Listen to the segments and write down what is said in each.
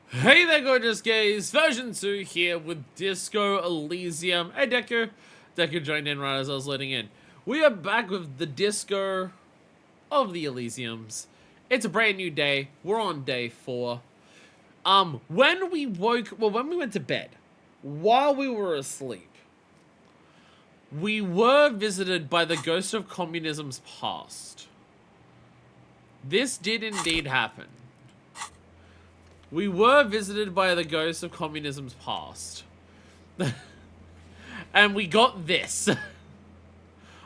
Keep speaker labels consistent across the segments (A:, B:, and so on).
A: Hey there, gorgeous gays! Version 2 here with Disco Elysium. Hey, Deku. Deku joined in right as I was letting in. We are back with the Disco of the Elysiums. It's a brand new day. We're on day 4. When we went to bed, while we were asleep, we were visited by the ghost of communism's past. This did indeed happen. We were visited by the ghost of communism's past. And we got this.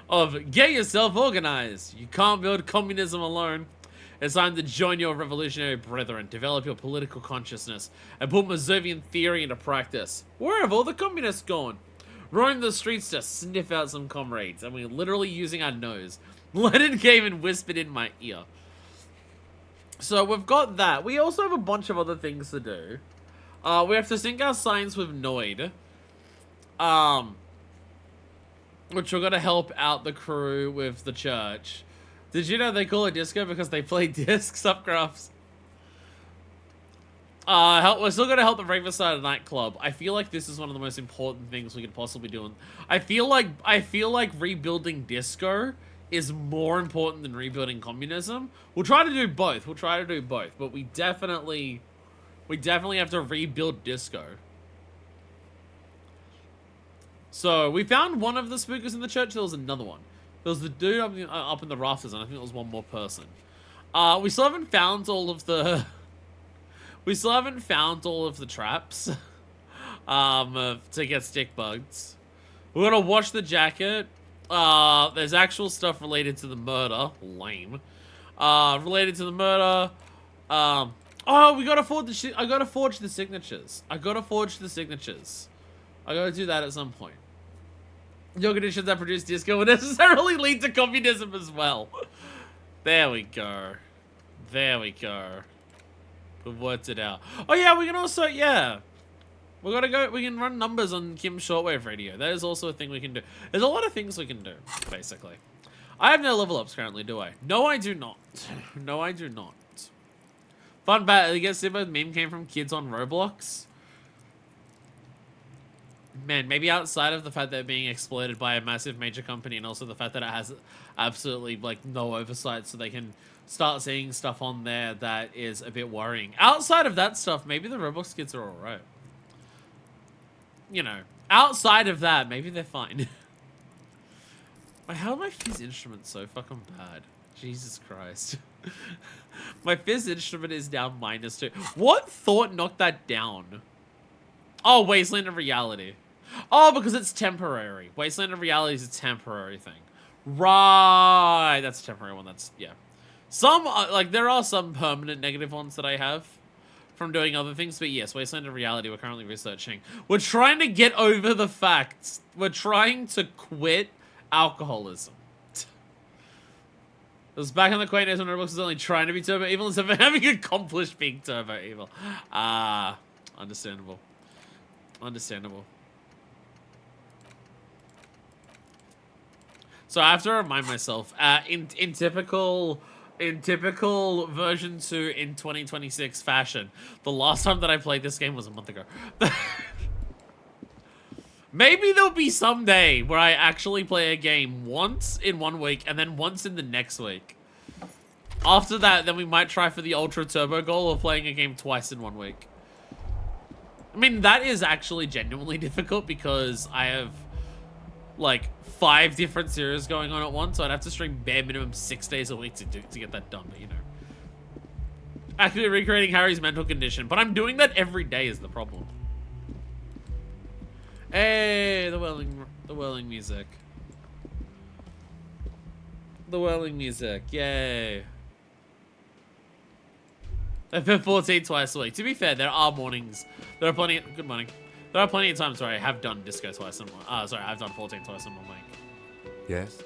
A: Of, get yourself organized. You can't build communism alone. It's time to join your revolutionary brethren, develop your political consciousness, and put Mazovian theory into practice. Where have all the communists gone? Roaming the streets to sniff out some comrades, and we're literally using our nose. Lennon came and whispered in my ear. So we've got that. We also have a bunch of other things to do. We have to sync our signs with Noid. Which we're going to help out the crew with the church. Did you know they call it disco because they play discs up graphs? We're still going to help the Riverside nightclub. I feel like this is one of the most important things we could possibly do. I feel like rebuilding disco is more important than rebuilding communism. We'll try to do both. But we definitely have to rebuild disco. So we found one of the spookers in the church. There was another one. There was the dude up in the rafters, and I think there was one more person. We still haven't found all of the. We still haven't found all of the traps. To get stick bugs. We're gonna wash the jacket. There's actual stuff related to the murder. Lame. Related to the murder. Oh, we gotta forge the I gotta forge the signatures. I gotta do that at some point. Your conditions that produce disco will necessarily lead to communism as well. There we go. We've worked it out. Oh yeah, we can also, we can run numbers on Kim's shortwave radio. That is also a thing we can do. There's a lot of things we can do, basically. I have no level ups currently, do I? No, I do not. Fun fact, I guess the meme came from kids on Roblox. Man, maybe outside of the fact that they're being exploited by a massive major company and also the fact that it has absolutely, like, no oversight so they can start seeing stuff on there that is a bit worrying. Outside of that stuff, maybe the Roblox kids are alright. You know, outside of that, maybe they're fine. How are my fizz instruments so fucking bad? Jesus Christ. My fizz instrument is now -2. What thought knocked that down? Oh, Wasteland of Reality. Oh, because it's temporary. Wasteland of Reality is a temporary thing. Right. That's a temporary one. That's, yeah. Some, like, there are some permanent negative ones that I have from doing other things. But yes, Wasteland of Reality, we're currently researching. We're trying to get over the facts. We're trying to quit alcoholism. It was back in the quaint days when Roblox was only trying to be turbo evil instead of having accomplished being turbo evil. Understandable. So I have to remind myself, in typical version 2 in 2026 fashion, the last time that I played this game was a month ago. Maybe there'll be some day where I actually play a game once in 1 week and then once in the next week. After that, then we might try for the ultra turbo goal of playing a game twice in 1 week. I mean, that is actually genuinely difficult because I have, like, 5 different series going on at once, so I'd have to stream bare minimum 6 days a week to get that done, but, you know. Actually recreating Harry's mental condition, but I'm doing that every day is the problem. Hey, the whirling music. The whirling music, yay. I've been 14 twice a week. To be fair, there are mornings. There are plenty. Good morning. There are plenty of times where I have done disco twice in one. Sorry, I've done 14 twice in 1 week.
B: Yes.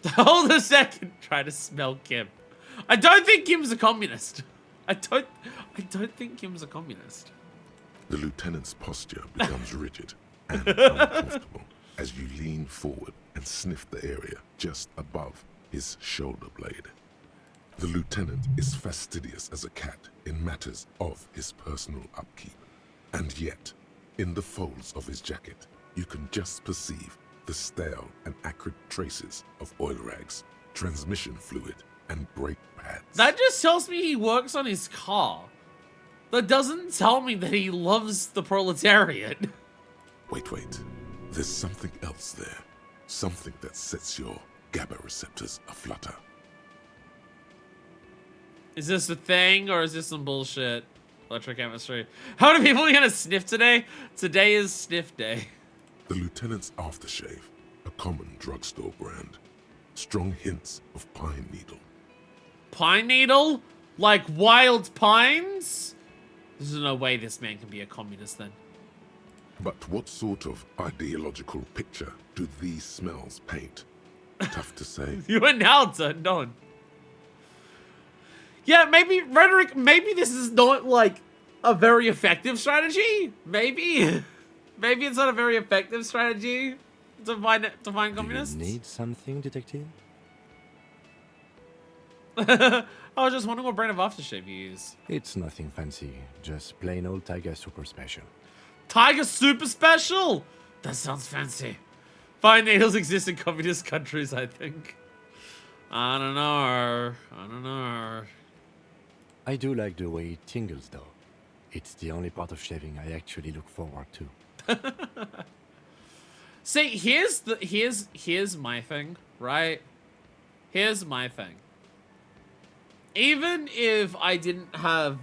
A: Hold a second. Try to smell Kim. I don't think Kim's a communist. I don't think Kim's a communist.
C: The lieutenant's posture becomes rigid and uncomfortable as you lean forward and sniff the area just above his shoulder blade. The lieutenant is fastidious as a cat in matters of his personal upkeep. And yet, in the folds of his jacket, you can just perceive the stale and acrid traces of oil rags, transmission fluid, and brake pads.
A: That just tells me he works on his car. That doesn't tell me that he loves the proletariat.
C: Wait. There's something else there. Something that sets your GABA receptors aflutter.
A: Is this a thing, or is this some bullshit? Electrochemistry. How many people are gonna sniff today? Today is sniff day.
C: The lieutenant's aftershave, a common drugstore brand. Strong hints of pine needle.
A: Pine needle? Like wild pines? There's no way this man can be a communist then.
C: But what sort of ideological picture do these smells paint? Tough to say.
A: You are now turned on. Yeah, maybe rhetoric. Maybe this is not like a very effective strategy. Maybe it's not a very effective strategy to find communists.
B: Do you need something, detective?
A: I was just wondering what brand of aftershave you use.
B: It's nothing fancy, just plain old Tiger Super Special.
A: Tiger Super Special. That sounds fancy. Fine needles exist in communist countries, I think. I don't know.
B: I do like the way it tingles, though. It's the only part of shaving I actually look forward to.
A: See, here's my thing, right? Here's my thing. Even if I didn't have,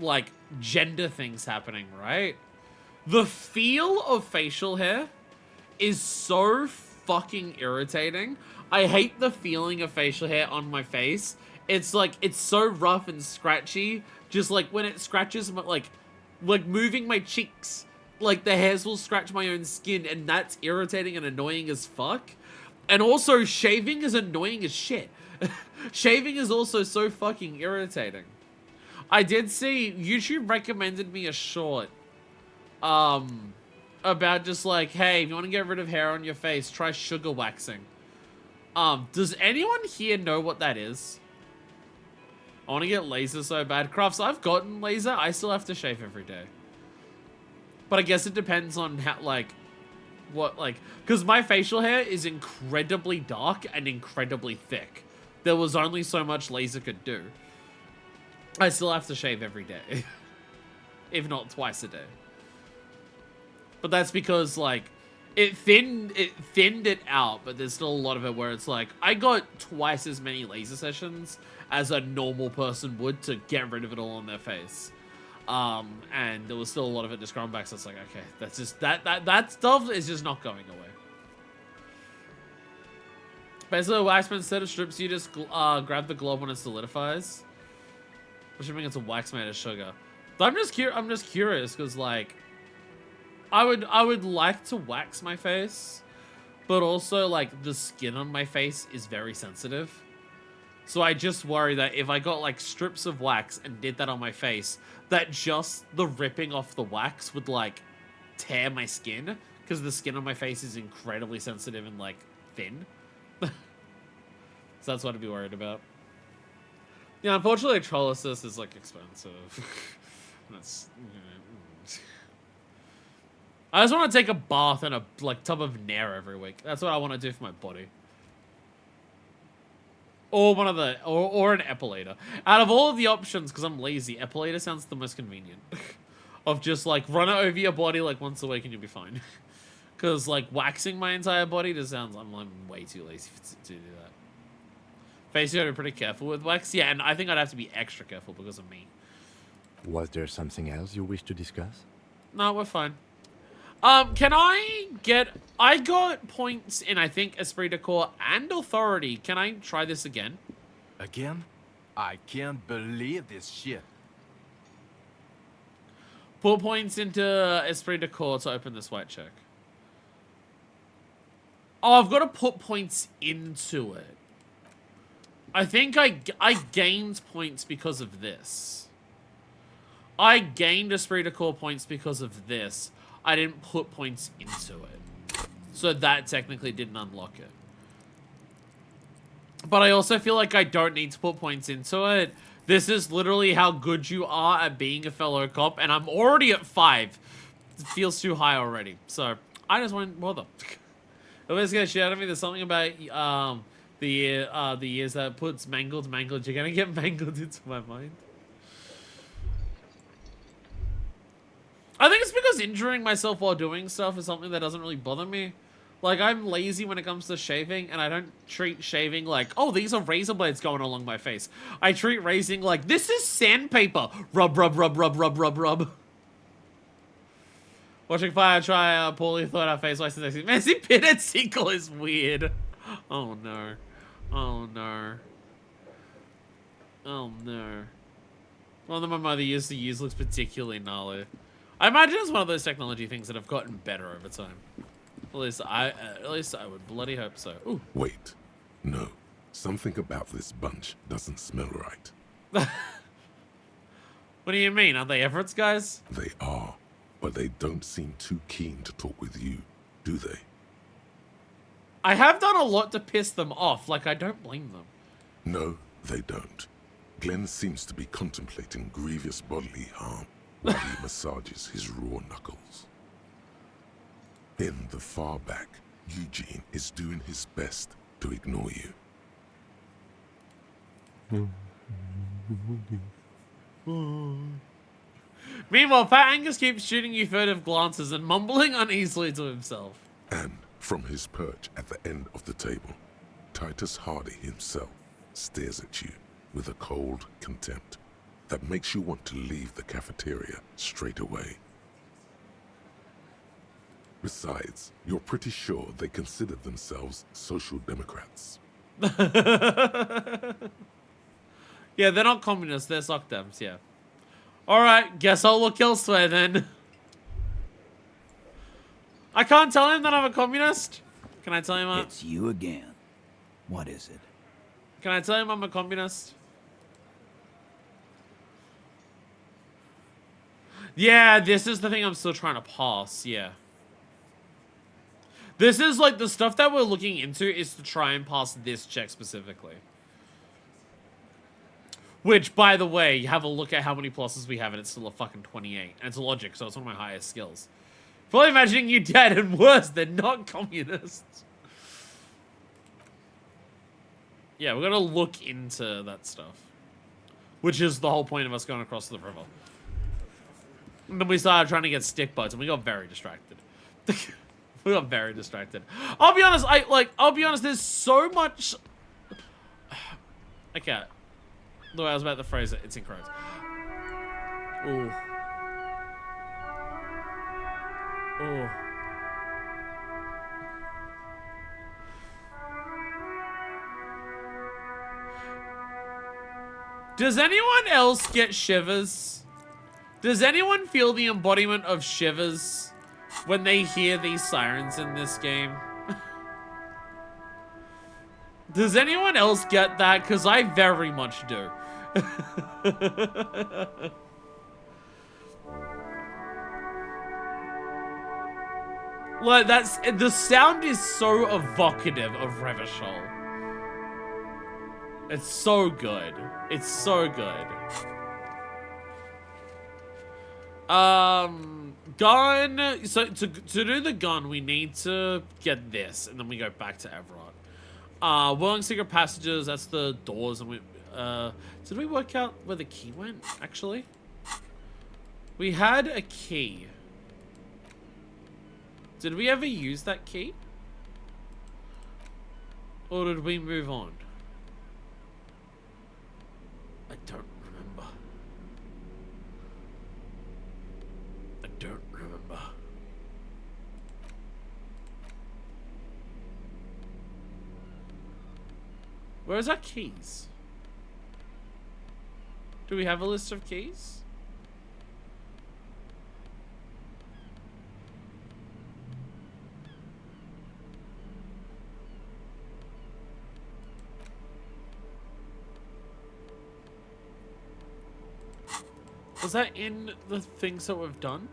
A: like, gender things happening, right? The feel of facial hair is so fucking irritating. I hate the feeling of facial hair on my face. It's like, it's so rough and scratchy. Just like when it scratches my, like moving my cheeks, like the hairs will scratch my own skin, and that's irritating and annoying as fuck. And also shaving is annoying as shit. Shaving is also so fucking irritating. I did see, YouTube recommended me a short, about just like, hey, if you want to get rid of hair on your face, try sugar waxing. Does anyone here know what that is? I want to get laser so bad. Crafts, I've gotten laser. I still have to shave every day. But I guess it depends on how, because my facial hair is incredibly dark and incredibly thick. There was only so much laser could do. I still have to shave every day. If not twice a day. But that's because, like, it thinned it out, but there's still a lot of it where it's like, I got twice as many laser sessions as a normal person would to get rid of it all on their face. And there was still a lot of it just growing back, so it's like, okay, that's just, that stuff is just not going away. Basically, wax, instead of strips, you just grab the glob when it solidifies. Assuming it's a wax made of sugar. But I'm just curious, because, like, I would like to wax my face, but also, like, the skin on my face is very sensitive. So I just worry that if I got, like, strips of wax and did that on my face, that just the ripping off the wax would, like, tear my skin, because the skin on my face is incredibly sensitive and, like, thin. So that's what I'd be worried about. Yeah, unfortunately, electrolysis is, like, expensive. That's... I just want to take a bath in a, like, tub of Nair every week. That's what I want to do for my body. Or one of the... Or an epilator. Out of all of the options, because I'm lazy, epilator sounds the most convenient. Of just, like, run it over your body, like, once a week and you'll be fine. Because, like, waxing my entire body just sounds... I'm way too lazy to do that. Face, you gotta be pretty careful with wax. Yeah, and I think I'd have to be extra careful because of me.
B: Was there something else you wish to discuss?
A: No, we're fine. Can I get... I got points in, I think, Esprit de Corps and Authority. Can I try this again?
D: Again? I can't believe this shit.
A: Put points into Esprit de Corps to open this white check. Oh, I've got to put points into it. I think I gained points because of this. I gained Esprit de Corps points because of this. I didn't put points into it. So that technically didn't unlock it. But I also feel like I don't need to put points into it. This is literally how good you are at being a fellow cop, and I'm already at 5. It feels too high already, so I just won't bother. Nobody's gonna shout at me. There's something about the years that puts mangled. You're gonna get mangled into my mind. I think it's because injuring myself while doing stuff is something that doesn't really bother me. Like, I'm lazy when it comes to shaving, and I don't treat shaving like, oh, these are razor blades going along my face. I treat razing like, this is sandpaper. Rub, rub, rub, rub, rub, rub, rub. Watching fire try poorly thought out face wasted sexy. Man, see, pitted sequel is weird. Oh no. Oh no. Oh no. One that my mother used to use looks particularly gnarly. I imagine it's one of those technology things that have gotten better over time. At least I would bloody hope so. Ooh.
C: Wait. No. Something about this bunch doesn't smell right.
A: What do you mean? Aren't they efforts, guys?
C: They are, but they don't seem too keen to talk with you, do they?
A: I have done a lot to piss them off. Like, I don't blame them.
C: No, they don't. Glenn seems to be contemplating grievous bodily harm while he massages his raw knuckles. In the far back, Eugene is doing his best to ignore you.
A: Meanwhile, Fat Angus keeps shooting you furtive glances and mumbling uneasily to himself.
C: And from his perch at the end of the table, Titus Hardy himself stares at you with a cold contempt that makes you want to leave the cafeteria straight away. Besides, you're pretty sure they consider themselves social democrats.
A: Yeah, they're not communists, they're sockdems, yeah. Alright, guess I'll look elsewhere then. I can't tell him that I'm a communist? Can I tell him
E: It's you again. What is it?
A: Can I tell him I'm a communist? Yeah, this is the thing I'm still trying to pass, yeah. This is like the stuff that we're looking into is to try and pass this check specifically. Which, by the way, you have a look at how many pluses we have and it's still a fucking 28. And it's logic, so it's one of my highest skills. Fully imagining you dead and worse than not communists. Yeah, we're gonna look into that stuff. Which is the whole point of us going across the river. And then we started trying to get stick buds and we got very distracted. We got very distracted. I'll be honest, I'll be honest, there's so much... Okay. The way I was about to phrase it, it's incorrect. Ooh. Ooh. Does anyone else get shivers? Does anyone feel the embodiment of shivers when they hear these sirens in this game? Does anyone else get that? Because I very much do. Like, the sound is so evocative of Revachol. It's so good. It's so good. Gun. So to do the gun, we need to get this, and then we go back to Everard. Whirling secret passages. That's the doors, and we. Did we work out where the key went? Actually, we had a key. Did we ever use that key? Or did we move on? I don't remember. I don't remember. Where's our keys? Do we have a list of keys? Was that in the things that we've done?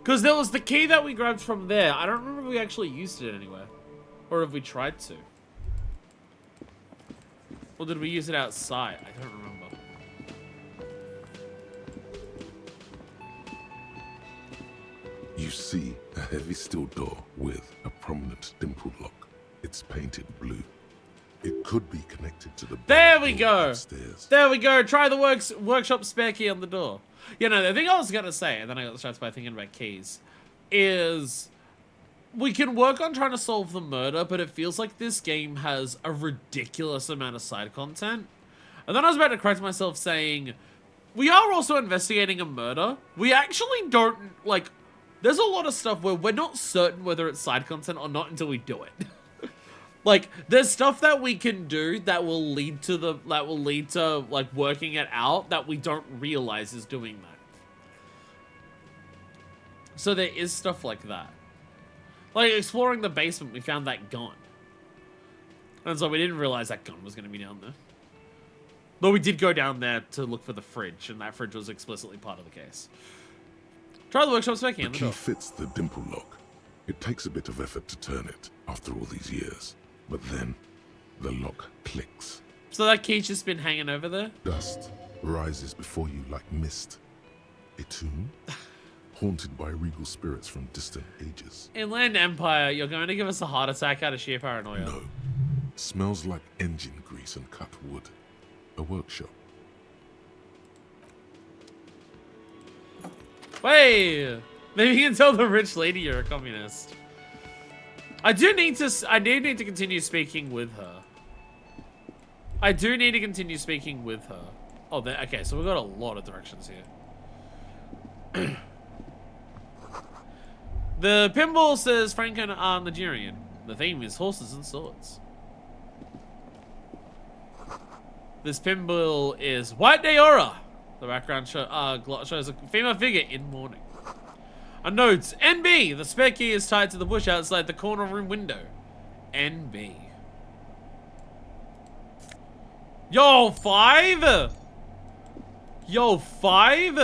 A: Because there was the key that we grabbed from there. I don't remember if we actually used it anywhere. Or if we tried to. Or did we use it outside? I don't remember.
C: You see a heavy steel door with a prominent dimple lock. It's painted blue. It could be connected to the
A: There we go.
C: upstairs.
A: There we go. Try the workshop spare key on the door. You know, the thing I was gonna say, and then I got distracted by thinking about keys, is we can work on trying to solve the murder, but it feels like this game has a ridiculous amount of side content. And then I was about to correct myself saying, we are also investigating a murder. We actually don't, like, there's a lot of stuff where we're not certain whether it's side content or not until we do it. Like, there's stuff that we can do that will lead to like working it out that we don't realize is doing that. So there is stuff like that. Like exploring the basement, we found that gun. And so we didn't realize that gun was going to be down there. Though we did go down there to look for the fridge, and that fridge was explicitly part of the case. Try the workshop spec
C: The
A: in the
C: key
A: door.
C: fits the dimple lock. It takes a bit of effort to turn it after all these years. But then, the lock clicks.
A: So that key's just been hanging over there?
C: Dust rises before you like mist. A tomb? Haunted by regal spirits from distant ages.
A: In Land Empire, you're going to give us a heart attack out of sheer paranoia.
C: No. Smells like engine grease and cut wood. A workshop.
A: Wait! Maybe you can tell the rich lady you're a communist. I do need to continue speaking with her. I do need to continue speaking with her. Oh, okay, so we've got a lot of directions here. The pinball says Franken are Nigerian. The theme is horses and swords. This pinball is White Deora. The background shows a female figure in mourning. A note, NB, the spare key is tied to the bush outside the corner room window. NB. Yo, 5? Yo, 5?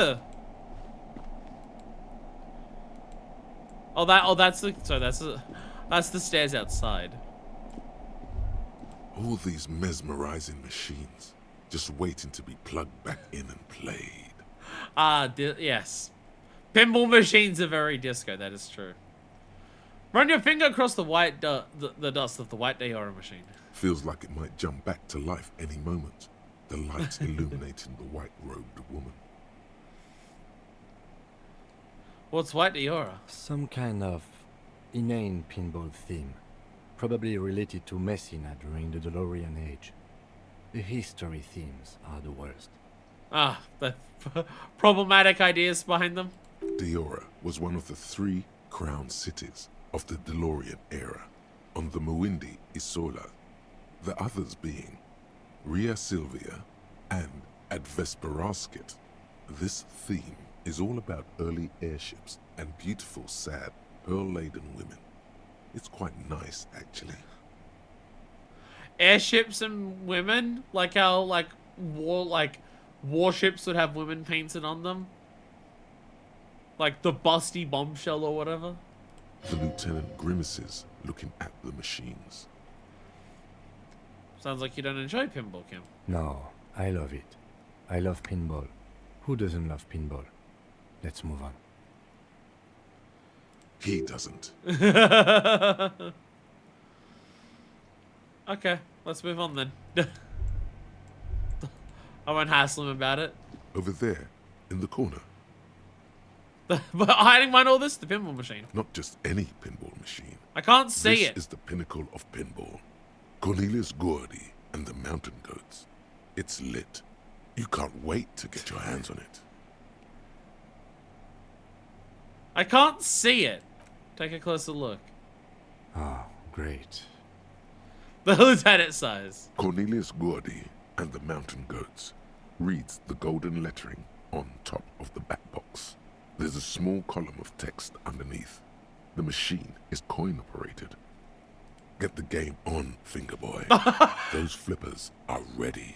A: That's the stairs outside.
C: All these mesmerizing machines, just waiting to be plugged back in and played.
A: Yes. Pinball machines are very disco, that is true. Run your finger across the white the dust of the White Deora machine.
C: Feels like it might jump back to life any moment. The lights illuminating the white-robed woman.
A: What's White Deora?
B: Some kind of inane pinball theme. Probably related to Messina during the DeLorean age. The history themes are the worst.
A: Ah, the problematic ideas behind them.
C: Deora was one of the 3 crown cities of the DeLorean era on the Muindi Isola, the others being Ria Silvia and Advesperasket. This theme is all about early airships and beautiful, sad, pearl-laden women. It's quite nice, actually.
A: Airships and women? Like how, warships would have women painted on them? Like the busty bombshell or whatever?
C: The lieutenant grimaces, looking at the machines.
A: Sounds like you don't enjoy pinball, Kim.
B: No, I love it. I love pinball. Who doesn't love pinball? Let's move on.
C: He doesn't.
A: Okay, let's move on then. I won't hassle him about it.
C: Over there, in the corner.
A: But hiding behind all this, the pinball machine.
C: Not just any pinball machine.
A: I can't see
C: This
A: it.
C: is the pinnacle of pinball. Cornelius Gordy and the Mountain Goats. It's lit. You can't wait to get your hands on it.
A: I can't see it. Take a closer look.
B: Oh, great.
A: The lieutenant size.
C: Cornelius Gordy and the Mountain Goats reads the golden lettering on top of the back box. There's a small column of text underneath. The machine is coin operated. Get the game on, Fingerboy. Those flippers are ready.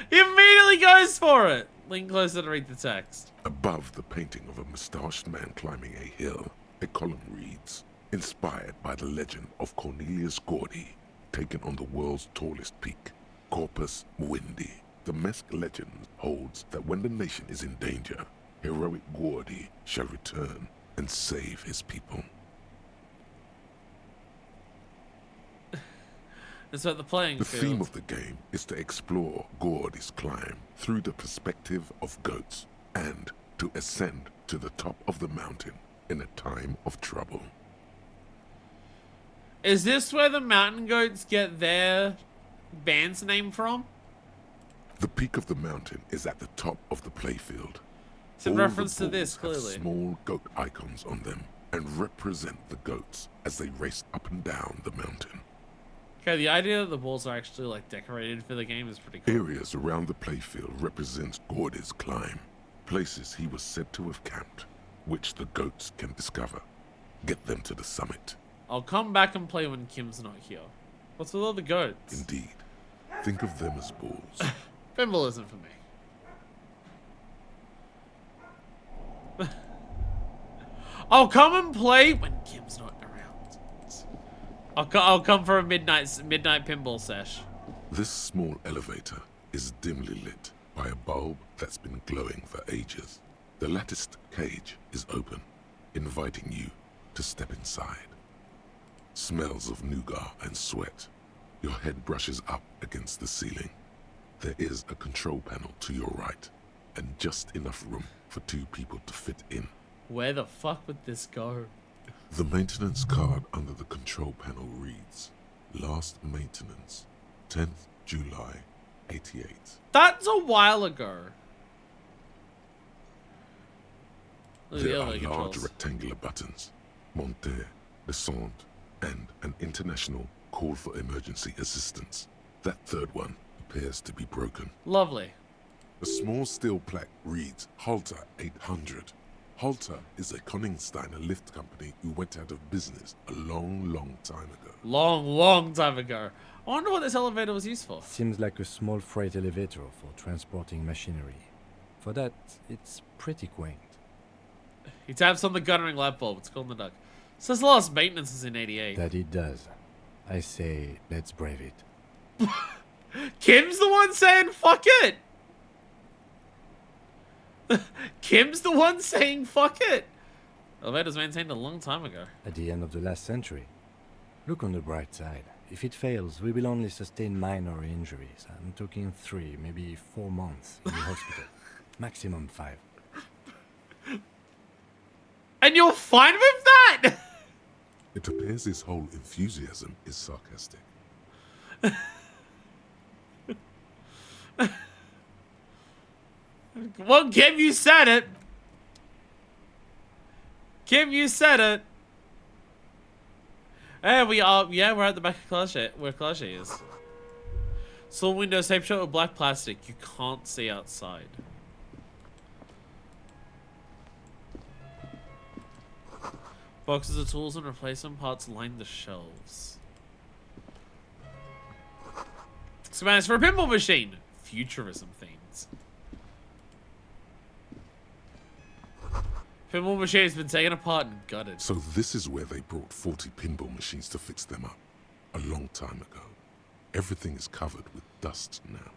A: He immediately goes for it. Lean closer to read the text.
C: Above the painting of a mustached man climbing a hill, a column reads, inspired by the legend of Cornelius Gordy, taken on the world's tallest peak, Corpus Muindi. The Mesk legend holds that when the nation is in danger, heroic Gordy shall return and save his people.
A: It's about the playing
C: The
A: field.
C: theme of the game is to explore Gordy's climb through the perspective of goats and to ascend to the top of the mountain in a time of trouble.
A: Is this where the mountain goats get their band's name from?
C: The peak of the mountain is at the top of the playfield.
A: It's in
C: All the
A: reference to this,
C: balls have
A: clearly.
C: small goat icons on them and represent the goats as they race up and down the mountain.
A: Okay, the idea that the balls are actually like decorated for the game is pretty cool.
C: Areas around the playfield represent Gordy's climb, places he was said to have camped, which the goats can discover. Get them to the summit.
A: I'll come back and play when Kim's not here. What's with all the goats?
C: Indeed, think of them as balls.
A: Pinball isn't for me. I'll come and play when Kim's not around. I'll come for a midnight pinball sesh.
C: This small elevator is dimly lit by a bulb that's been glowing for ages. The latticed cage is open, inviting you to step inside. Smells of nougat and sweat. Your head brushes up against the ceiling. There is a control panel to your right, and just enough room for 2 people to fit in.
A: Where the fuck would this go?
C: The maintenance card under the control panel reads, Last maintenance, 10th July, 88.
A: That's a while ago. Look at the
C: There are
A: elevator
C: large
A: controls.
C: rectangular buttons, monter, descente, and an international call for emergency assistance. That third one appears to be broken.
A: Lovely.
C: A small steel plaque reads Halter 800. Halter is a Koningsteiner lift company who went out of business a long time ago.
A: Long time ago. I wonder what this elevator was used for.
B: Seems like a small freight elevator for transporting machinery. For that, it's pretty quaint.
A: He taps on the guttering light bulb. It's called the duck. Says the last maintenance is in 88.
B: That it does. I say, let's brave it.
A: Kim's the one saying fuck it. Kim's the one saying fuck it. Elevator's maintained a long time ago.
B: At the end of the last century. Look on the bright side. If it fails, we will only sustain minor injuries. I'm talking 3, maybe 4 months in the hospital. Maximum 5.
A: And you're fine with that?
C: It appears his whole enthusiasm is sarcastic.
A: Well, Kim, you said it. Kim, you said it. Hey, we are. Yeah, we're at the back of Cloche, where Cloche is. Small window, tape shut with black plastic. You can't see outside. Boxes of tools and replacement parts line the shelves. Schematics for a pinball machine. Futurism themes. Pinball machine has been taken apart and gutted.
C: So this is where they brought 40 pinball machines to fix them up. A long time ago. Everything is covered with dust now.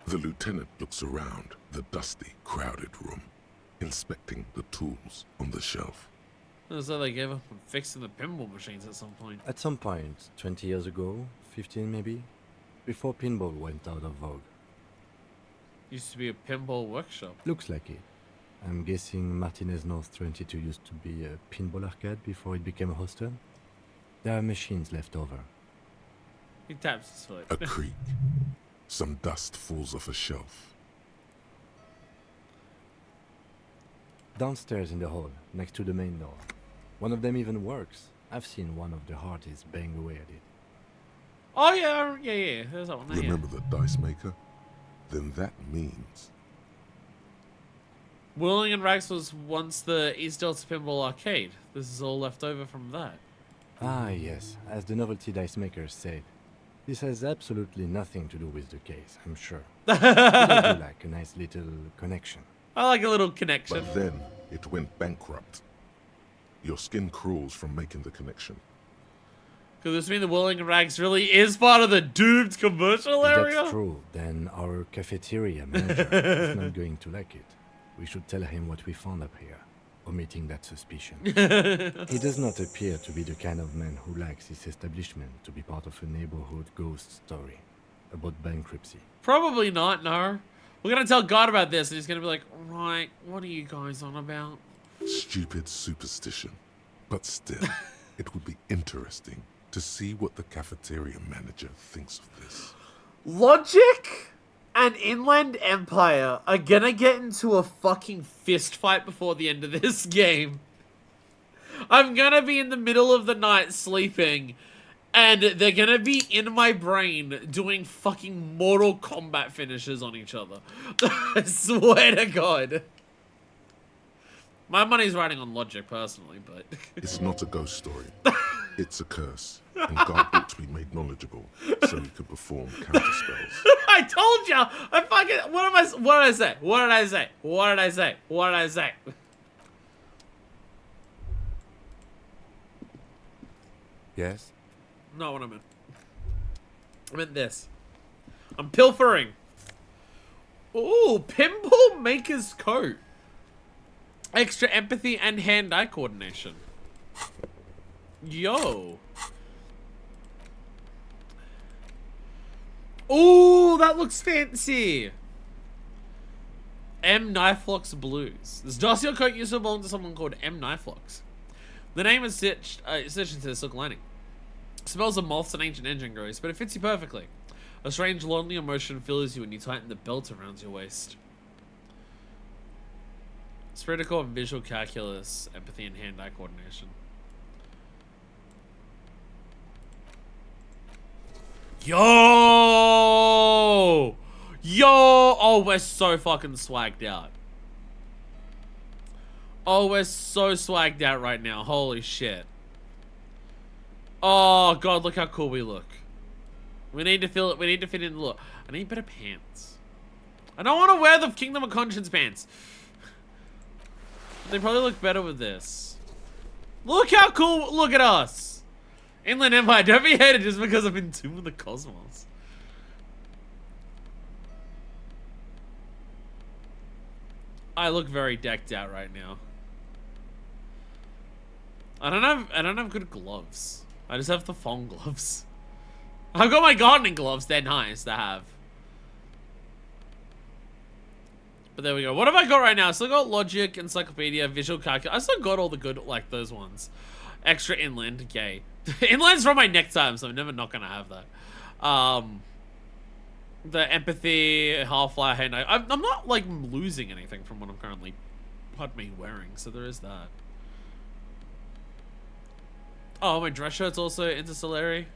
C: The lieutenant looks around the dusty, crowded room, inspecting the tools on the shelf.
A: Looks like they gave up on fixing the pinball machines at some point.
B: At some point, 20 years ago, 15 maybe, before pinball went out of vogue.
A: Used to be a pinball workshop.
B: Looks like it. I'm guessing Martinez North 22 used to be a pinball arcade before it became a hostel. There are machines left over.
A: He taps his foot.
C: A creak. Some dust falls off a shelf.
B: Downstairs in the hall, next to the main door. One of them even works. I've seen one of the Hardys bang away at it.
A: Oh yeah. There's that one there.
C: Remember the dice maker? Then that means
A: Whirling and Rags was once the East Delta Pinball Arcade. This is all left over from that.
B: Ah, yes, as the novelty dice makers said. This has absolutely nothing to do with the case, I'm sure. But I do like a nice little connection.
A: I like a little connection.
C: But then it went bankrupt. Your skin crawls from making the connection.
A: Could this mean the Whirling Rags really is part of the doomed commercial
B: If
A: area?
B: that's true, then our cafeteria manager is not going to like it. We should tell him what we found up here, omitting that suspicion. He does not appear to be the kind of man who likes his establishment to be part of a neighborhood ghost story about bankruptcy.
A: Probably not, no. We're gonna tell God about this and he's gonna be like, right, what are you guys on about?
C: Stupid superstition. But still, it would be interesting to see what the cafeteria manager thinks of this.
A: Logic and Inland Empire are gonna get into a fucking fist fight before the end of this game. I'm gonna be in the middle of the night sleeping, and they're gonna be in my brain doing fucking Mortal Kombat finishes on each other. I swear to God. My money's riding on Logic, personally, but...
C: It's not a ghost story. It's a curse, and God ought to be made knowledgeable so he can perform counter spells.
A: I told ya! I fucking... What did I say? What did I say? What did I say? What did I say?
B: Yes?
A: Not what I meant. I meant this. I'm pilfering. Ooh, Pinball Maker's Coat. Extra empathy and hand-eye coordination. Yo. Ooh, that looks fancy. M. Knifelock's Blues. This dossier coat used to belong to someone called M. Knifelock's. The name is stitched into the silk lining. Smells of moths and ancient engine grease, but it fits you perfectly. A strange, lonely emotion fills you when you tighten the belt around your waist. Spherical and visual calculus, empathy and hand-eye coordination. Yo! Yo! Oh, we're so fucking swagged out. Oh, we're so swagged out right now. Holy shit. Oh god, look how cool we look. We need to feel it. We need to fit in the look. I need better pants. I don't want to wear the Kingdom of Conscience pants. They probably look better with this. Look how cool. Look at us. Inland Empire. Don't be hated just because I'm in Tomb of the Cosmos. I look very decked out right now. I don't have good gloves. I just have the phone gloves. I've got my gardening gloves. They're nice to have. But there we go. What have I got right now? I still got Logic, Encyclopedia, Visual Calculus. I still got all the good, like, those ones. Extra Inland. Yay. Inland's from my next time, so I'm never not gonna have that. The Empathy, Half-Life, Hand. I'm not, like, losing anything from what I'm currently, wearing, so there is that. Oh, my dress shirt's also interstellary.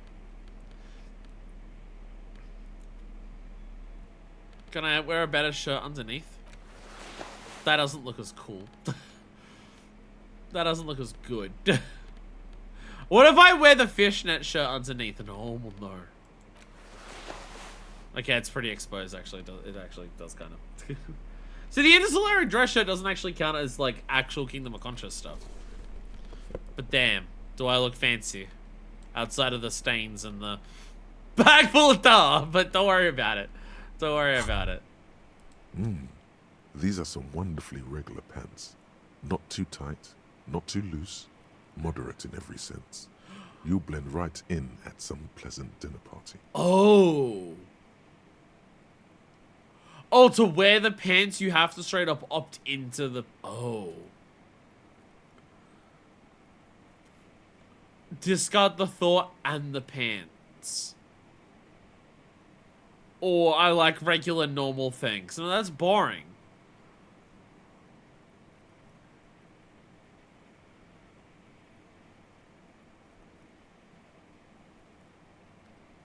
A: Can I wear a better shirt underneath? That doesn't look as cool. That doesn't look as good. What if I wear the fishnet shirt underneath? And oh, well, no. Okay, it's pretty exposed, actually. It actually does kind of. See, the interstellary dress shirt doesn't actually count as, like, actual Kingdom of Conscious stuff. But damn. Do I look fancy? Outside of the stains and the bag full of tar, but don't worry about it. Don't worry about it.
C: These are some wonderfully regular pants. Not too tight, not too loose, moderate in every sense. You'll blend right in at some pleasant dinner party.
A: Oh. Oh, to wear the pants, you have to straight up opt into the... Oh. Discard the thought and the pants. Or I like regular normal things. No, that's boring.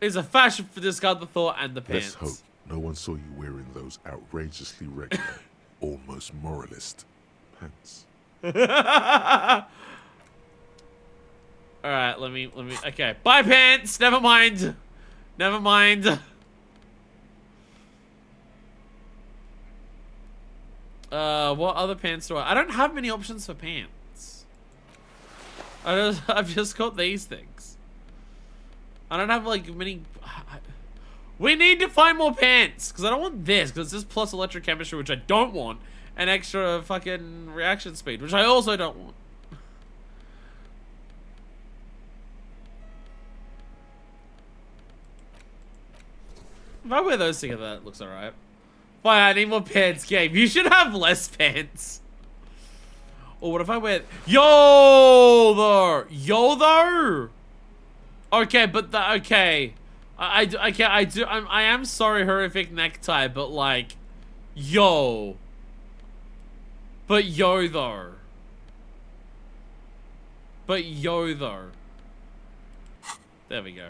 A: It's a fashion for discard the thought and the pants.
C: Let's hope no one saw you wearing those outrageously regular, almost moralist pants.
A: Alright, let me, okay. Bye, pants! Never mind! Never mind. What other pants do I don't have many options for pants. I've just got these things. I don't have like many. We need to find more pants because I don't want this because this plus electrochemistry, which I don't want, and extra fucking reaction speed, which I also don't want. If I wear those together, that looks alright. Fine, I need more pants, game. You should have less pants. Or what if I wear... Yo, though! Yo, though! Okay, but the... Okay. I am sorry, horrific necktie, but like... Yo. But yo, though. But yo, though. There we go.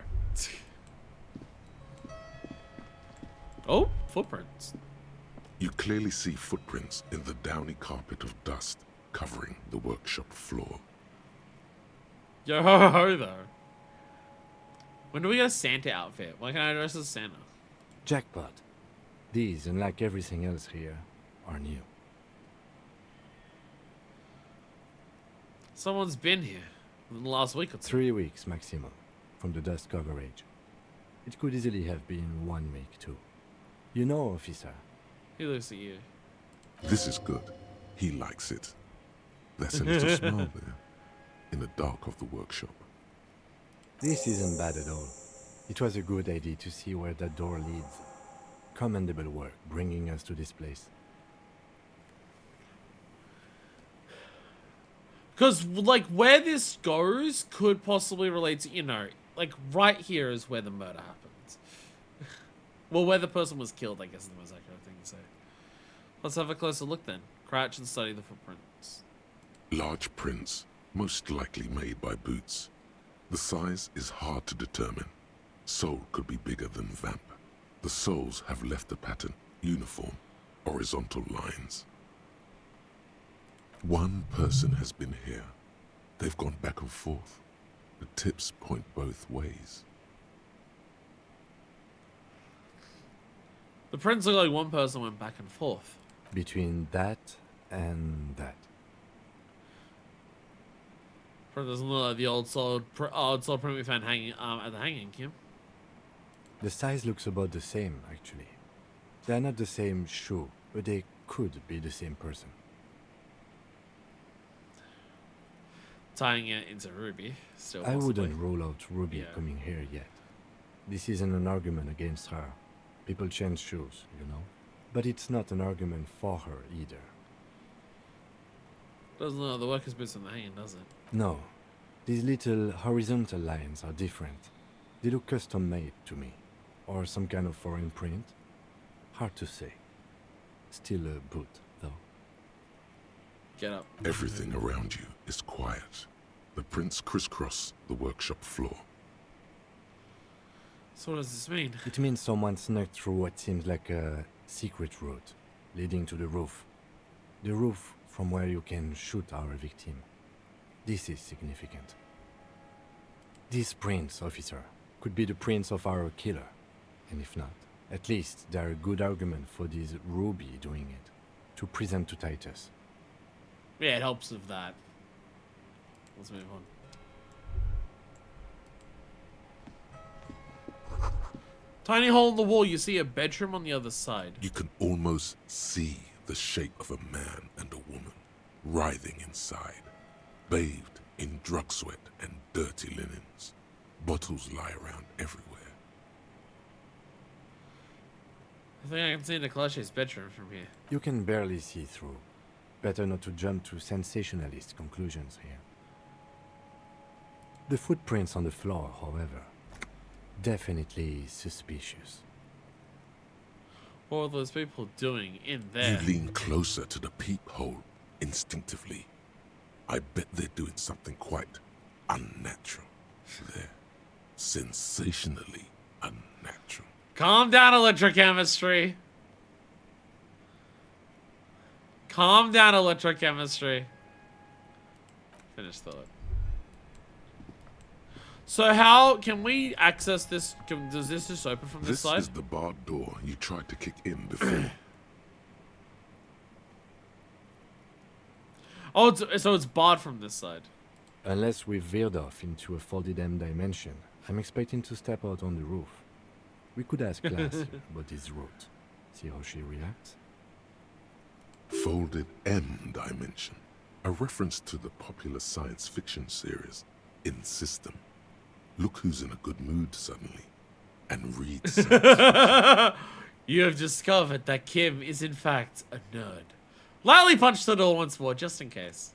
A: Oh, footprints.
C: You clearly see footprints in the downy carpet of dust covering the workshop floor.
A: Yo ho ho though. When do we get a Santa outfit? Why can't I dress as Santa?
B: Jackpot. These, unlike everything else here, are new.
A: Someone's been here in the last week or two.
B: 3 weeks maximum from the dust coverage. It could easily have been 1 week too. You know, officer.
A: He looks at you.
C: This is good. He likes it. There's a little smile there, in the dark of the workshop.
B: This isn't bad at all. It was a good idea to see where that door leads. Commendable work bringing us to this place.
A: Because, like, where this goes could possibly relate to, you know, like, right here is where the murder happens. Well, where the person was killed, I guess, is the most accurate thing to say. Let's have a closer look then. Crouch and study the footprints.
C: Large prints, most likely made by boots. The size is hard to determine. Sole could be bigger than vamp. The soles have left a pattern, uniform, horizontal lines. One person has been here. They've gone back and forth. The tips point both ways.
A: The prints look like one person went back and forth.
B: Between that and that.
A: Print doesn't look like the old solid print we found hanging at the hanging, Kim.
B: The size looks about the same, actually. They're not the same shoe, but they could be the same person.
A: Tying it into Ruby, still
B: I
A: possibly.
B: wouldn't rule out Ruby coming here yet. This isn't an argument against her. People change shoes, you know? But it's not an argument for her either.
A: Doesn't look like the worker's boots on the hanging, does it?
B: No. These little horizontal lines are different. They look custom-made to me. Or some kind of foreign print. Hard to say. Still a boot, though.
A: Get up.
C: Everything around you is quiet. The prints crisscross the workshop floor.
A: So what does this mean?
B: It means someone snuck through what seems like a secret route, leading to the roof. The roof from where you can shoot our victim. This is significant. These prints, officer, could be the prints of our killer. And if not, at least they're a good argument for this Ruby doing it, to present to Titus.
A: Yeah, it helps with that. Let's move on. Tiny hole in the wall, you see a bedroom on the other side.
C: You can almost see the shape of a man and a woman writhing inside, bathed in drug sweat and dirty linens. Bottles lie around everywhere.
A: I think I can see Nicolache's bedroom from here.
B: You can barely see through. Better not to jump to sensationalist conclusions here. The footprints on the floor, however, definitely suspicious.
A: What are those people doing in there?
C: You lean closer to the peephole instinctively. I bet they're doing something quite unnatural. They're sensationally unnatural.
A: Calm down, electrochemistry. Calm down, electrochemistry. Finish thought. So how can we access this? Does this just open from this
C: This
A: side?
C: is the barred door you tried to kick in before.
A: Oh, so it's barred from this side.
B: Unless we veered off into a folded M dimension, I'm expecting to step out on the roof. We could ask Class about his route. See how she reacts.
C: Folded M dimension. A reference to the popular science fiction series, In System. Look who's in a good mood suddenly. And reads science.
A: You have discovered that Kim is in fact a nerd. Lightly punch the door once more, just in case.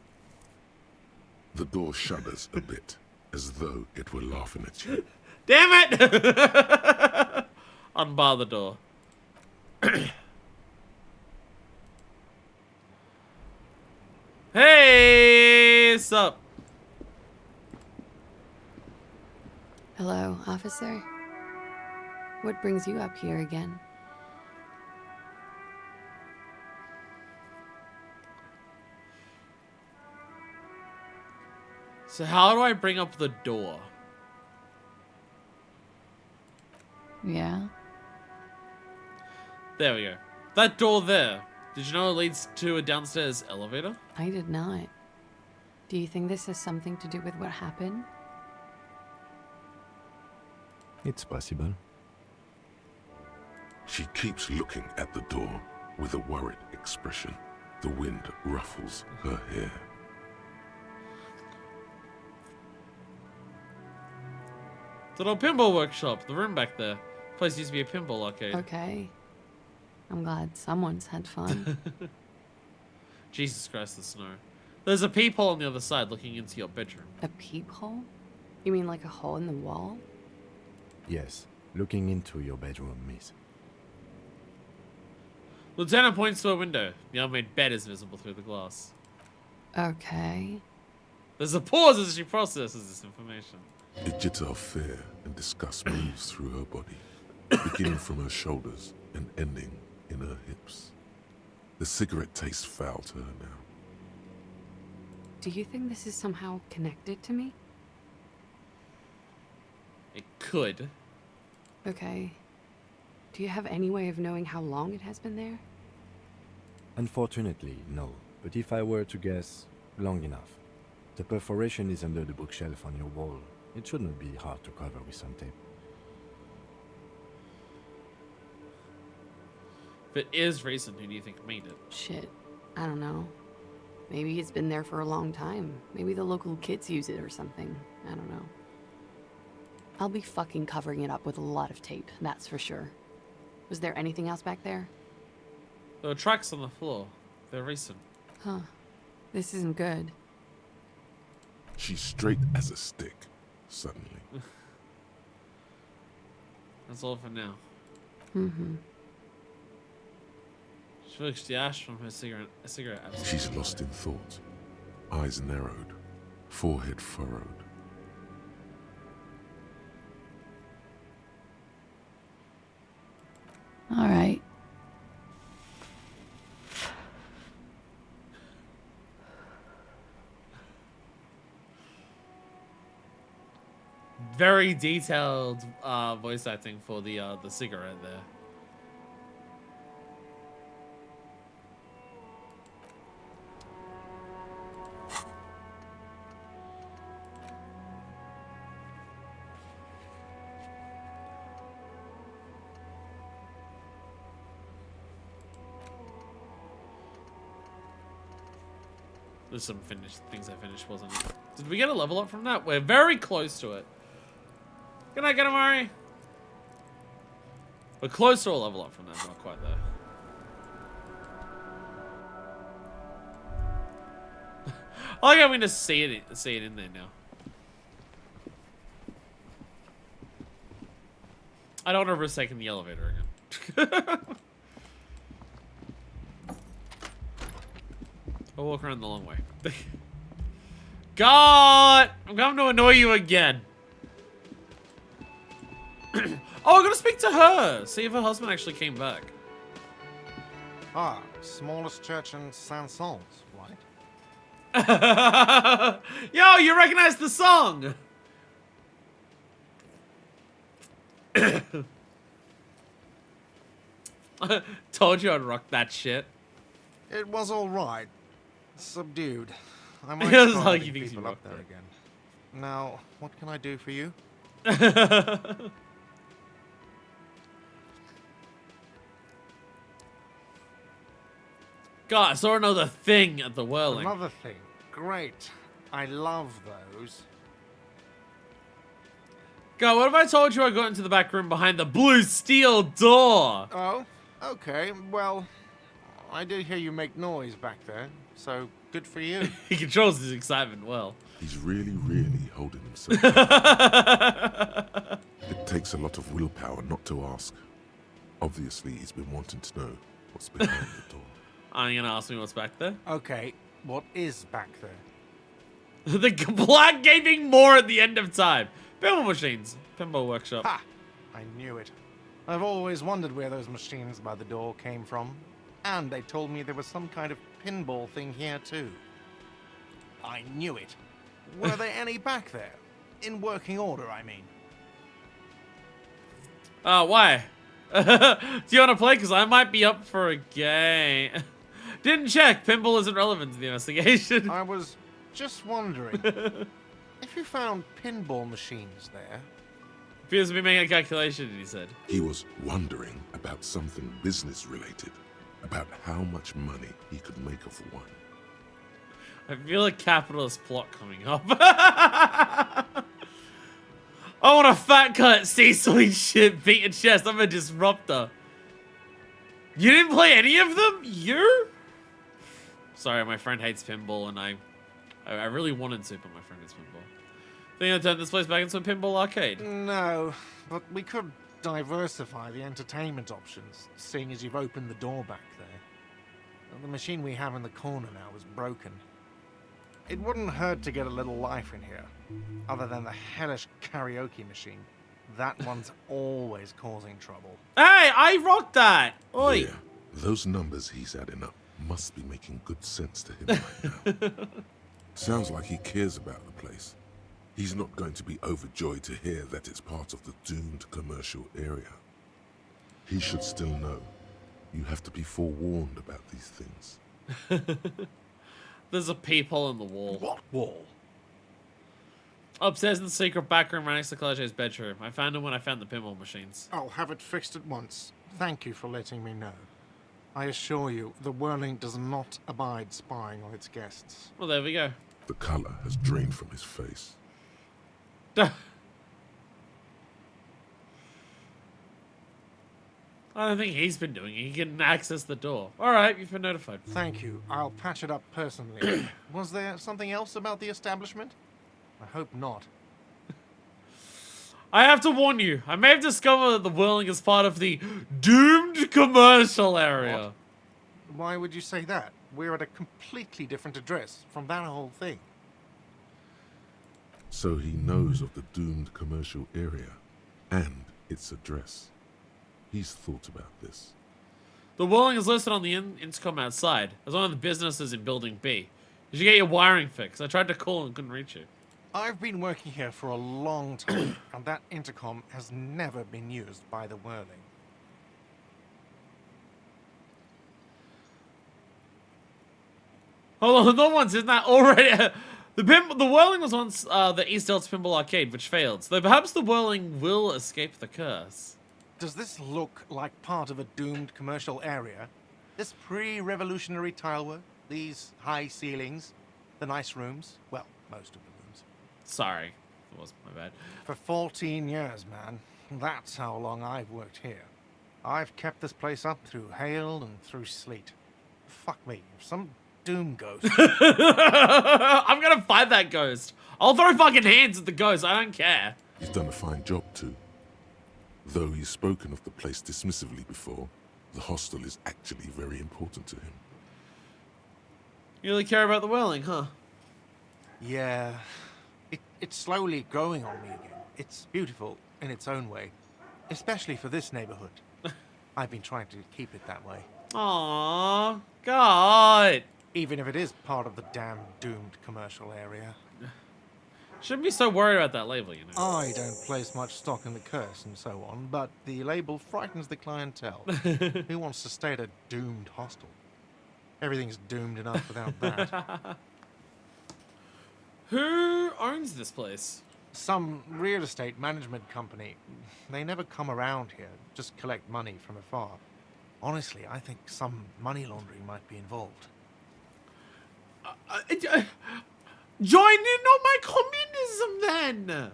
C: The door shudders a bit, as though it were laughing at you.
A: Damn it! Unbar the door. Hey, sup?
F: Hello, officer. What brings you up here again?
A: So how do I bring up the door?
F: Yeah?
A: There we go. That door there. Did you know it leads to a downstairs elevator?
F: I did not. Do you think this has something to do with what happened?
B: It's possible.
C: She keeps looking at the door with a worried expression. The wind ruffles her hair.
A: It's an old pinball workshop. The room back there. Place used to be a pinball arcade.
F: Okay. I'm glad someone's had fun.
A: Jesus Christ, the snow. There's a peephole on the other side looking into your bedroom.
F: A peephole? You mean like a hole in the wall?
B: Yes, looking into your bedroom, miss.
A: Lieutenant points to a window. The unmade bed is visible through the glass.
F: Okay.
A: There's a pause as she processes this information.
C: A jitter of fear and disgust moves through her body, beginning from her shoulders and ending in her hips. The cigarette tastes foul to her now.
F: Do you think this is somehow connected to me?
A: It could.
F: Okay. Do you have any way of knowing how long it has been there?
B: Unfortunately, no. But if I were to guess, long enough. The perforation is under the bookshelf on your wall. It shouldn't be hard to cover with some tape.
A: If it is recent, who do you think made it?
F: Shit. I don't know. Maybe it's been there for a long time. Maybe the local kids use it or something. I don't know. I'll be fucking covering it up with a lot of tape, that's for sure. Was there anything else back there?
A: There were tracks on the floor. They're recent.
F: Huh. This isn't good.
C: She's straight as a stick, suddenly.
A: That's all for now.
F: Mm-hmm.
A: She flicks the ash from her cigarette.
C: She's lost in thought, eyes narrowed, forehead furrowed.
F: All right.
A: Very detailed voice acting for the cigarette there. There's some finished things I finished, wasn't it? Did we get a level up from that? We're very close to it. Good night, Ganamari. We're close to a level up from that, but not quite there. I like how we just see it in there now. I don't want to risk taking the elevator again. I'll walk around the long way. God! I'm coming to annoy you again. Oh, I gotta speak to her. See if her husband actually came back.
G: Ah, smallest church in Saint-Saëns, right?
A: Yo, you recognize the song? Told you I'd rock that shit.
G: It was all right. Subdued. I might
A: It was
G: start
A: like
G: letting
A: he thinks
G: people
A: you
G: up there
A: rocked it.
G: again. Now, what can I do for you?
A: God, I saw another thing at the whirling.
G: Another thing. Great. I love those.
A: God, what if I told you I got into the back room behind the blue steel door?
G: Oh, okay. Well, I did hear you make noise back there, so good for you.
A: He controls his excitement well.
C: He's really, really holding himself back. It takes a lot of willpower not to ask. Obviously, he's been wanting to know what's behind the door.
A: Are you gonna ask me what's back there?
G: Okay, what is back there?
A: The black gaping more at the end of time. Pinball machines. Pinball workshop.
G: Ha! I knew it. I've always wondered where those machines by the door came from. And they told me there was some kind of pinball thing here too. I knew it. Were there any back there? In working order, I mean.
A: Why? Do you want to play? Because I might be up for a game. Didn't check. Pinball isn't relevant to the investigation.
G: I was just wondering. If you found pinball machines there,
A: Appears to be making a calculation, he said.
C: He was wondering about something business related, about how much money he could make off one.
A: I feel a capitalist plot coming up. I want a fat cut, C-suite shit, beat a chest. I'm a disruptor. You didn't play any of them? You? Sorry, my friend hates pinball, and I really wanted to, but my friend hates pinball. Think I'll turn this place back into a pinball arcade?
G: no, but we could diversify the entertainment options, seeing as you've opened the door back there. The machine we have in the corner now is broken. It wouldn't hurt to get a little life in here, other than the hellish karaoke machine. That one's always causing trouble.
A: Hey, I rocked that! Oi!
C: Yeah, those numbers he's adding up must be making good sense to him right now. Sounds like he cares about the place. He's not going to be overjoyed to hear that it's part of the doomed commercial area. He should still know. You have to be forewarned about these things.
A: There's a peephole in the wall.
G: What wall?
A: Upstairs in the secret back room right next to Cloget's bedroom. I found him when I found the pinball machines.
G: I'll have it fixed at once. Thank you for letting me know. I assure you, the whirling does not abide spying on its guests.
A: Well, there we go.
C: The color has drained from his face.
A: I don't think he's been doing it. He can access the door. Alright, you've been notified.
G: Thank you. I'll patch it up personally. Was there something else about the establishment? I hope not.
A: I have to warn you. I may have discovered that the whirling is part of the doomed commercial area.
G: What? Why would you say that? We're at a completely different address from that whole thing.
C: So he knows of the doomed commercial area and its address. He's thought about this.
A: The whirling is listed on the intercom outside as one of the businesses in Building B. You should get your wiring fixed. I tried to call and couldn't reach you.
G: I've been working here for a long time, and that intercom has never been used by the whirling.
A: Hold on, not once, isn't that already... The whirling was once the East Delta Pinball Arcade, which failed. So perhaps the whirling will escape the curse.
G: Does this look like part of a doomed commercial area? This pre-revolutionary tilework, these high ceilings, the nice rooms, well, most of the rooms.
A: Sorry, it was my bad.
G: For 14 years, man. That's how long I've worked here. I've kept this place up through hail and through sleet. Fuck me, if some doom ghost...
A: I'm gonna find that ghost. I'll throw fucking hands at the ghost, I don't care.
C: He's done a fine job too. Though he's spoken of the place dismissively before, the hostel is actually very important to him.
A: You really care about the whirling, huh?
G: Yeah, it's slowly growing on me again. It's beautiful in its own way, especially for this neighborhood. I've been trying to keep it that way.
A: Aww, God.
G: Even if it is part of the damn doomed commercial area.
A: Shouldn't be so worried about that label, you know.
G: I don't place much stock in the curse and so on, but the label frightens the clientele. Who wants to stay at a doomed hostel? Everything's doomed enough without that.
A: Who owns this place?
G: Some real estate management company. They never come around here, just collect money from afar. Honestly, I think some money laundering might be involved.
A: Join in on my communism then!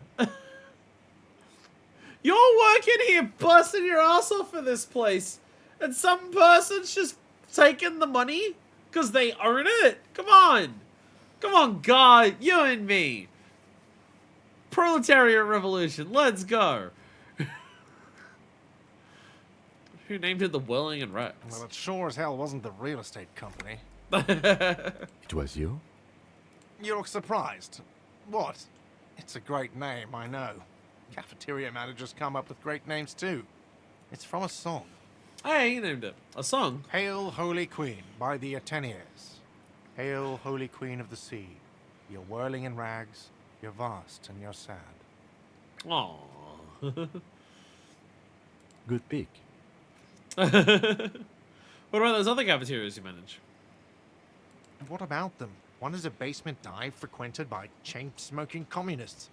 A: You're working here busting your ass off for this place, and some person's just taking the money because they own it? Come on! Come on, God, you and me! Proletariat revolution, let's go! Who named it the Whirling and Rex?
G: Well, it sure as hell wasn't the real estate company.
B: It was you?
G: You look surprised. What? It's a great name, I know. Cafeteria managers come up with great names too. It's from a song.
A: Hey, you named it. A song.
G: Hail, Holy Queen, by the Ateneers. Hail, Holy Queen of the Sea. You're whirling in rags, you're vast and you're sad.
A: Aww.
B: Good pick.
A: What about those other cafeterias you manage?
G: What about them? One is a basement dive frequented by chain-smoking communists.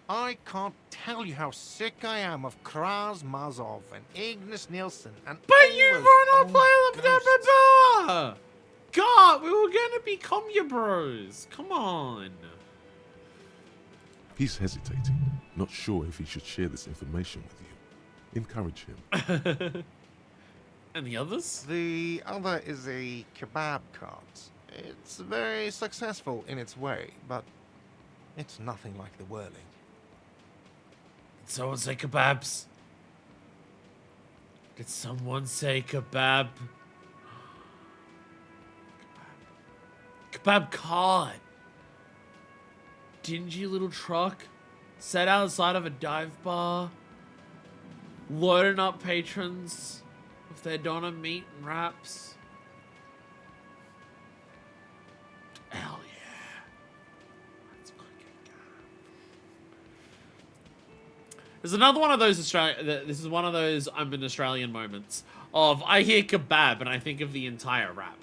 G: I can't tell you how sick I am of Kraz Mazov and Ignis Nielsen and
A: But
G: all
A: you
G: those
A: run
G: old
A: up play
G: ghosts.
A: God, we were gonna become your bros. Come on.
C: He's hesitating, not sure if he should share this information with you. Encourage him.
A: And the others?
G: The other is a kebab cart. It's very successful in its way, but it's nothing like the whirling.
A: Did someone say kebabs? Did someone say kebab? Kebab cart. Dingy little truck set outside of a dive bar, loading up patrons with their doner meat and wraps. Hell yeah. Let's fucking go. There's another one of those this is one of those I'm an Australian moments of I hear kebab and I think of the entire rap.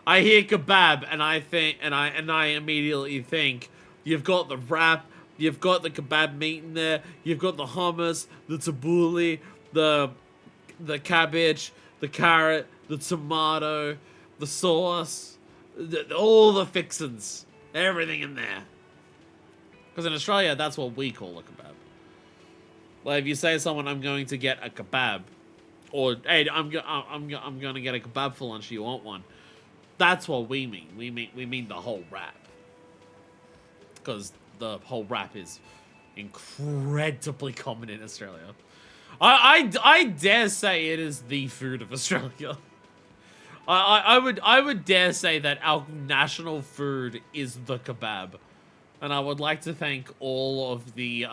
A: I hear kebab and I think and I immediately think you've got the wrap, you've got the kebab meat in there, you've got the hummus, the tabbouleh, the cabbage, the carrot, the tomato, the sauce, all the fixins, everything in there. Because in Australia, that's what we call a kebab. Like if you say to someone, "I'm going to get a kebab," or "Hey, I'm going to get a kebab for lunch. Do you want one?" That's what we mean. We mean the whole wrap. Because the whole wrap is incredibly common in Australia. I dare say it is the food of Australia. I would dare say that our national food is the kebab. And I would like to thank all of the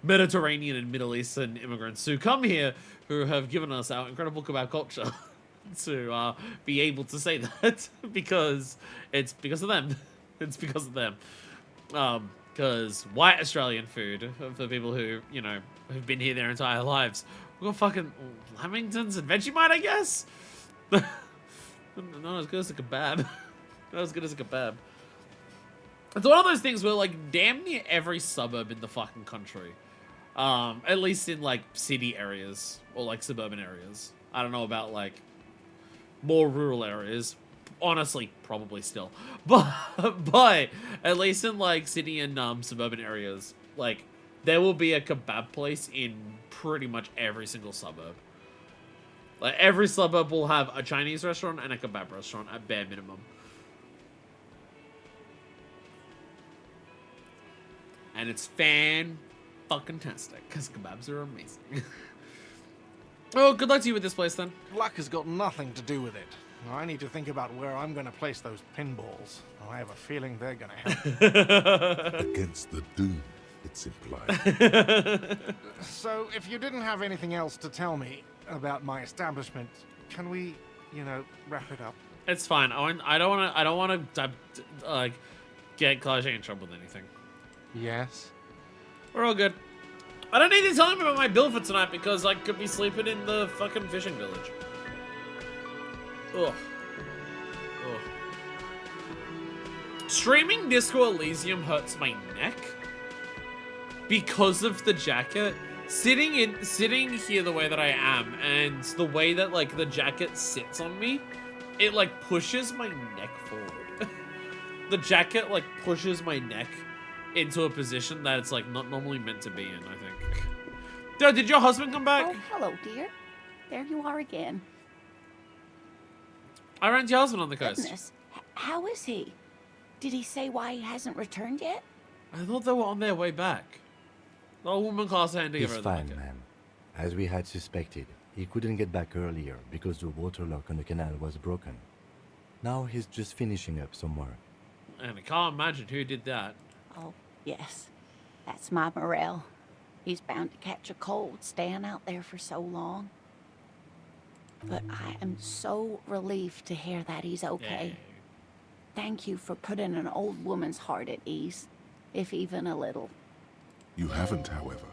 A: Mediterranean and Middle Eastern immigrants who come here who have given us our incredible kebab culture to be able to say that because it's because of them. It's because of them. Because white Australian food, for people who, you know, have been here their entire lives, we've got fucking Lamingtons and Vegemite, I guess? Not as good as a kebab. Not as good as a kebab. It's one of those things where, like, damn near every suburb in the fucking country, at least in, like, city areas or, like, suburban areas. I don't know about, like, more rural areas. Honestly, probably still. But at least in, like, city and suburban areas, like, there will be a kebab place in pretty much every single suburb. Like, every suburb will have a Chinese restaurant and a kebab restaurant at bare minimum. And it's fan-fucking-tastic, because kebabs are amazing. Oh, good luck to you with this place, then.
G: Luck has got nothing to do with it. I need to think about where I'm going to place those pinballs. I have a feeling they're going to help.
C: Against the doom, it's implied.
G: So, if you didn't have anything else to tell me about my establishment, can we, you know, wrap it up?
A: It's fine. I don't want to, like, get Klaje in trouble with anything.
G: Yes.
A: We're all good. I don't need to tell him about my bill for tonight because I could be sleeping in the fucking fishing village. Ugh. Ugh. Streaming Disco Elysium hurts my neck because of the jacket. Sitting here the way that I am, and the way that like the jacket sits on me, it like pushes my neck forward. The jacket like pushes my neck into a position that it's like not normally meant to be in, I think. Dude, did your husband come back?
H: Oh, hello, dear. There you are again.
A: I ran into your husband on the coast.
H: Goodness. How is he? Did he say why he hasn't returned yet?
A: I thought they were on their way back. The old woman cast her hand
B: He's
A: together at the
B: fine,
A: bucket.
B: ma'am. As we had suspected, he couldn't get back earlier because the water lock on the canal was broken. Now he's just finishing up somewhere.
A: And I can't imagine who did that.
H: Oh, yes. That's my Morel. He's bound to catch a cold staying out there for so long. But I am so relieved to hear that he's okay. Thank you for putting an old woman's heart at ease, if even a little.
C: You haven't, however.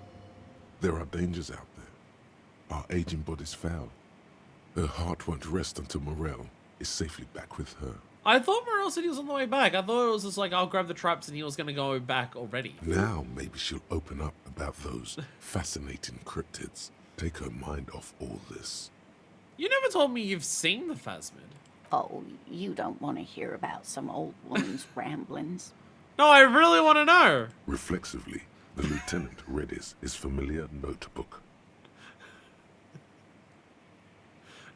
C: There are dangers out there. Our aging body's foul. Her heart won't rest until Morel is safely back with her.
A: I thought Morel said he was on the way back. I thought it was just like, I'll grab the traps and he was going to go back already.
C: Now maybe she'll open up about those fascinating cryptids. Take her mind off all this.
A: You never told me you've seen the Phasmid.
H: Oh, you don't want to hear about some old woman's ramblings.
A: No, I really want to know.
C: Reflexively, the lieutenant read his familiar notebook.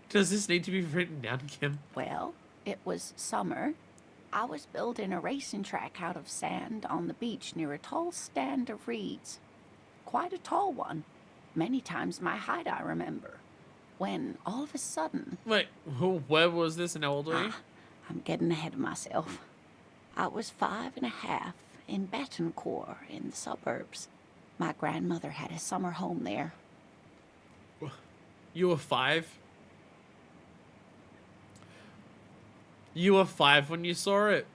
A: Does this need to be written down, Kim?
H: Well, it was summer. I was building a racing track out of sand on the beach near a tall stand of reeds. Quite a tall one. Many times my height, I remember. When, all of a sudden...
A: Wait, where was this and how old were you?
H: I'm getting ahead of myself. I was 5.5 in Betancourt in the suburbs. My grandmother had a summer home there.
A: You were 5? You were 5 when you saw it?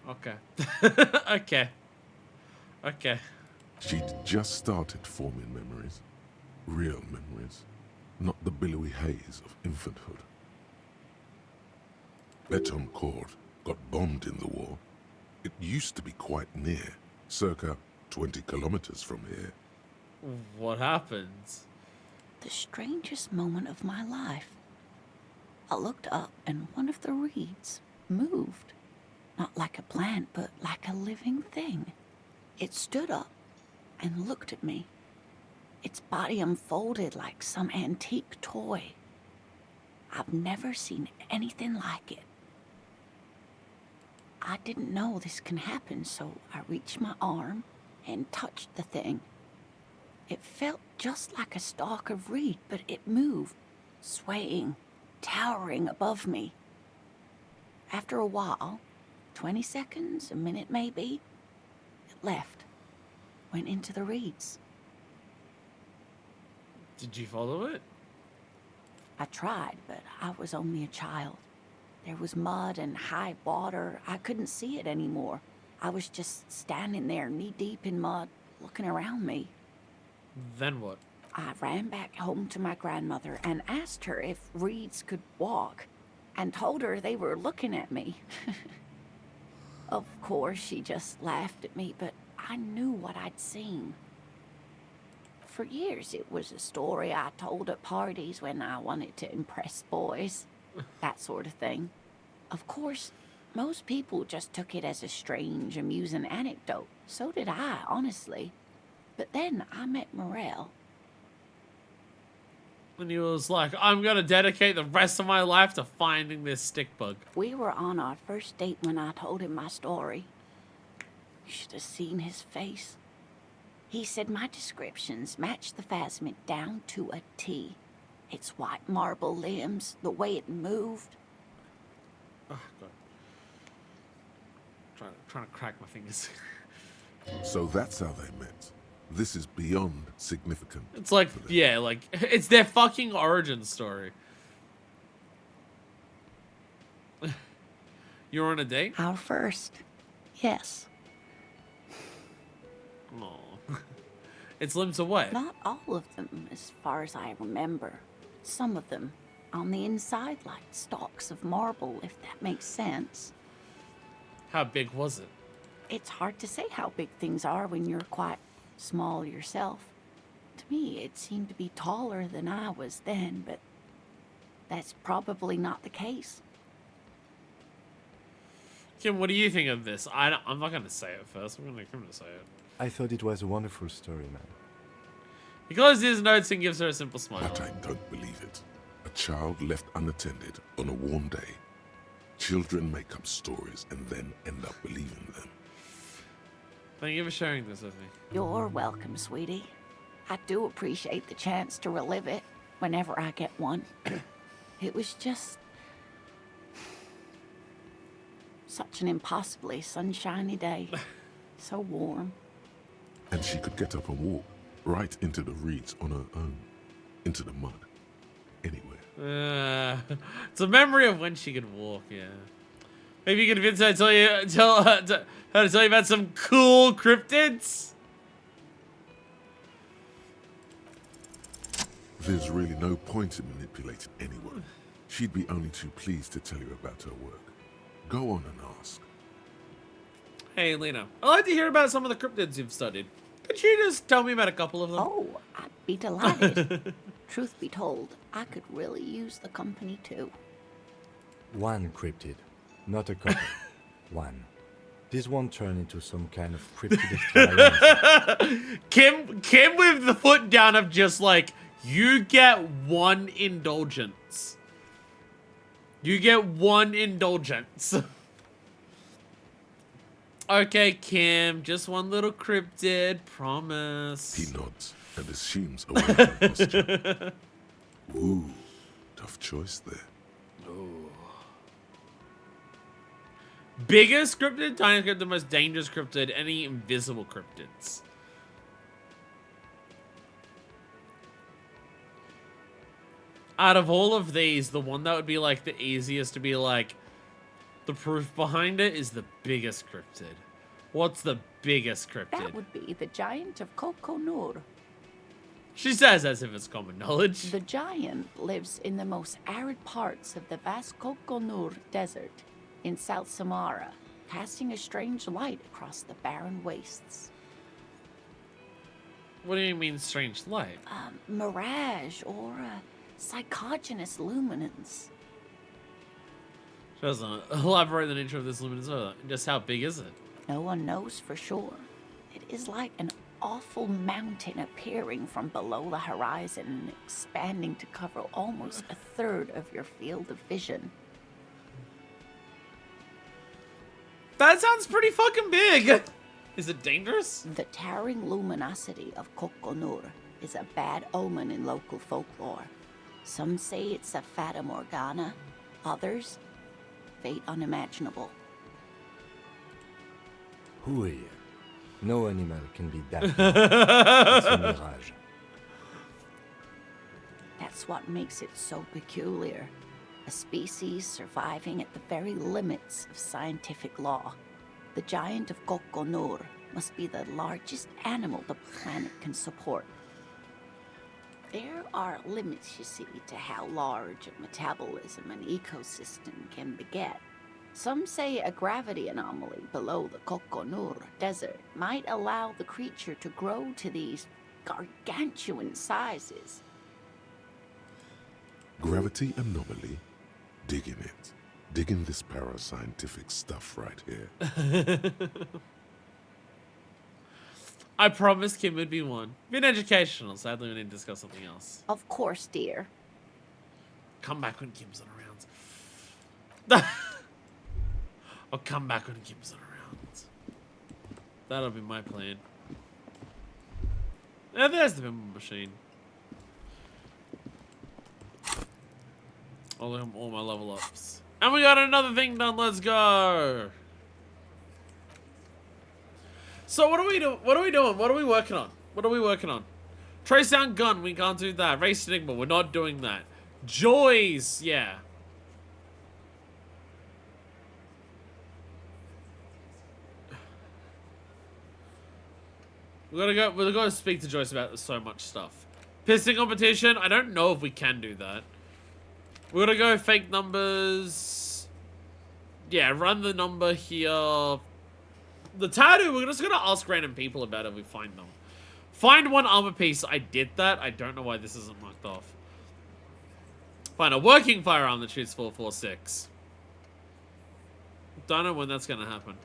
A: Okay. Okay. Okay.
C: She'd just started forming memories. Real memories. Not the billowy haze of infanthood. Betancourt got bombed in the war. It used to be quite near, circa 20 kilometers from here.
A: What happens?
H: The strangest moment of my life. I looked up and one of the reeds moved. Not like a plant, but like a living thing. It stood up and looked at me. Its body unfolded like some antique toy. I've never seen anything like it. I didn't know this can happen, so I reached my arm and touched the thing. It felt just like a stalk of reed, but it moved, swaying, towering above me. After a while, 20 seconds, a minute maybe, it left, went into the reeds.
A: Did you follow it?
H: I tried, but I was only a child. There was mud and high water. I couldn't see it anymore. I was just standing there knee-deep in mud, looking around me.
A: Then what?
H: I ran back home to my grandmother and asked her if reeds could walk, and told her they were looking at me. Of course, she just laughed at me, but I knew what I'd seen. For years, it was a story I told at parties when I wanted to impress boys. That sort of thing. Of course, most people just took it as a strange, amusing anecdote. So did I, honestly. But then I met Morel.
A: And he was like, I'm gonna dedicate the rest of my life to finding this stick bug.
H: We were on our first date when I told him my story. You should have seen his face. He said my descriptions matched the Phasmid down to a T. Its white marble limbs, the way it moved.
A: Oh, God. Trying to crack my fingers.
C: So that's how they met. This is beyond significant.
A: It's like,
C: for them.
A: yeah, like, it's their fucking origin story. You're on a date?
H: Our first. Yes.
A: Oh. Its limbs are what?
H: Not all of them, as far as I remember. Some of them on the inside, like stalks of marble, if that makes sense.
A: How big was it?
H: It's hard to say how big things are when you're quite small yourself. To me, it seemed to be taller than I was then, but that's probably not the case.
A: Kim, what do you think of this? I'm not going to say it first. I'm going to Kim to say it.
B: I thought it was a wonderful story, man.
A: He closes his notes and gives her a simple smile.
C: But I don't believe it. A child left unattended on a warm day. Children make up stories and then end up believing them.
A: Thank you for sharing this with me.
H: You're welcome, sweetie. I do appreciate the chance to relive it whenever I get one. It was just such an impossibly sunshiny day. So warm.
C: And she could get up and walk right into the reeds on her own. Into the mud. Anywhere.
A: It's a memory of when she could walk, yeah. Maybe you can convince her to tell her to tell you about some cool cryptids?
C: There's really no point in manipulating anyone. She'd be only too pleased to tell you about her work. Go on and ask.
A: Hey, Lena. I'd like to hear about some of the cryptids you've studied. Could you just tell me about a couple of them?
H: Oh, I'd be delighted. Truth be told, I could really use the company too.
B: One cryptid, not a couple. One. This won't turn into some kind of cryptid extravaganza.
A: Kim with the foot down of just like, you get one indulgence. You get one indulgence. Okay, Kim, just one little cryptid, promise.
C: He nods and assumes a welcome posture. Ooh, tough choice there.
A: Biggest cryptid, tiniest cryptid, most dangerous cryptid, any invisible cryptids. Out of all of these, the one that would be like the easiest to be like, the proof behind it is the biggest cryptid. What's the biggest cryptid?
H: That would be the giant of Kokonur.
A: She says as if it's common knowledge.
H: The giant lives in the most arid parts of the vast Kokonur desert in South Samara, casting a strange light across the barren wastes.
A: What do you mean strange light?
H: Mirage or psychogenous luminance.
A: She doesn't elaborate the nature of this luminous either. Just how big is it?
H: No one knows for sure. It is like an awful mountain appearing from below the horizon and expanding to cover almost a third of your field of vision.
A: That sounds pretty fucking big. Is it dangerous?
H: The towering luminosity of Kokonur is a bad omen in local folklore. Some say it's a fata morgana, others, fate unimaginable.
B: Who are you? No animal can be that big. It's a mirage.
H: That's what makes it so peculiar. A species surviving at the very limits of scientific law. The giant of Kokonur must be the largest animal the planet can support. There are limits, you see, to how large a metabolism an ecosystem can beget. Some say a gravity anomaly below the Kokonur desert might allow the creature to grow to these gargantuan sizes.
C: Gravity anomaly? Digging it. Digging this parascientific stuff right here.
A: I promised Kim would be one. Been educational. Sadly, we need to discuss something else.
H: Of course, dear.
A: Come back when Kim's not around. I'll come back when Kim's not around. That'll be my plan. Yeah, there's the pinball machine. I'll look at all my level ups. And we got another thing done. Let's go. So what are we doing? What are we doing? What are we working on? What are we working on? Trace down gun. We can't do that. Race Enigma. We're not doing that. Joys. Yeah. We're gonna go speak to Joyce about so much stuff. Pissing competition, I don't know if we can do that. We're gonna go fake numbers. Yeah, run the number here. The tattoo, we're just gonna ask random people about it if we find them. Find one armor piece, I did that. I don't know why this isn't marked off. Find a working firearm that shoots 4.46. Don't know when that's gonna happen.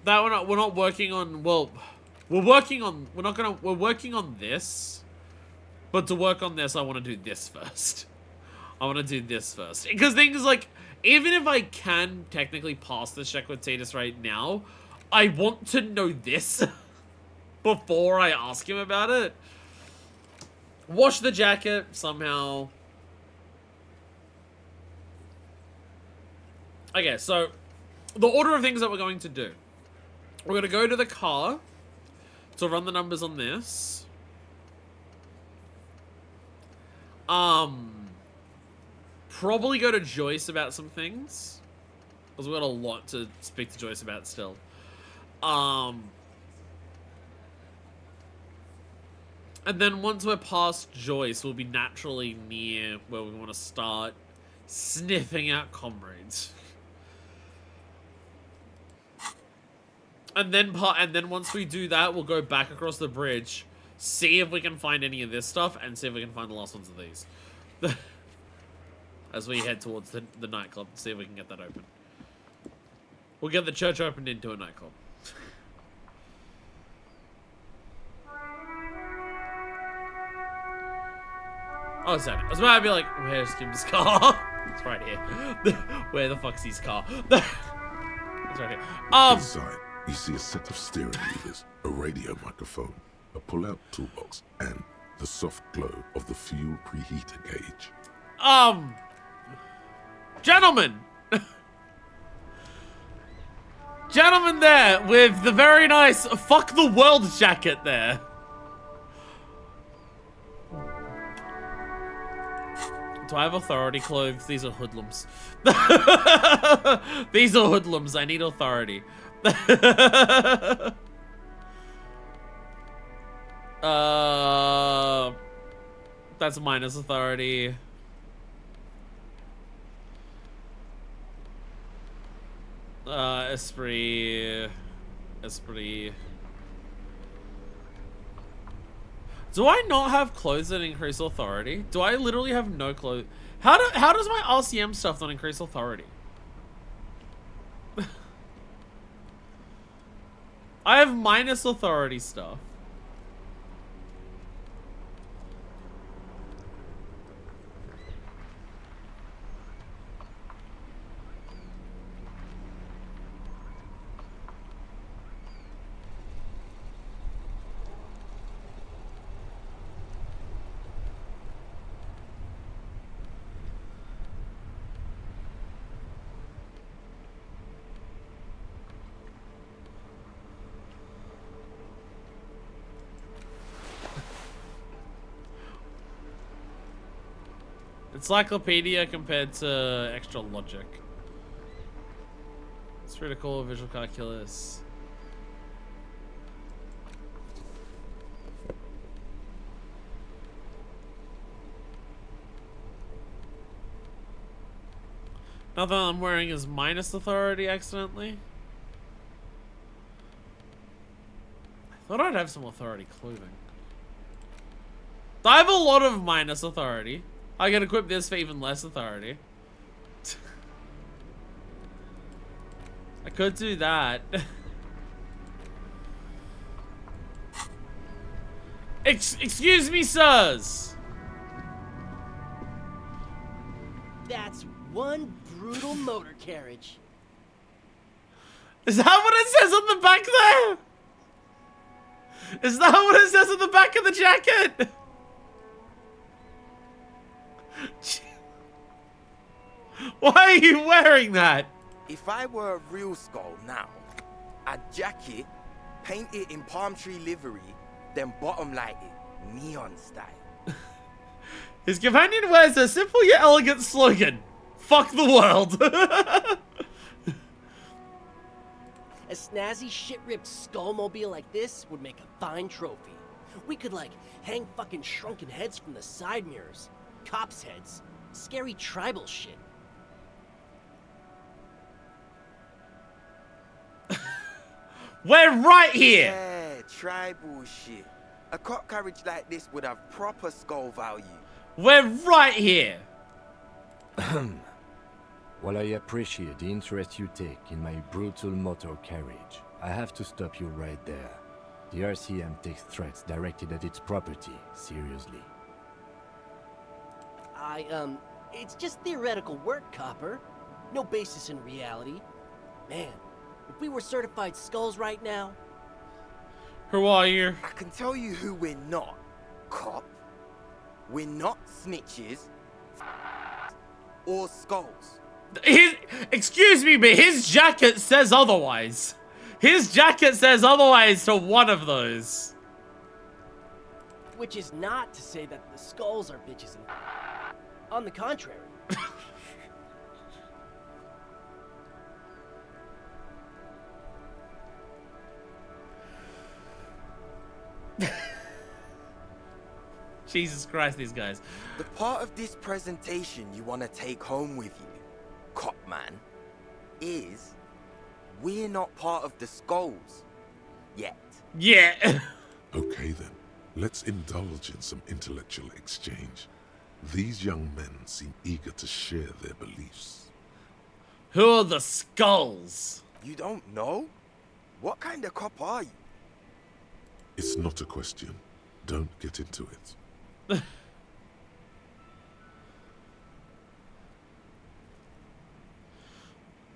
A: That we're not working on, well, we're working on this. But to work on this, I want to do this first. I want to do this first. Because things like, even if I can technically pass this check with Titus right now, I want to know this before I ask him about it. Wash the jacket somehow. Okay, so the order of things that we're going to do. We're going to go to the car to run the numbers on this. Probably go to Joyce about some things. Because we've got a lot to speak to Joyce about still. And then once we're past Joyce, we'll be naturally near where we want to start sniffing out Comrades. And then once we do that, we'll go back across the bridge, see if we can find any of this stuff, and see if we can find the last ones of these. As we head towards the nightclub, see if we can get that open. We'll get the church opened into a nightclub. Oh, sorry. I was about to be like, where's Kim's car? It's right here. Where the fuck's his car? It's right here.
C: Inside, you see a set of steering levers, a radio microphone, a pull-out toolbox, and the soft glow of the fuel preheater gauge.
A: Gentlemen! Gentlemen there, with the very nice fuck the world jacket there. Do I have authority clothes? These are hoodlums. These are hoodlums. I need authority. That's minus authority. Esprit. Do I not have clothes that increase authority? Do I literally have no clothes? How does my RCM stuff not increase authority? I have minus authority stuff. Encyclopedia compared to extra logic. It's critical visual calculus. Nothing I'm wearing is minus authority accidentally. I thought I'd have some authority clothing. I have a lot of minus authority. I can equip this for even less authority. I could do that. Excuse me, sirs.
I: That's one brutal motor carriage.
A: Is that what it says on the back there? Is that what it says on the back of the jacket? Why are you wearing that?
J: If I were a real skull now, I'd jack it, paint it in palm tree livery, then bottom light it, neon style.
A: His companion wears a simple yet elegant slogan. Fuck the world.
I: A snazzy, shit-ripped skullmobile like this would make a fine trophy. We could, like, hang fucking shrunken heads from the side mirrors. Cops' heads. Scary tribal shit.
A: We're right here!
J: Yeah, tribal shit. A cop carriage like this would have proper skull value.
A: We're right here!
B: While I appreciate the interest you take in my brutal motor carriage, I have to stop you right there. The RCM takes threats directed at its property seriously.
I: It's just theoretical work, Copper. No basis in reality. Man, if we were certified skulls right now...
A: Who are you?
J: I can tell you who we're not, cop. We're not snitches or skulls.
A: Excuse me, but his jacket says otherwise. His jacket says otherwise to one of those.
I: Which is not to say that the skulls are bitches and... On the contrary.
A: Jesus Christ, these guys.
J: The part of this presentation you want to take home with you, cop man, is we're not part of the skulls yet.
A: Yeah.
C: Okay then, let's indulge in some intellectual exchange. These young men seem eager to share their beliefs.
A: Who are the skulls?
J: You don't know? What kind of cop are you?
C: It's not a question. Don't get into it.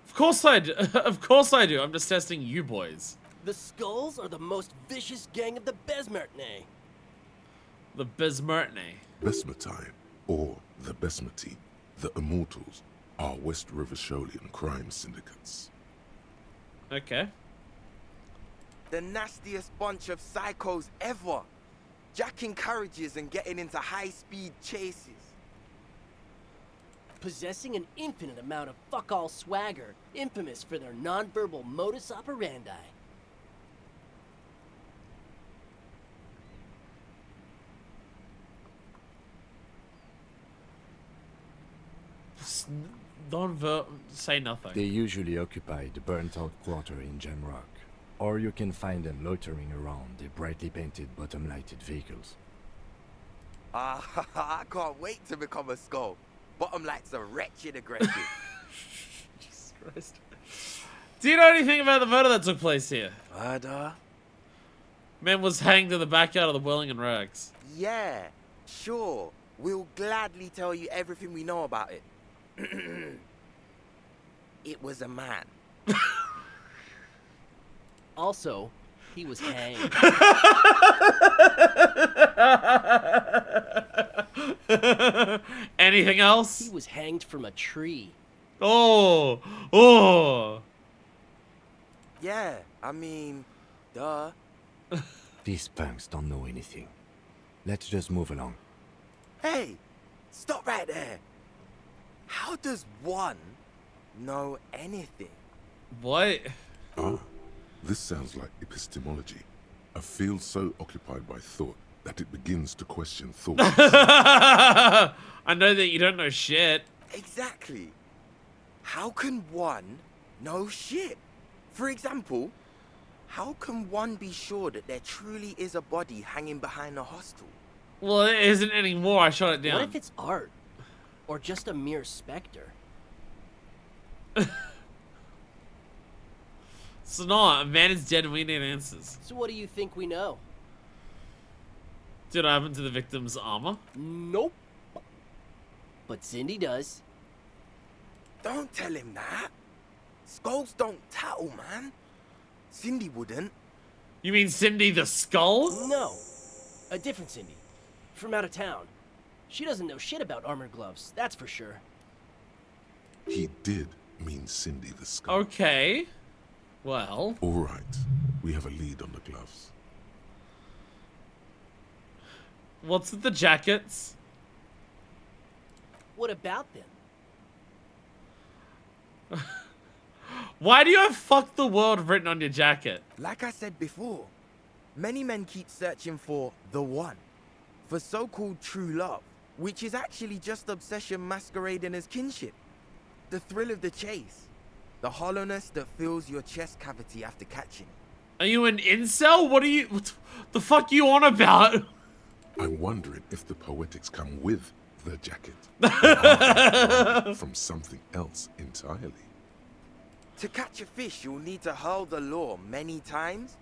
A: Of course I do. Of course I do. I'm just testing you boys.
I: The skulls are the most vicious gang of the Besmertne.
A: The Besmertne.
C: Besmatine, or the Besmati, the Immortals, are West River Sholian crime syndicates.
A: Okay.
J: The nastiest bunch of psychos ever. Jacking carriages and getting into high-speed chases.
I: Possessing an infinite amount of fuck-all swagger, infamous for their non-verbal modus operandi.
A: Say nothing.
B: They usually occupy the burnt-out quarter in Jamrock, or you can find them loitering around the brightly painted bottom-lighted vehicles.
J: I can't wait to become a skull. Bottom lights are wretched aggressive.
A: Jesus Christ. Do you know anything about the murder that took place here?
J: Murder?
A: Man was hanged in the backyard of the Whirling and Rags.
J: Yeah, sure. We'll gladly tell you everything we know about it. It was a man.
I: Also, he was hanged.
A: Anything else?
I: He was hanged from a tree.
A: Oh, oh.
J: Yeah, I mean, duh.
B: These punks don't know anything. Let's just move along.
J: Hey, stop right there. How does one know anything?
A: What?
C: Ah, this sounds like epistemology. A field so occupied by thought that it begins to question thought.
A: I know that you don't know shit.
J: Exactly. How can one know shit? For example, how can one be sure that there truly is a body hanging behind a hostel?
A: Well, it isn't anymore. I shut it down.
I: What if it's art? Or just a mere specter?
A: It's not. A man is dead and we need answers.
I: So what do you think we know?
A: Did it happen to the victim's armor?
I: Nope. But Cindy does.
J: Don't tell him that. Skulls don't tattle, man. Cindy wouldn't.
A: You mean Cindy the Skull?
I: No. A different Cindy. From out of town. She doesn't know shit about armored gloves, that's for sure.
C: He did mean Cindy the Skull.
A: Okay. Well.
C: All right, we have a lead on the gloves.
A: What's with the jackets?
I: What about them?
A: Why do you have "fuck the world" written on your jacket?
J: Like I said before, many men keep searching for the one, for so-called true love, which is actually just obsession masquerading as kinship. The thrill of the chase, the hollowness that fills your chest cavity after catching it.
A: Are you an incel? What the fuck you on about?
C: I'm wondering if the poetics come with the jacket, or are they from something else entirely.
J: To catch a fish, you'll need to hurl the lure many times,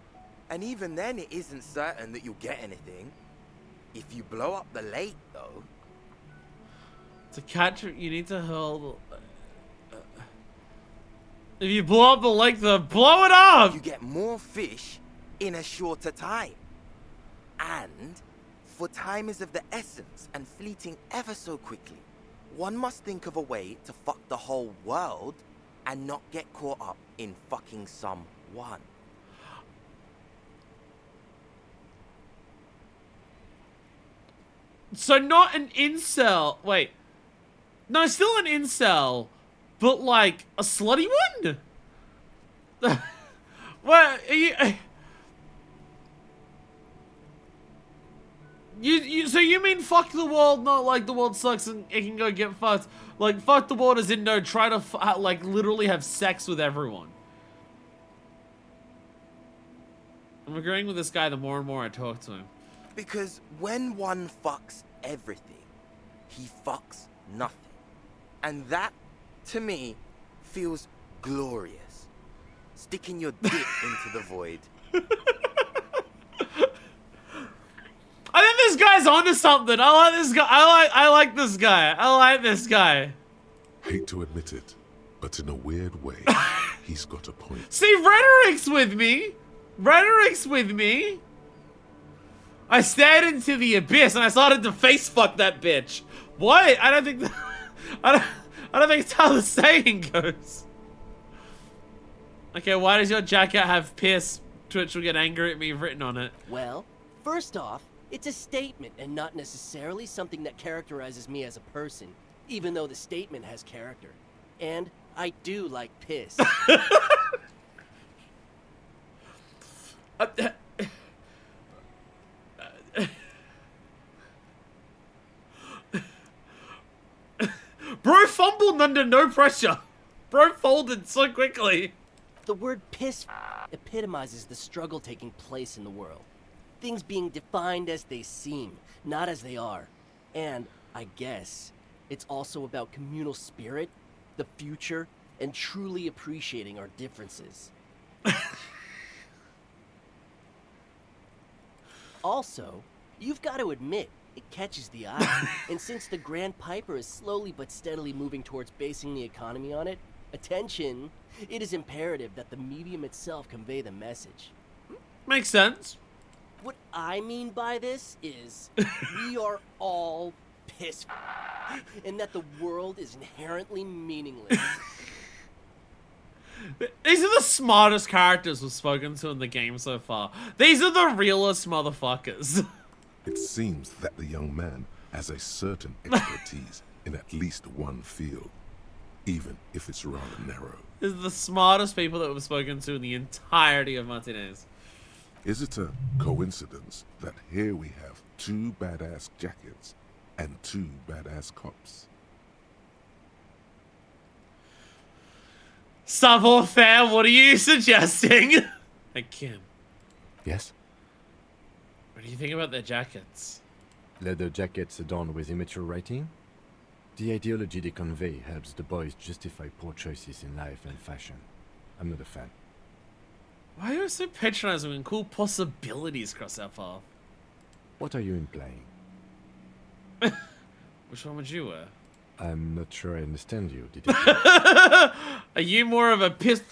J: and even then it isn't certain that you'll get anything. If you blow up the lake, though...
A: To catch it, you need to hurl... If you blow up the lake, then blow it up!
J: You get more fish in a shorter time. And, for time is of the essence and fleeting ever so quickly, one must think of a way to fuck the whole world and not get caught up in fucking someone.
A: So not an incel. Wait. No, still an incel. But like a slutty one? What are you so you mean fuck the world, not like the world sucks and it can go get fucked. Like fuck the world as in no, try to like literally have sex with everyone. I'm agreeing with this guy the more and more I talk to him.
J: Because when one fucks everything, he fucks nothing. And that, to me, feels glorious. Sticking your dick into the void.
A: I think this guy's onto something. I like this guy. I like this guy. I like this guy.
C: Hate to admit it, but in a weird way, he's got a point.
A: See, rhetoric's with me. Rhetoric's with me. I stared into the abyss and I started to face fuck that bitch. What? I don't think that, I don't think it's how the saying goes. Okay, why does your jacket have piss? Twitch will get angry at me written on it.
I: Well, first off, it's a statement and not necessarily something that characterizes me as a person, even though the statement has character. And I do like piss.
A: Bro fumbled under no pressure. Bro folded so quickly.
I: The word piss epitomizes the struggle taking place in the world. Things being defined as they seem, not as they are. And, I guess, it's also about communal spirit, the future, and truly appreciating our differences. Also, you've got to admit, it catches the eye. And since the Grand Piper is slowly but steadily moving towards basing the economy on it, attention, it is imperative that the medium itself convey the message.
A: Makes sense.
I: What I mean by this is, we are all piss and that the world is inherently meaningless.
A: These are the smartest characters we've spoken to in the game so far. These are the realest motherfuckers.
C: It seems that the young man has a certain expertise in at least one field, even if it's rather narrow.
A: These are the smartest people that we've spoken to in the entirety of Martinez.
C: Is it a coincidence that here we have two badass jackets and two badass cops?
A: Savoir-faire, what are you suggesting? Hey, Kim.
B: Yes?
A: What do you think about their jackets?
B: Leather jackets adorned with immature writing? The ideology they convey helps the boys justify poor choices in life and fashion. I'm not a fan.
A: Why are you so patronizing when cool possibilities cross our path?
B: What are you implying?
A: Which one would you wear?
B: I'm not sure I understand you, detective.
A: Are you more of a piss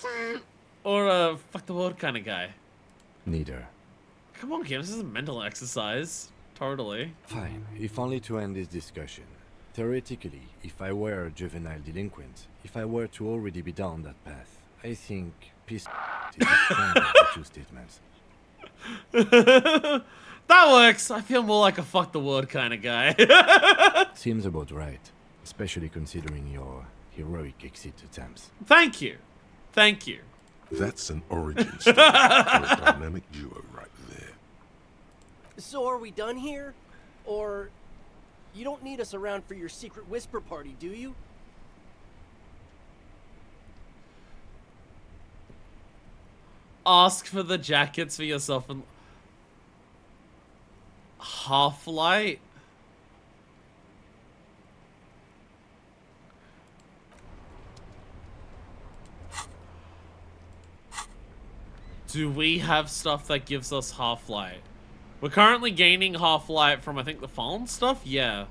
A: or a fuck the world kind of guy?
B: Neither.
A: Come on, Kim, this is a mental exercise. Totally.
B: Fine, if only to end this discussion. Theoretically, if I were a juvenile delinquent, if I were to already be down that path, I think peace is stronger the two statements.
A: That works. I feel more like a fuck the world kind of guy.
B: Seems about right, especially considering your heroic exit attempts.
A: Thank you. Thank you.
C: That's an origin story for a dynamic duo right there.
I: So are we done here? Or you don't need us around for your secret whisper party, do you?
A: Ask for the jackets for yourself and Half-Light. Do we have stuff that gives us Half-Light? We're currently gaining Half-Light from, I think, the Fallen stuff? Yeah.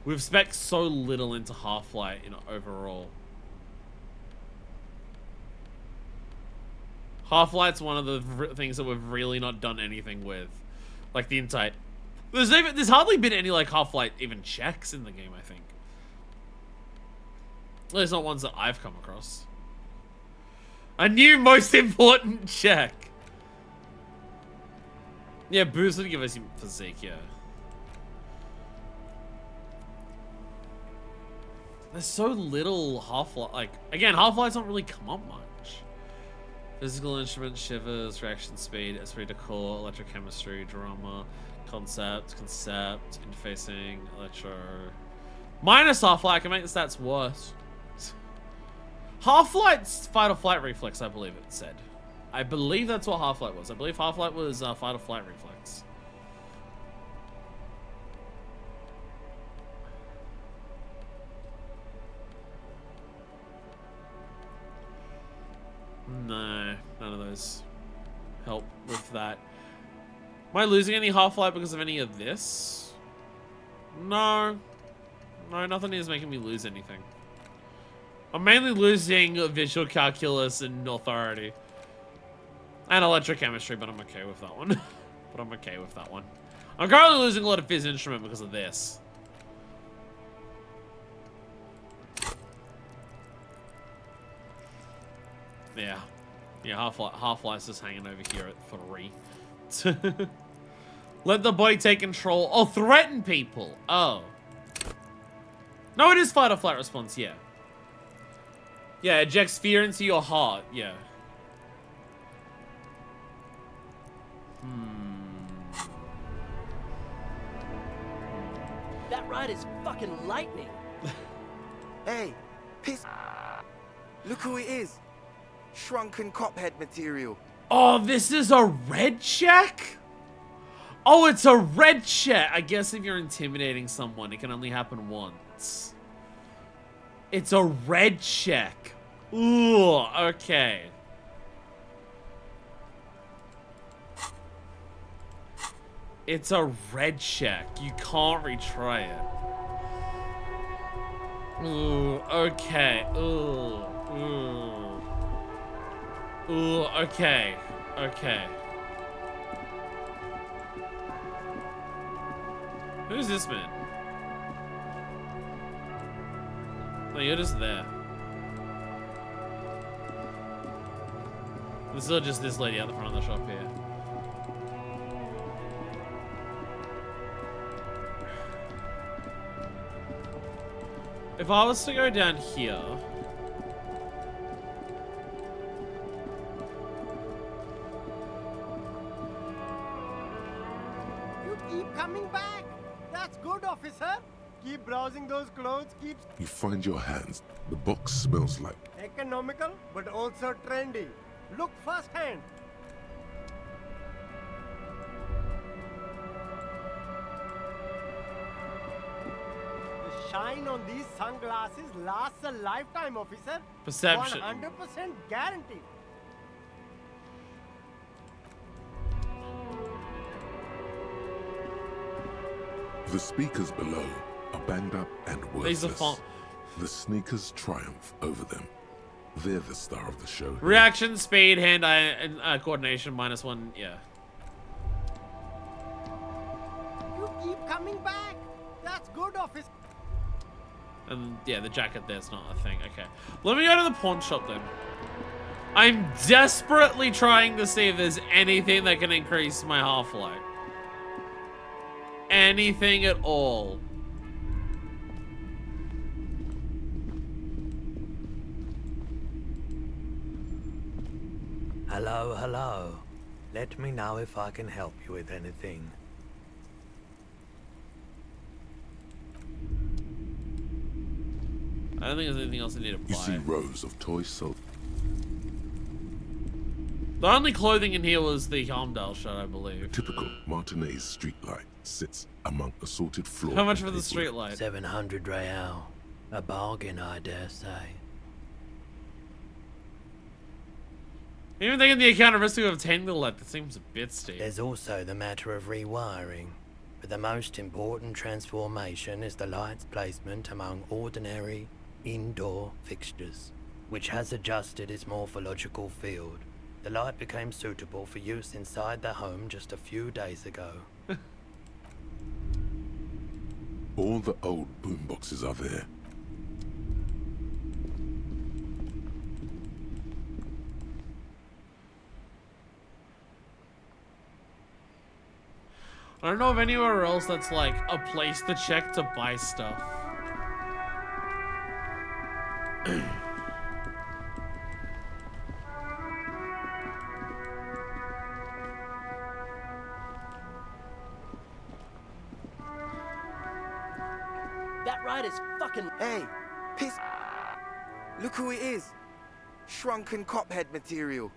A: We've spec so little into Half-Light in overall. Half-Light's one of the things that we've really not done anything with. Like, the entire... There's hardly been any, like, Half-Light even checks in the game, I think. There's not ones that I've come across. A new most important check. Yeah, Boost would give us physique, yeah. There's so little Half-Light, like, again, Half-Light's not really come up much. Physical instrument, shivers, reaction speed, esprit de corps, electrochemistry, drama, concept, interfacing, electro... Minus Half-Light, I can make the stats worse. Half-Light's fight or flight reflex, I believe it said. I believe that's what Half-Light was. I believe Half-Light was fight or flight reflex. No, none of those help with that. Am I losing any Half-Light because of any of this? No. No, nothing is making me lose anything. I'm mainly losing visual calculus and authority. And electrochemistry, but I'm okay with that one. I'm currently losing a lot of phys instrument because of this. Yeah. Yeah, Half-Life's just hanging over here at 3. Let the body take control. Oh, threaten people. Oh. No, it is fight or flight response, yeah. Yeah, ejects fear into your heart, yeah.
I: That ride is fucking lightning.
J: Hey, piss. Look who it is. Shrunken cophead material.
A: Oh, this is a red check? Oh, it's a red check. I guess if you're intimidating someone, it can only happen once. It's a red check. Ooh, okay. It's a red check. You can't retry it. Ooh, okay. Ooh, ooh. Ooh, okay. Okay. Who's this man? No, you're just there. This is just this lady out the front of the shop here. If I was to go down here...
K: You keep coming back. That's good, officer. Keep browsing those clothes, keep...
C: You find your hands. The box smells like...
K: economical, but also trendy. Look firsthand. The shine on these sunglasses lasts a lifetime, officer.
A: Perception.
K: 100% guaranteed.
C: The speakers below are banged up and
A: These are
C: worthless. The sneakers triumph over them. They're the star of the show.
A: Reaction, speed, hand-eye, and coordination, -1, yeah.
K: You keep coming back. That's good, officer.
A: And yeah, the jacket there's not a thing. Okay. Let me go to the pawn shop then. I'm desperately trying to see if there's anything that can increase my Half-Life. Anything at all.
L: Hello, hello. Let me know if I can help you with anything.
A: I don't think there's anything else I need to buy.
C: You see rows of toy soldiers.
A: The only clothing in here was the Armdale shirt, I believe.
C: Typical Martinez streetlight sits among assorted floor.
A: How much for the streetlight?
L: 700 real. A bargain, I dare say.
A: Even taking the account of risk of obtaining the light, that seems a bit steep.
L: There's also the matter of rewiring. But the most important transformation is the light's placement among ordinary indoor fixtures, which has adjusted its morphological field. The light became suitable for use inside the home just a few days ago.
C: All the old boomboxes are there.
A: I don't know of anywhere else that's like a place to check to buy stuff.
I: That ride is fucking...
J: Hey, piss. Look who it is. Shrunken cophead material.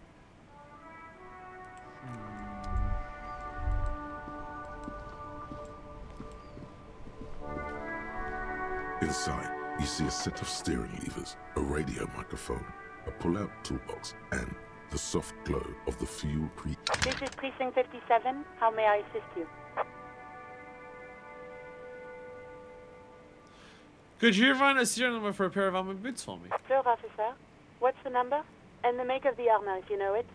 C: Inside, you see a set of steering levers, a radio microphone, a pull-out toolbox, and the soft glow of the fuel pre...
M: This is Precinct 57. How may I assist you?
A: Could you find a serial number for a pair of armored boots for me?
M: Sure, officer. What's the number? And the make of the armor, if you know it.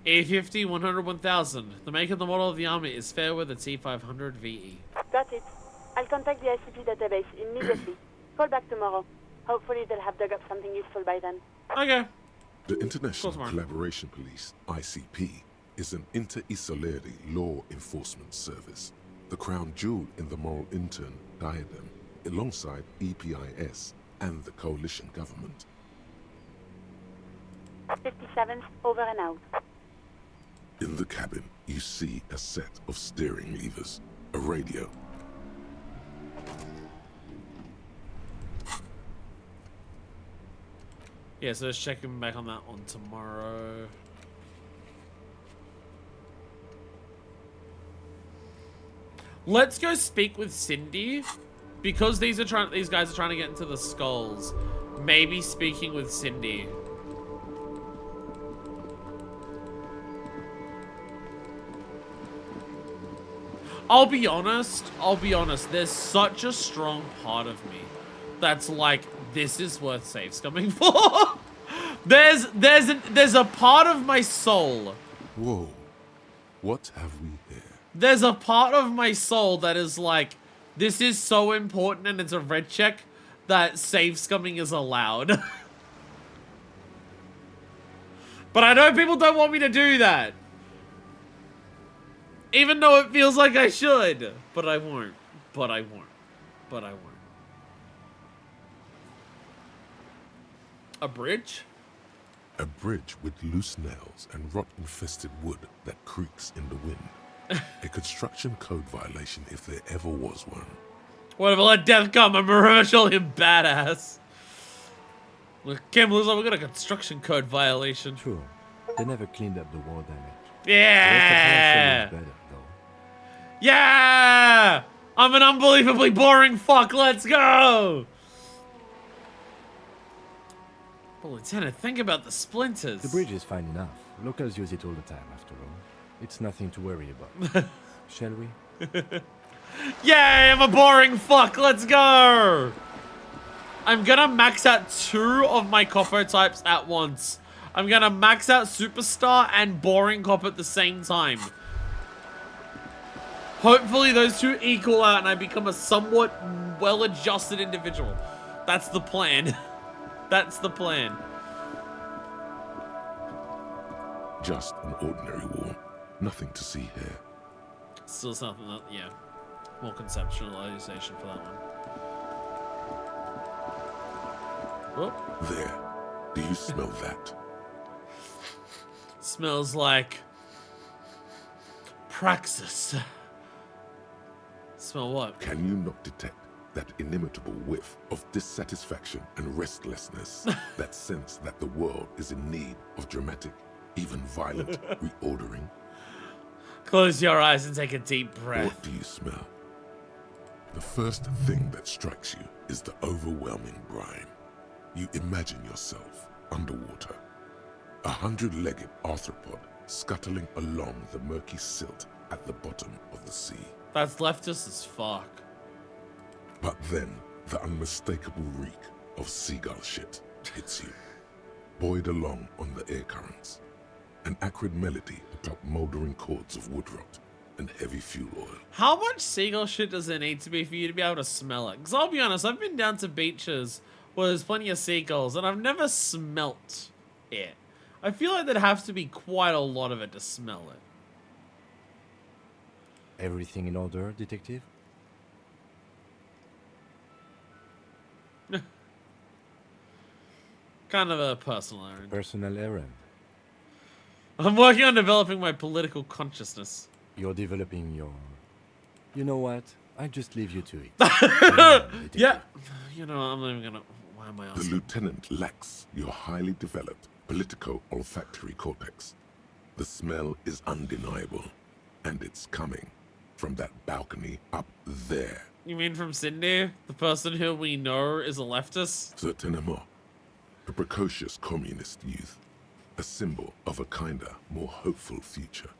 A: A50 100 1000. The make and the model of the armor is Fairweather T500 VE.
M: Got it. I'll contact the ICP database immediately. Call back tomorrow. Hopefully they'll have dug up something useful by then.
A: Okay.
C: The International Collaboration Police, ICP, is an inter-Isolari law enforcement service. The crown jewel in the moral intern diadem, alongside EPIS and the coalition government.
M: 57th, over and out.
C: In the cabin, you see a set of steering levers, a radio.
A: Yeah, so let's check him back on that one tomorrow. Let's go speak with Cindy, because these guys are trying to get into the skulls. Maybe speaking with Cindy. I'll be honest, there's such a strong part of me that's like, this is worth safe scumming for. there's a part of my soul.
C: Whoa, what have we here?
A: There's a part of my soul that is like, this is so important and it's a red check that safe scumming is allowed. But I know people don't want me to do that. Even though it feels like I should. But I won't. But I won't. But I won't. A bridge?
C: A bridge with loose nails and rot-infested wood that creaks in the wind. A construction code violation if there ever was one.
A: Whatever, let death come. I'm a show him badass. Look, Kim, looks like we got a construction code violation.
B: True. They never cleaned up the war damage.
A: Yeah!
B: The rest of better, though.
A: Yeah! I'm an unbelievably boring fuck. Let's go! But Lieutenant, think about the splinters.
B: The bridge is fine enough. Locals use it all the time, after all. It's nothing to worry about. Shall we?
A: Yay, I'm a boring fuck. Let's go! I'm gonna max out 2 of my copper types at once. I'm gonna max out Superstar and Boring Cop at the same time. Hopefully those 2 equal out and I become a somewhat well-adjusted individual. That's the plan. That's the plan.
C: Just an ordinary war. Nothing to see here.
A: Still something that, yeah. More conceptualization for that one. Oh.
C: There. Do you smell that?
A: Smells like Praxis. Smell what?
C: Can you not detect that inimitable whiff of dissatisfaction and restlessness, that sense that the world is in need of dramatic, even violent reordering?
A: Close your eyes and take a deep breath.
C: What do you smell? The first thing that strikes you is the overwhelming brine. You imagine yourself underwater, a 100-legged arthropod scuttling along the murky silt at the bottom of the sea.
A: That's leftist as fuck.
C: But then, the unmistakable reek of seagull shit hits you, buoyed along on the air currents. An acrid melody atop mouldering cords of wood rot and heavy fuel oil.
A: How much seagull shit does there need to be for you to be able to smell it? Because I'll be honest, I've been down to beaches where there's plenty of seagulls, and I've never smelt it. I feel like there'd have to be quite a lot of it to smell it.
B: Everything in order, detective?
A: Kind of a personal errand.
B: Personal errand.
A: I'm working on developing my political consciousness.
B: You're developing your... You know what? I'll just leave you to it.
A: Yeah. You know, I'm not even gonna... Why am I
C: The
A: asking?
C: lieutenant lacks your highly developed politico-olfactory cortex. The smell is undeniable, and it's coming from that balcony up there.
A: You mean from Cindy? The person who we know is a leftist?
C: Certainement. A precocious communist youth. A symbol of a kinder, more hopeful future.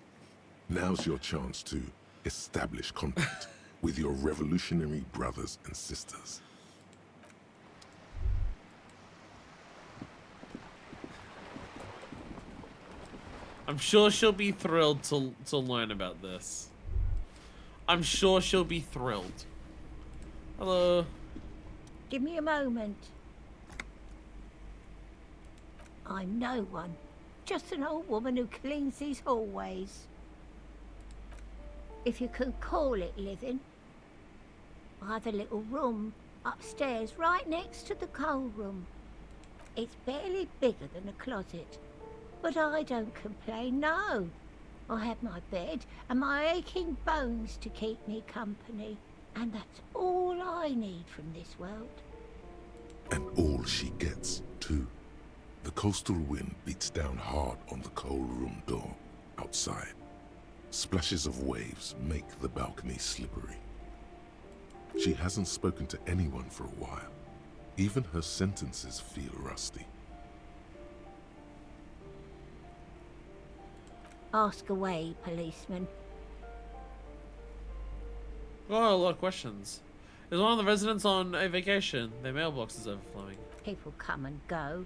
C: Now's your chance to establish contact with your revolutionary brothers and sisters.
A: I'm sure she'll be thrilled to learn about this. I'm sure she'll be thrilled. Hello.
N: Give me a moment. I'm no one. Just an old woman who cleans these hallways. If you can call it living. I have a little room upstairs right next to the coal room. It's barely bigger than a closet. But I don't complain, no. I have my bed and my aching bones to keep me company. And that's all I need from this world.
C: And all she gets, too. The coastal wind beats down hard on the coal room door outside. Splashes of waves make the balcony slippery. She hasn't spoken to anyone for a while. Even her sentences feel rusty.
N: Ask away, policeman.
A: Oh, a lot of questions. Is one of the residents on a vacation? Their mailbox is overflowing.
N: People come and go.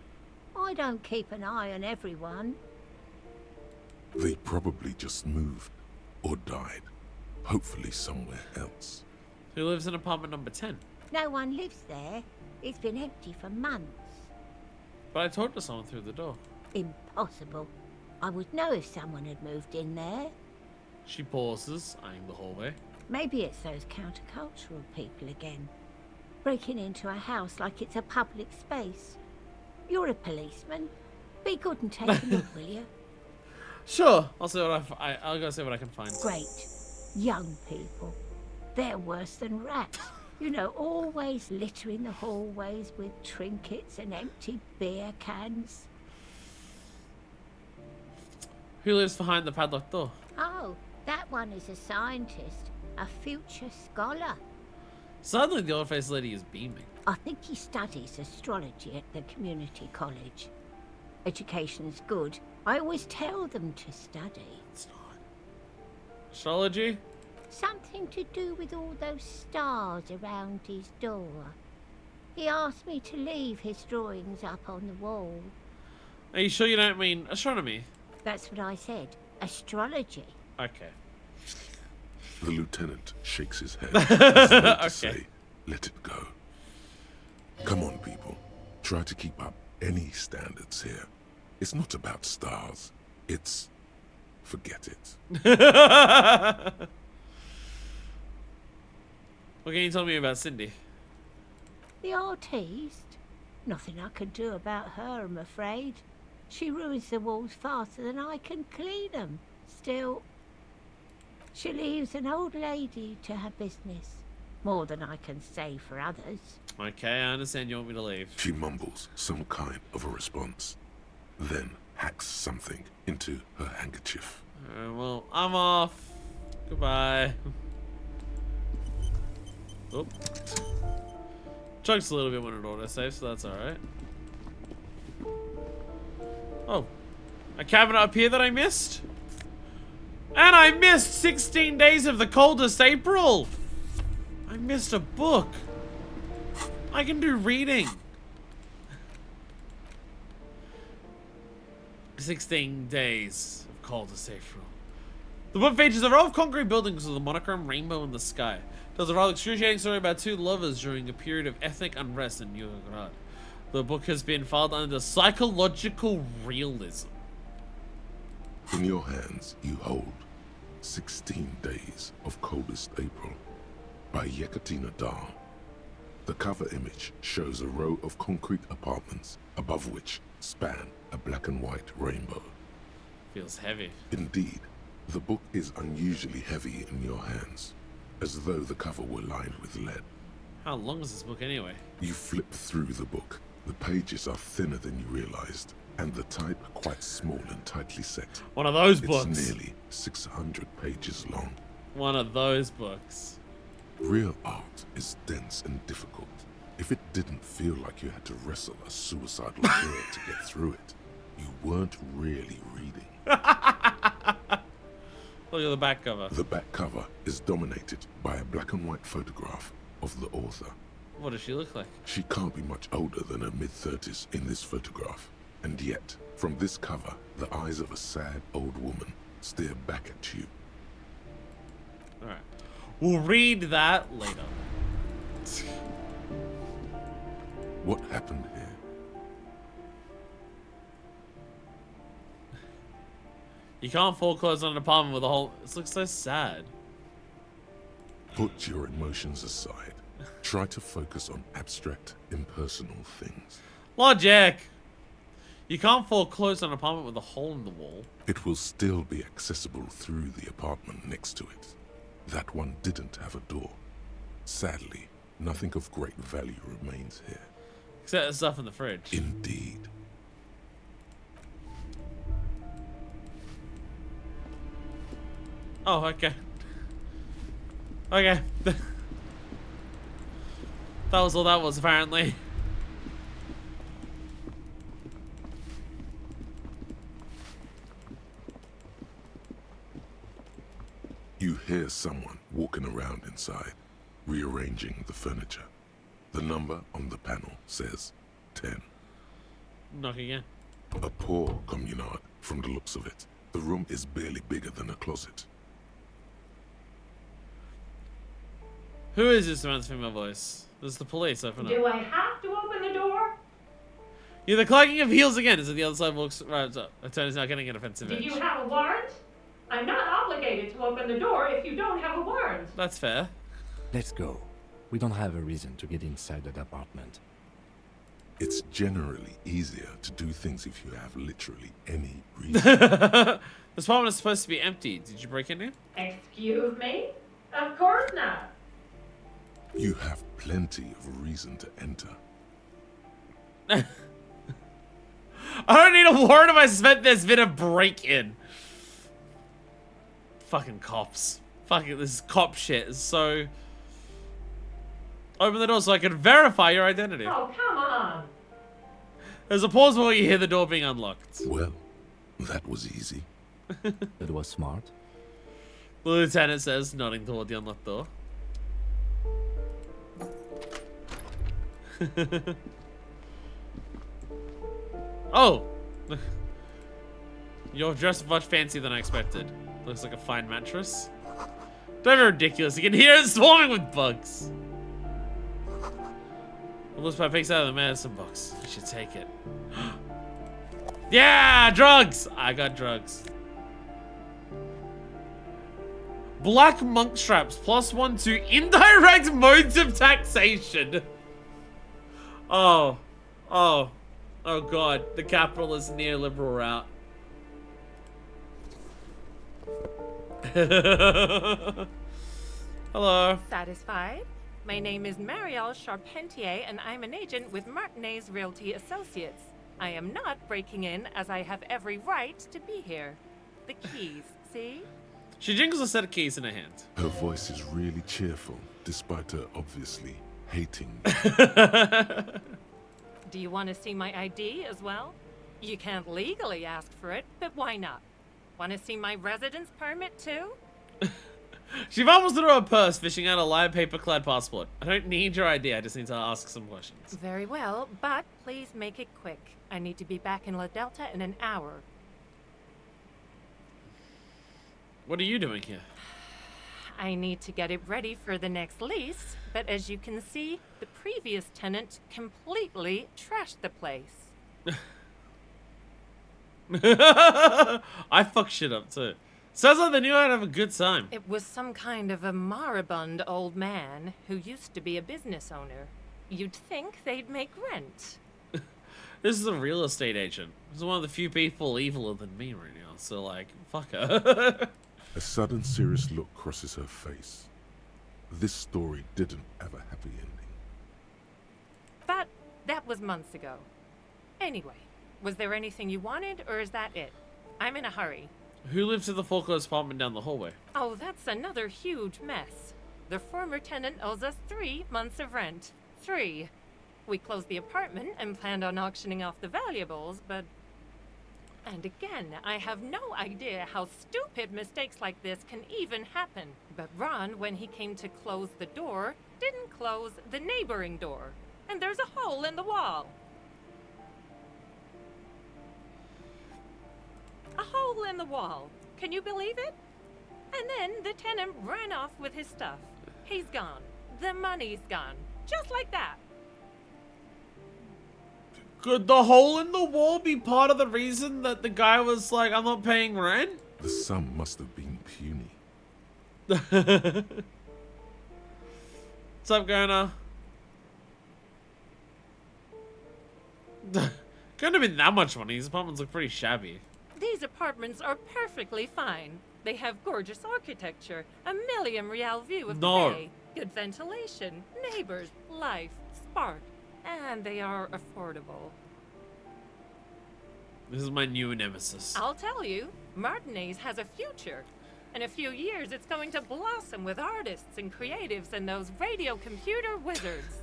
N: I don't keep an eye on everyone.
C: They probably just moved or died, hopefully somewhere else.
A: Who lives in apartment number 10?
N: No one lives there. It's been empty for months.
A: But I talked to someone through the door.
N: Impossible. I would know if someone had moved in there.
A: She pauses, eyeing the hallway.
N: Maybe it's those countercultural people again. Breaking into a house like it's a public space. You're a policeman. Be good and take a look, will you?
A: Sure. I'll see what I'll go see what I can find.
N: Great. Young people. They're worse than rats. You know, always littering the hallways with trinkets and empty beer cans.
A: Who lives behind the padlocked door?
N: Oh, that one is a scientist. A future scholar.
A: Suddenly the old-faced lady is beaming.
N: I think he studies astrology at the community college. Education's good. I always tell them to study.
A: It's not. Astrology?
N: Something to do with all those stars around his door. He asked me to leave his drawings up on the wall.
A: Are you sure you don't mean astronomy?
N: That's what I said. Astrology.
A: Okay.
C: The lieutenant shakes his head, as though to say, let it go. Come on, people. Try to keep up any standards here. It's not about stars. It's... forget it.
A: What can you tell me about Cindy?
N: The artiste? Nothing I can do about her, I'm afraid. She ruins the walls faster than I can clean them. Still, she leaves an old lady to her business. More than I can say for others.
A: Okay, I understand you want me to leave.
C: She mumbles some kind of a response, then hacks something into her handkerchief.
A: Well, I'm off. Goodbye. Oh. Chunks a little bit when it autosave, so that's alright. Oh. A cabinet up here that I missed? And I missed 16 days of the coldest April! I missed a book. I can do reading. 16 days of coldest April. The book features a row of concrete buildings with a monochrome rainbow in the sky. It tells a rather excruciating story about two lovers during a period of ethnic unrest in Yugoslav. The book has been filed under psychological realism.
C: In your hands, you hold 16 Days of Coldest April by Yekaterina Dahl. The cover image shows a row of concrete apartments above which span a black and white rainbow.
A: Feels heavy.
C: Indeed, the book is unusually heavy in your hands, as though the cover were lined with lead.
A: How long is this book anyway?
C: You flip through the book. The pages are thinner than you realized, and the type quite small and tightly set.
A: One of those books.
C: It's nearly 600 pages long.
A: One of those books.
C: Real art is dense and difficult. If it didn't feel like you had to wrestle a suicidal girl to get through it, you weren't really reading.
A: Look at the back cover.
C: The back cover is dominated by a black and white photograph of the author.
A: What does she look like?
C: She can't be much older than her mid-30s in this photograph. And yet, from this cover, the eyes of a sad old woman stare back at you.
A: Alright. We'll read that later.
C: What happened here?
A: You can't foreclose on an apartment with a whole... This looks so sad.
C: Put your emotions aside. Try to focus on abstract, impersonal things.
A: Logic! You can't foreclose on an apartment with a hole in the wall.
C: It will still be accessible through the apartment next to it. That one didn't have a door. Sadly, nothing of great value remains here.
A: Except the stuff in the fridge.
C: Indeed.
A: Oh, okay. Okay. That was all that was, apparently.
C: You hear someone walking around inside, rearranging the furniture. The number on the panel says 10.
A: Knock again.
C: A poor communard, from the looks of it. The room is barely bigger than a closet.
A: Who is this man's female voice? This is the police. Open up.
O: Do I have to open the door?
A: Yeah, the clacking of heels again. Is it the other side walks right up? Attorney's not getting an offensive
O: Did
A: edge.
O: you have a warrant? I'm not obligated to open the door if you don't have a warrant.
A: That's fair.
B: Let's go. We don't have a reason to get inside that apartment.
C: It's generally easier to do things if you have literally any reason.
A: This apartment is supposed to be empty. Did you break in here?
O: Excuse me? Of course not.
C: You have plenty of reason to enter.
A: I don't need a warrant if I suspect there's been a break-in. Fucking cops. Fucking this is cop shit. So open the door so I can verify your identity.
O: Oh, come on.
A: There's a pause while you hear the door being unlocked.
C: Well, that was easy.
B: That was smart.
A: The lieutenant says, nodding toward the unlocked door. Oh! You're dressed much fancier than I expected. Looks like a fine mattress. Don't be ridiculous. You can hear it swarming with bugs. The loose pipe picks out of the medicine box. You should take it. Yeah! Drugs! I got drugs. Black monk straps. +1 to indirect modes of taxation. Oh. Oh. Oh god, the capitalist neoliberal route. Hello.
O: Satisfied? My name is Marielle Charpentier, and I'm an agent with Martinez Realty Associates. I am not breaking in, as I have every right to be here. The keys, see?
A: She jingles a set of keys in her hand.
C: Her voice is really cheerful, despite her obviously hating me.
O: Do you want to see my ID as well? You can't legally ask for it, but why not? Want to see my residence permit too?
A: She fumbles through her purse, fishing out a live paper-clad passport. I don't need your ID, I just need to ask some questions.
O: Very well, but please make it quick. I need to be back in La Delta in an hour.
A: What are you doing here?
O: I need to get it ready for the next lease, but as you can see, the previous tenant completely trashed the place.
A: I fuck shit up too. Sounds like they knew I'd have a good time.
O: It was some kind of a moribund old man who used to be a business owner. You'd think they'd make rent.
A: This is a real estate agent. This is one of the few people eviler than me right now, so like, fuck her.
C: A sudden serious look crosses her face. This story didn't have a happy ending.
O: But that was months ago. Anyway, was there anything you wanted, or is that it? I'm in a hurry.
A: Who lives in the foreclosed apartment down the hallway?
O: Oh, that's another huge mess. The former tenant owes us 3 months of rent. 3. We closed the apartment and planned on auctioning off the valuables, but... And again, I have no idea how stupid mistakes like this can even happen. But Ron, when he came to close the door, didn't close the neighboring door. And there's a hole in the wall. A hole in the wall. Can you believe it? And then the tenant ran off with his stuff. He's gone. The money's gone. Just like that.
A: Could the hole in the wall be part of the reason that the guy was like, I'm not paying rent?
C: The sum must have been puny.
A: What's up, Gona? Couldn't have been that much money. These apartments look pretty shabby.
O: These apartments are perfectly fine. They have gorgeous architecture, a million-real view of the bay, good ventilation, neighbors, life, spark, and they are affordable.
A: This is my new nemesis.
O: I'll tell you, Martinez has a future. In a few years, it's going to blossom with artists and creatives and those radio computer wizards.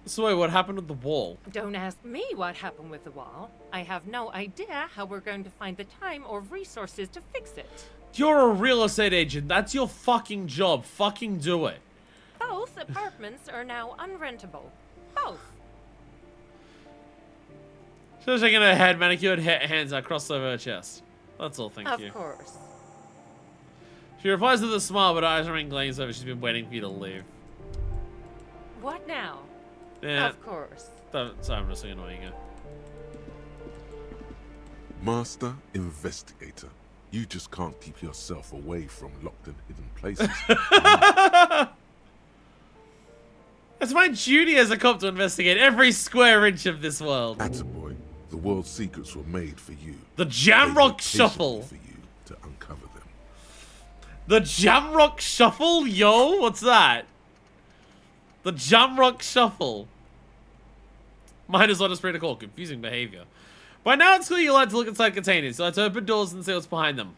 A: So wait, what happened with the wall?
O: Don't ask me what happened with the wall. I have no idea how we're going to find the time or resources to fix it.
A: You're a real estate agent. That's your fucking job. Fucking do it.
O: Both apartments are now unrentable. Both.
A: She's shaking her head, manicured hands are crossed over her chest. That's all, thank you.
O: Of course.
A: She replies with a smile, but her eyes remain glazed over. She's been waiting for you to leave.
O: What now?
A: Yeah.
O: Of course.
A: Sorry, I'm just annoying her.
C: Master Investigator, you just can't keep yourself away from locked and hidden places.
A: It's my duty as a cop to investigate every square inch of this world.
C: Attaboy, the world's secrets were made for you.
A: The Jamrock Shuffle.
C: For you to uncover them.
A: The Jamrock Shuffle? Yo, what's that? The Jamrock Shuffle. Might as well just read a call. Confusing behavior. By now it's clear you like to look inside containers. You like to open doors and see what's behind them.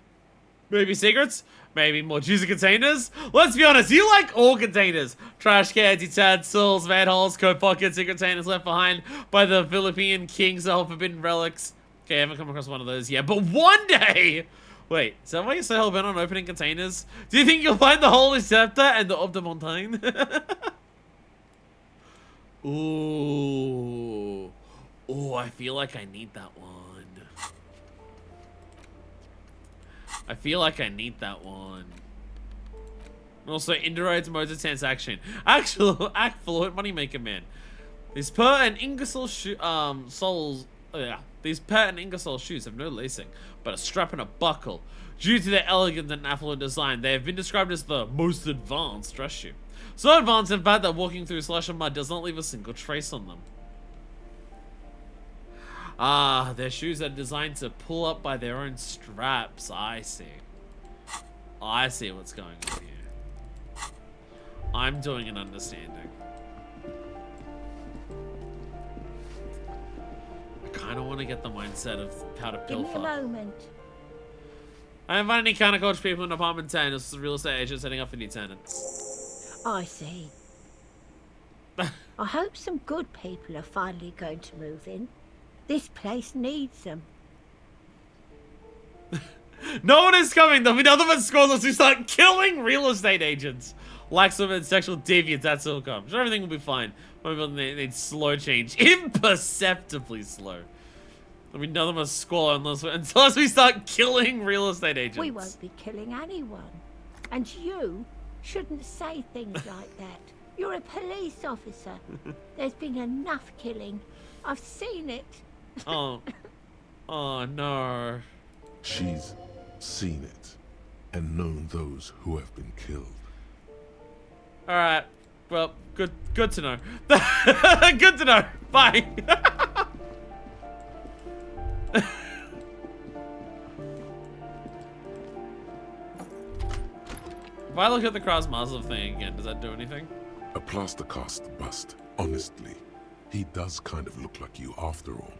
A: Maybe secrets? Maybe more juicy containers? Let's be honest, you like all containers. Trash cans, utensils, manholes, coat pockets, and containers left behind by the Philippine kings of forbidden relics. Okay, I haven't come across one of those yet, but one day! Wait, is that why you're so hell-bent on opening containers? Do you think you'll find the Holy Scepter and the Orbe de Montagne? Ooh. Ooh, I feel like I need that one. I feel like I need that one. Also, indirect modes of transaction. Actual, affluent moneymaker man. These per and Ingersoll These per and Ingersoll shoes have no lacing, but a strap and a buckle. Due to their elegant and affluent design, they have been described as the most advanced dress shoe. So advanced in fact that walking through slush and mud does not leave a single trace on them. Ah, their shoes are designed to pull up by their own straps. I see. I see what's going on here. I'm doing an understanding. I kind of want to get the mindset of how to
N: Give me a
A: pilfer.
N: moment.
A: I haven't found any counterculture people in apartment 10. This is a real estate agent setting up for new tenants.
N: I see. I hope some good people are finally going to move in. This place needs them.
A: No one is coming. There'll be nothing but scoreless who start killing real estate agents. Lax women, sexual deviants, that's all come. Sure, everything will be fine. Maybe they need slow change. Imperceptibly slow. There'll be nothing but squalor unless we start killing real estate agents.
N: We won't be killing anyone. And you shouldn't say things like that. You're a police officer. There's been enough killing. I've seen it.
A: Oh. Oh, no.
C: She's seen it and known those who have been killed.
A: Alright. Well, good to know. Good to know. Bye. If I look at the cross muzzle thing again, does that do anything?
C: A plaster cast bust. Honestly, he does kind of look like you after all.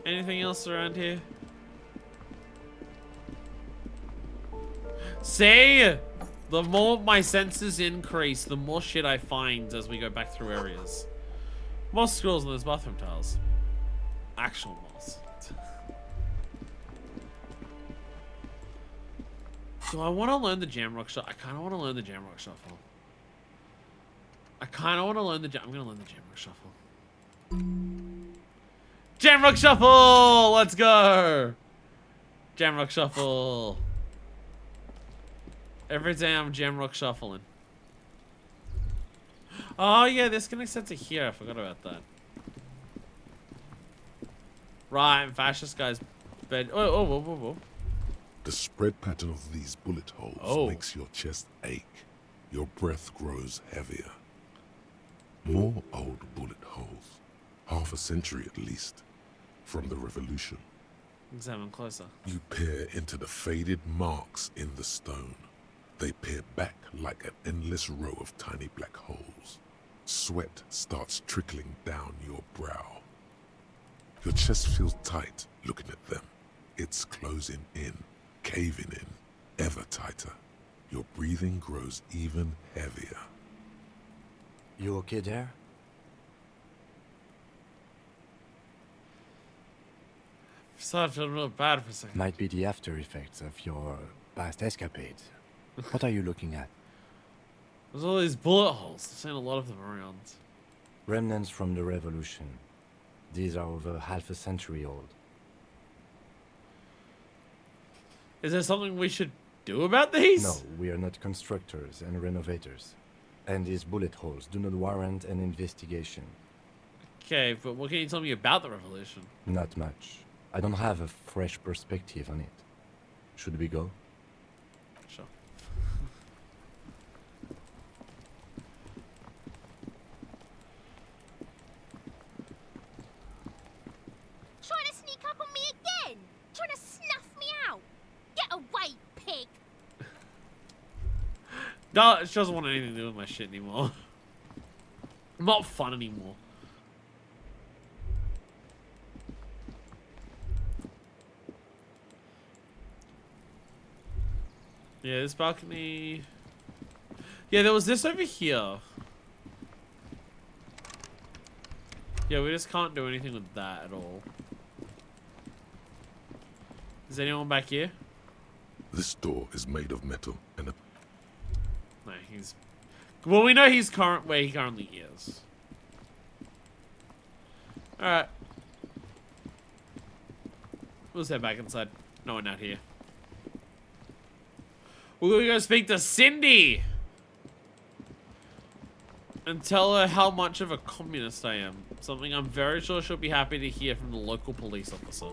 A: Anything else around here? See? The more my senses increase, the more shit I find as we go back through areas. More scrolls in those bathroom tiles. Actual moss. Do I want to learn the Jamrock Shuffle? I kind of want to learn the Jamrock Shuffle. I'm going to learn the Jamrock Shuffle. Jamrock Shuffle! Let's go! Jamrock Shuffle. Every day I'm Jamrock Shuffling. Oh yeah, this connects that to here. I forgot about that. Right, fascist guy's bed. Oh, whoa, whoa, whoa.
C: The spread pattern of these bullet holes makes your chest ache. Your breath grows heavier. More old bullet holes. Half a century at least. From the revolution.
A: Examine closer.
C: You peer into the faded marks in the stone. They peer back like an endless row of tiny black holes. Sweat starts trickling down your brow. Your chest feels tight looking at them. It's closing in, caving in, ever tighter. Your breathing grows even heavier.
B: You okay there?
A: I feel real bad for a second.
B: Might be the after effects of your past escapades. What are you looking at?
A: There's all these bullet holes. I've seen a lot of them around.
B: Remnants from the revolution. These are over half a century old.
A: Is there something we should do about these?
B: No, we are not constructors and renovators. And these bullet holes do not warrant an investigation.
A: Okay, but what can you tell me about the revolution?
B: Not much. I don't have a fresh perspective on it. Should we go?
A: Sure.
P: Trying to sneak up on me again? Trying to snuff me out? Get away, pig!
A: No, she doesn't want anything to do with my shit anymore. I'm not fun anymore. Yeah, this balcony... Yeah, there was this over here. Yeah, we just can't do anything with that at all. Is anyone back here?
C: This door is made of metal and a...
A: No, he's... Well, we know he's where he currently is. Alright. We'll head back inside. No one out here. We're gonna go speak to Cindy! And tell her how much of a communist I am. Something I'm very sure she'll be happy to hear from the local police officer.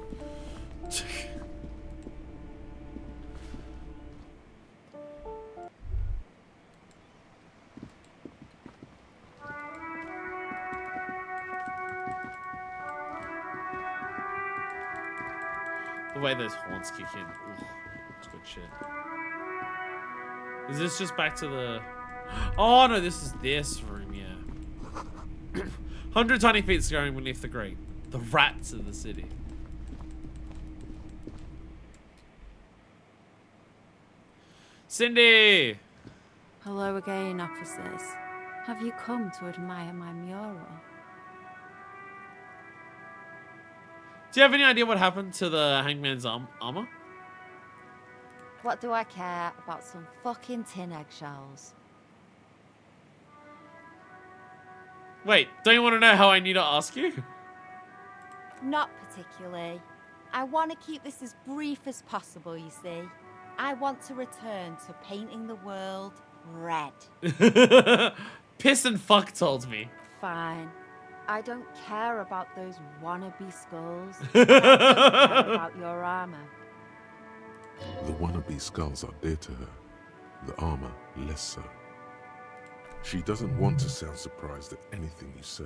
A: The way those horns kick in. Ooh, that's good shit. Is this just back to the... Oh no, this is this room, yeah. 100 tiny feet scurrying beneath the grate. The rats of the city. Cindy!
Q: Hello again, officers. Have you come to admire my mural?
A: Do you have any idea what happened to the hangman's armor?
Q: What do I care about some fucking tin eggshells?
A: Wait, don't you want to know how I need to ask you?
Q: Not particularly. I want to keep this as brief as possible, you see. I want to return to painting the world red.
A: Piss and fuck told me.
Q: Fine. I don't care about those wannabe skulls. I don't care about your armor.
C: The wannabe skulls are dear to her, the armor less so. She doesn't want to sound surprised at anything you say.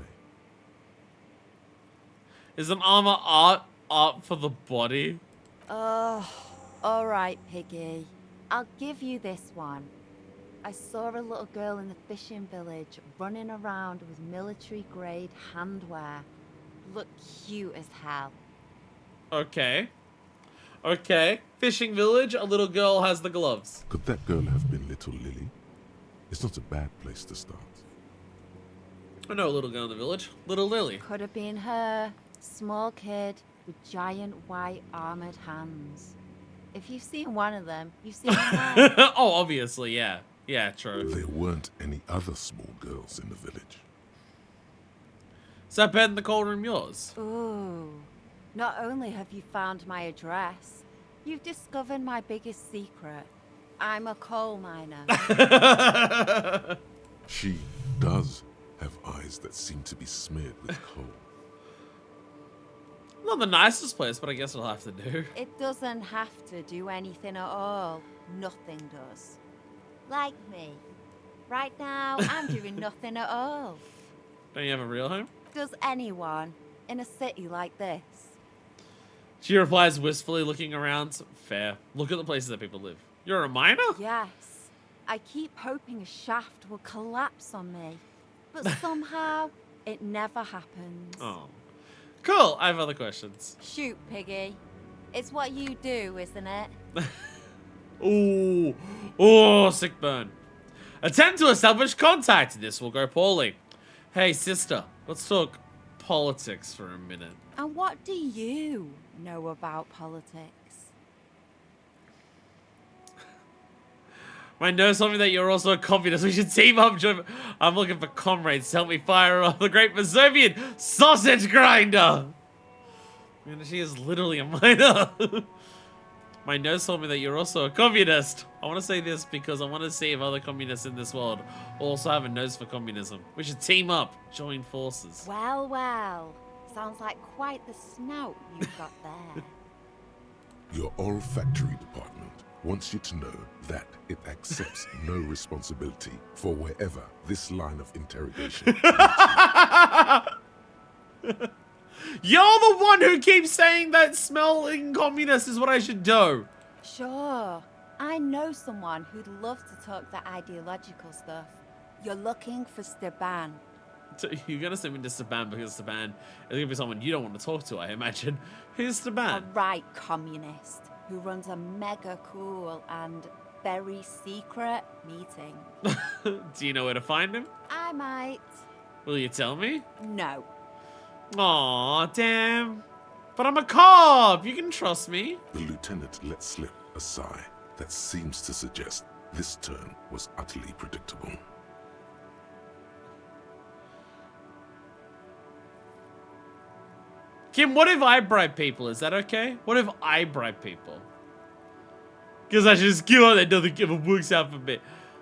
A: Is an armor art for the body?
Q: Oh, all right, Piggy. I'll give you this one. I saw a little girl in the fishing village running around with military-grade handwear. Looked cute as hell.
A: Okay. Okay. Fishing village, a little girl has the gloves.
C: Could that girl have been Little Lily? It's not a bad place to start.
A: I know a little girl in the village. Little Lily.
Q: Could have been her. Small kid with giant white armored hands. If you've seen one of them, you've seen them.
A: Oh, obviously, yeah. Yeah, true.
C: There weren't any other small girls in the village.
A: Is that bed in the cold room yours?
Q: Ooh. Not only have you found my address, you've discovered my biggest secret. I'm a coal miner.
C: She does have eyes that seem to be smeared with coal.
A: Not the nicest place, but I guess it'll have to do.
Q: It doesn't have to do anything at all. Nothing does. Like me. Right now, I'm doing nothing at all.
A: Don't you have a real home?
Q: Does anyone in a city like this?
A: She replies wistfully, looking around. Fair. Look at the places that people live. You're a miner?
Q: Yes. I keep hoping a shaft will collapse on me. But somehow, it never happens.
A: Oh. Cool. I have other questions.
Q: Shoot, Piggy. It's what you do, isn't it?
A: Ooh. Oh, sick burn. Attempt to establish contact. This will go poorly. Hey, sister. Let's talk politics for a minute.
Q: And what do you know about politics?
A: My nose told me that you're also a communist. We should team up. I'm looking for comrades to help me fire off the great Mazovian sausage grinder. And she is literally a miner. My nose told me that you're also a communist. I want to say this because I want to see if other communists in this world also have a nose for communism. We should team up, join forces.
Q: Well, well. Sounds like quite the snout you've got there.
C: Your olfactory department wants you to know that it accepts no responsibility for wherever this line of interrogation.
A: You're the one who keeps saying that smelling communist is what I should do.
Q: Sure. I know someone who'd love to talk that ideological stuff. You're looking for Steban.
A: So you're going to send me to Steban because Steban is going to be someone you don't want to talk to, I imagine. Who's Steban?
Q: A right communist who runs a mega cool and very secret meeting.
A: Do you know where to find him?
Q: I might.
A: Will you tell me?
Q: No.
A: Aw, damn. But I'm a cop. You can trust me.
C: The lieutenant let slip a sigh that seems to suggest this turn was utterly predictable.
A: Kim, what if I bribe people? Is that okay? What if I bribe people? Because I should just give up that nothing ever works out for me.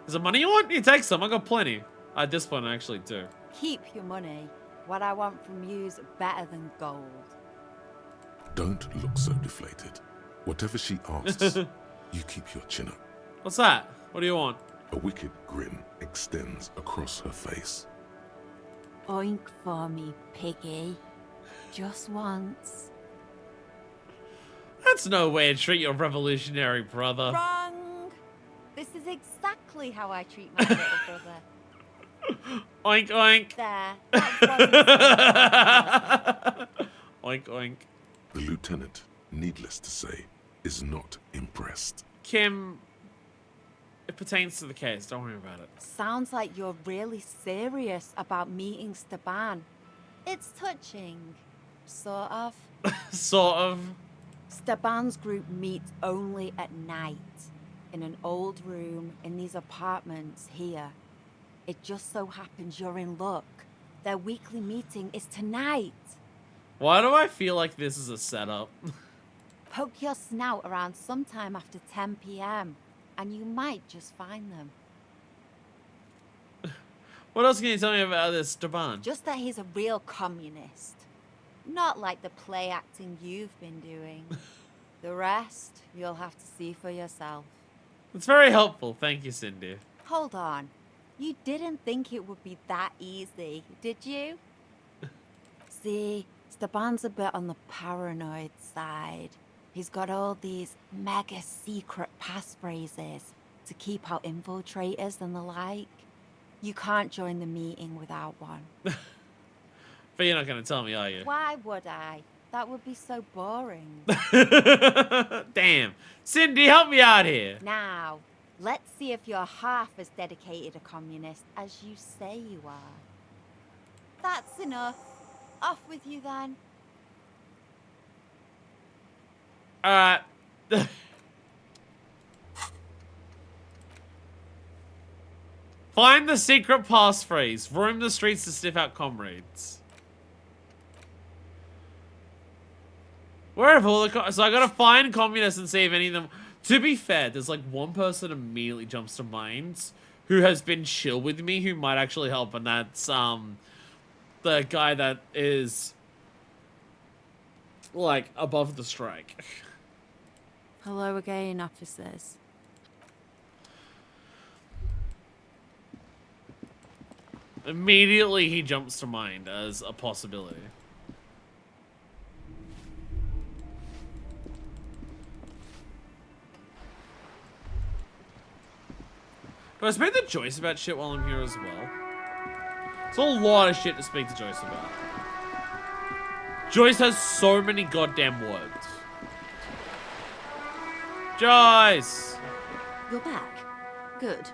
A: Is there money you want? You take some. I got plenty. At this point, I actually do.
Q: Keep your money. What I want from you's better than gold.
C: Don't look so deflated. Whatever she asks, you keep your chin up.
A: What's that? What do you want?
C: A wicked grin extends across her face.
Q: Oink for me, piggy. Just once.
A: That's no way to treat your revolutionary brother.
Q: Wrong! This is exactly how I treat my little brother.
A: Oink oink.
Q: There.
A: Oink oink.
C: The lieutenant, needless to say, is not impressed.
A: Kim, it pertains to the case. Don't worry about it.
Q: Sounds like you're really serious about meeting Steban. It's touching. Sort of.
A: Sort of.
Q: Steban's group meets only at night. In an old room in these apartments here. It just so happens you're in luck. Their weekly meeting is tonight.
A: Why do I feel like this is a setup?
Q: Poke your snout around sometime after 10 p.m. and you might just find them.
A: What else can you tell me about this Steban?
Q: Just that he's a real communist. Not like the play acting you've been doing. The rest, you'll have to see for yourself.
A: It's very helpful. Thank you, Cindy.
Q: Hold on. You didn't think it would be that easy, did you? See, Steban's a bit on the paranoid side. He's got all these mega secret passphrases to keep out infiltrators and the like. You can't join the meeting without one.
A: But you're not going to tell me, are you?
Q: Why would I? That would be so boring.
A: Damn. Cindy, help me out here.
Q: Now, let's see if you're half as dedicated a communist as you say you are. That's enough. Off with you then.
A: Alright. Find the secret passphrase. Roam the streets to sniff out comrades. Where have all the so I gotta find communists and see if any of them. To be fair, there's like one person immediately jumps to mind who has been chill with me who might actually help, and that's the guy that is like above the strike.
Q: Hello again, officers.
A: Immediately he jumps to mind as a possibility. Do I speak to Joyce about shit while I'm here as well? It's a lot of shit to speak to Joyce about. Joyce has so many goddamn words. Joyce!
H: You're back. Good.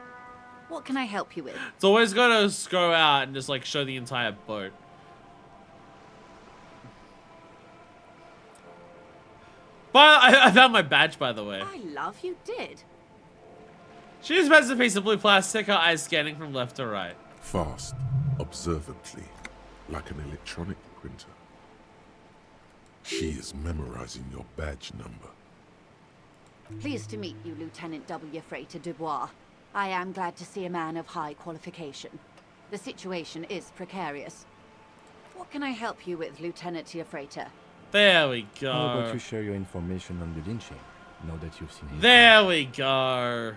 H: What can I help you with?
A: It's always gotta go out and just like show the entire boat. But I found my badge, by the way.
H: I love you did.
A: She just has a piece of blue plastic, her eyes scanning from left to right.
C: Fast, observantly, like an electronic printer. She is memorizing your badge number.
H: Pleased to meet you, Lieutenant W. Freighter Dubois. I am glad to see a man of high qualification. The situation is precarious. What can I help you with, Lieutenant Freighter?
A: There we go.
B: How about you share your information on the lynching, now that you've seen it?
A: There we go.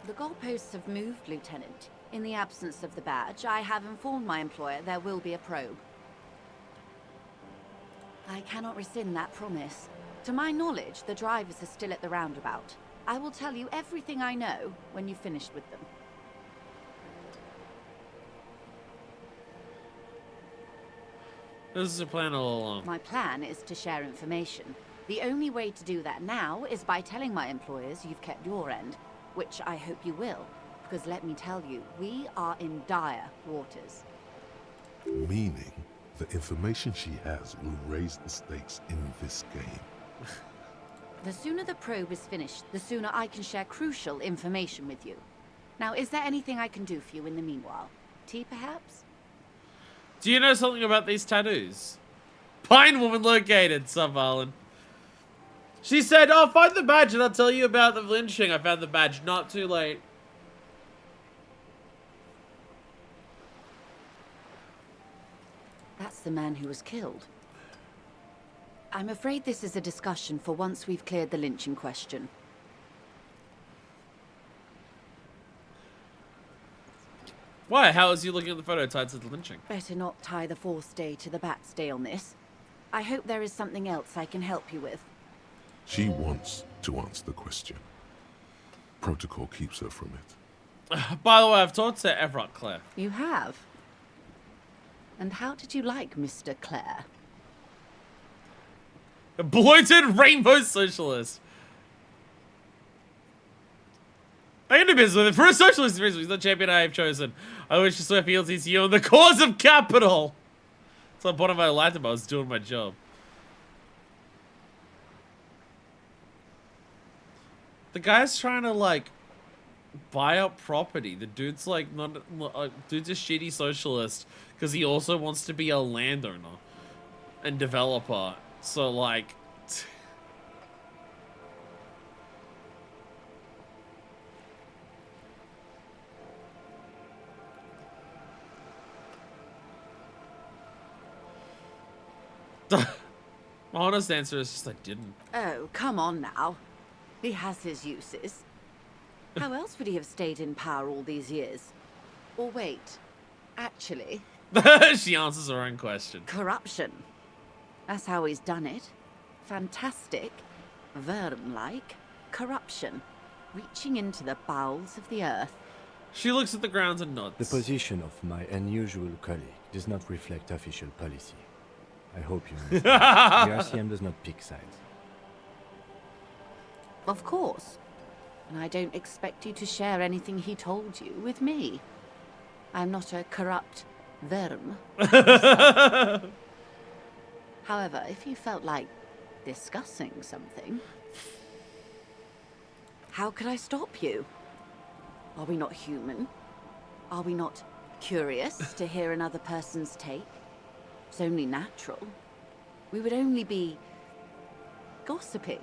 H: The goalposts have moved, Lieutenant. In the absence of the badge, I have informed my employer there will be a probe. I cannot rescind that promise. To my knowledge, the drivers are still at the roundabout. I will tell you everything I know when you've finished with them.
A: This is a plan all along.
H: My plan is to share information. The only way to do that now is by telling my employers you've kept your end, which I hope you will, because let me tell you, we are in dire waters.
C: Meaning, the information she has will raise the stakes in this game.
H: The sooner the probe is finished, the sooner I can share crucial information with you. Now, is there anything I can do for you in the meanwhile? Tea, perhaps?
A: Do you know something about these tattoos? Pine woman located, Sub-Arlen. She said, oh, find the badge and I'll tell you about the lynching. I found the badge. Not too late.
H: the man who was killed. I'm afraid this is a discussion for once we've cleared the lynching question.
A: Why? How is you looking at the photo tied to the lynching?
H: Better not tie the fourth day to the bat's day on this. I hope there is something else I can help you with.
C: She wants to answer the question. Protocol keeps her from it.
A: By the way, I've talked to Everett Claire.
H: You have? And how did you like Mr. Clare?
A: A bloated rainbow socialist. I can do business with it. For a socialist reason, he's the champion I have chosen. I wish to swear fealty to you in the cause of capital. It's like one of my life I was doing my job. The guy's trying to like buy up property. The dude's like dude's a shitty socialist because he also wants to be a landowner and developer. So like my honest answer is just I didn't.
H: Oh, come on now. He has his uses. How else would he have stayed in power all these years? Or wait, actually...
A: She answers her own question.
H: Corruption. That's how he's done it. Fantastic, Verm-like corruption. Reaching into the bowels of the earth.
A: She looks at the ground and nods.
B: The position of my unusual colleague does not reflect official policy. I hope you understand. The RCM does not pick sides.
H: Of course. And I don't expect you to share anything he told you with me. I'm not a corrupt Verm. However, if you felt like discussing something, how could I stop you? Are we not human? Are we not curious to hear another person's take? It's only natural. We would only be gossiping.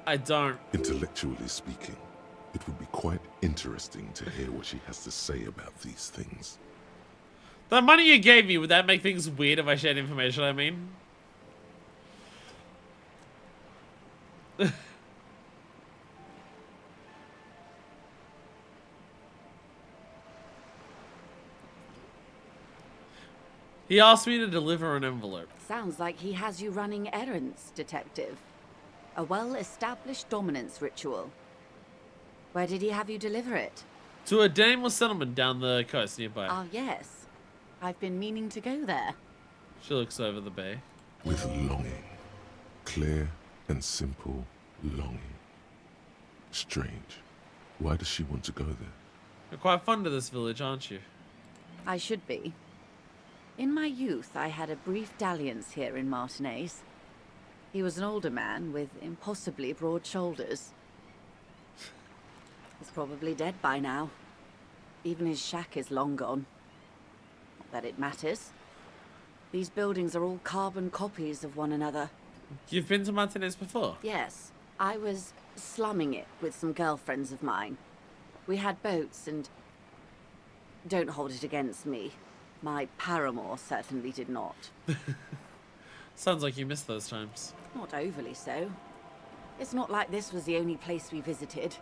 A: I don't.
C: Intellectually speaking, it would be quite interesting to hear what she has to say about these things.
A: The money you gave me, would that make things weird if I shared information, I mean? He asked me to deliver an envelope.
H: Sounds like he has you running errands, Detective. A well-established dominance ritual. Where did he have you deliver it?
A: To a nameless settlement down the coast nearby.
H: Ah, yes. I've been meaning to go there.
A: She looks over the bay.
C: With longing. Clear and simple longing. Strange. Why does she want to go there?
A: You're quite fond of this village, aren't you?
H: I should be. In my youth, I had a brief dalliance here in Martinez. He was an older man with impossibly broad shoulders. He's probably dead by now. Even his shack is long gone. Not that it matters. These buildings are all carbon copies of one another.
A: You've been to Martinez before?
H: Yes. I was slumming it with some girlfriends of mine. We had boats and... Don't hold it against me. My paramour certainly did not.
A: Sounds like you missed those times.
H: Not overly so. It's not like this was the only place we visited.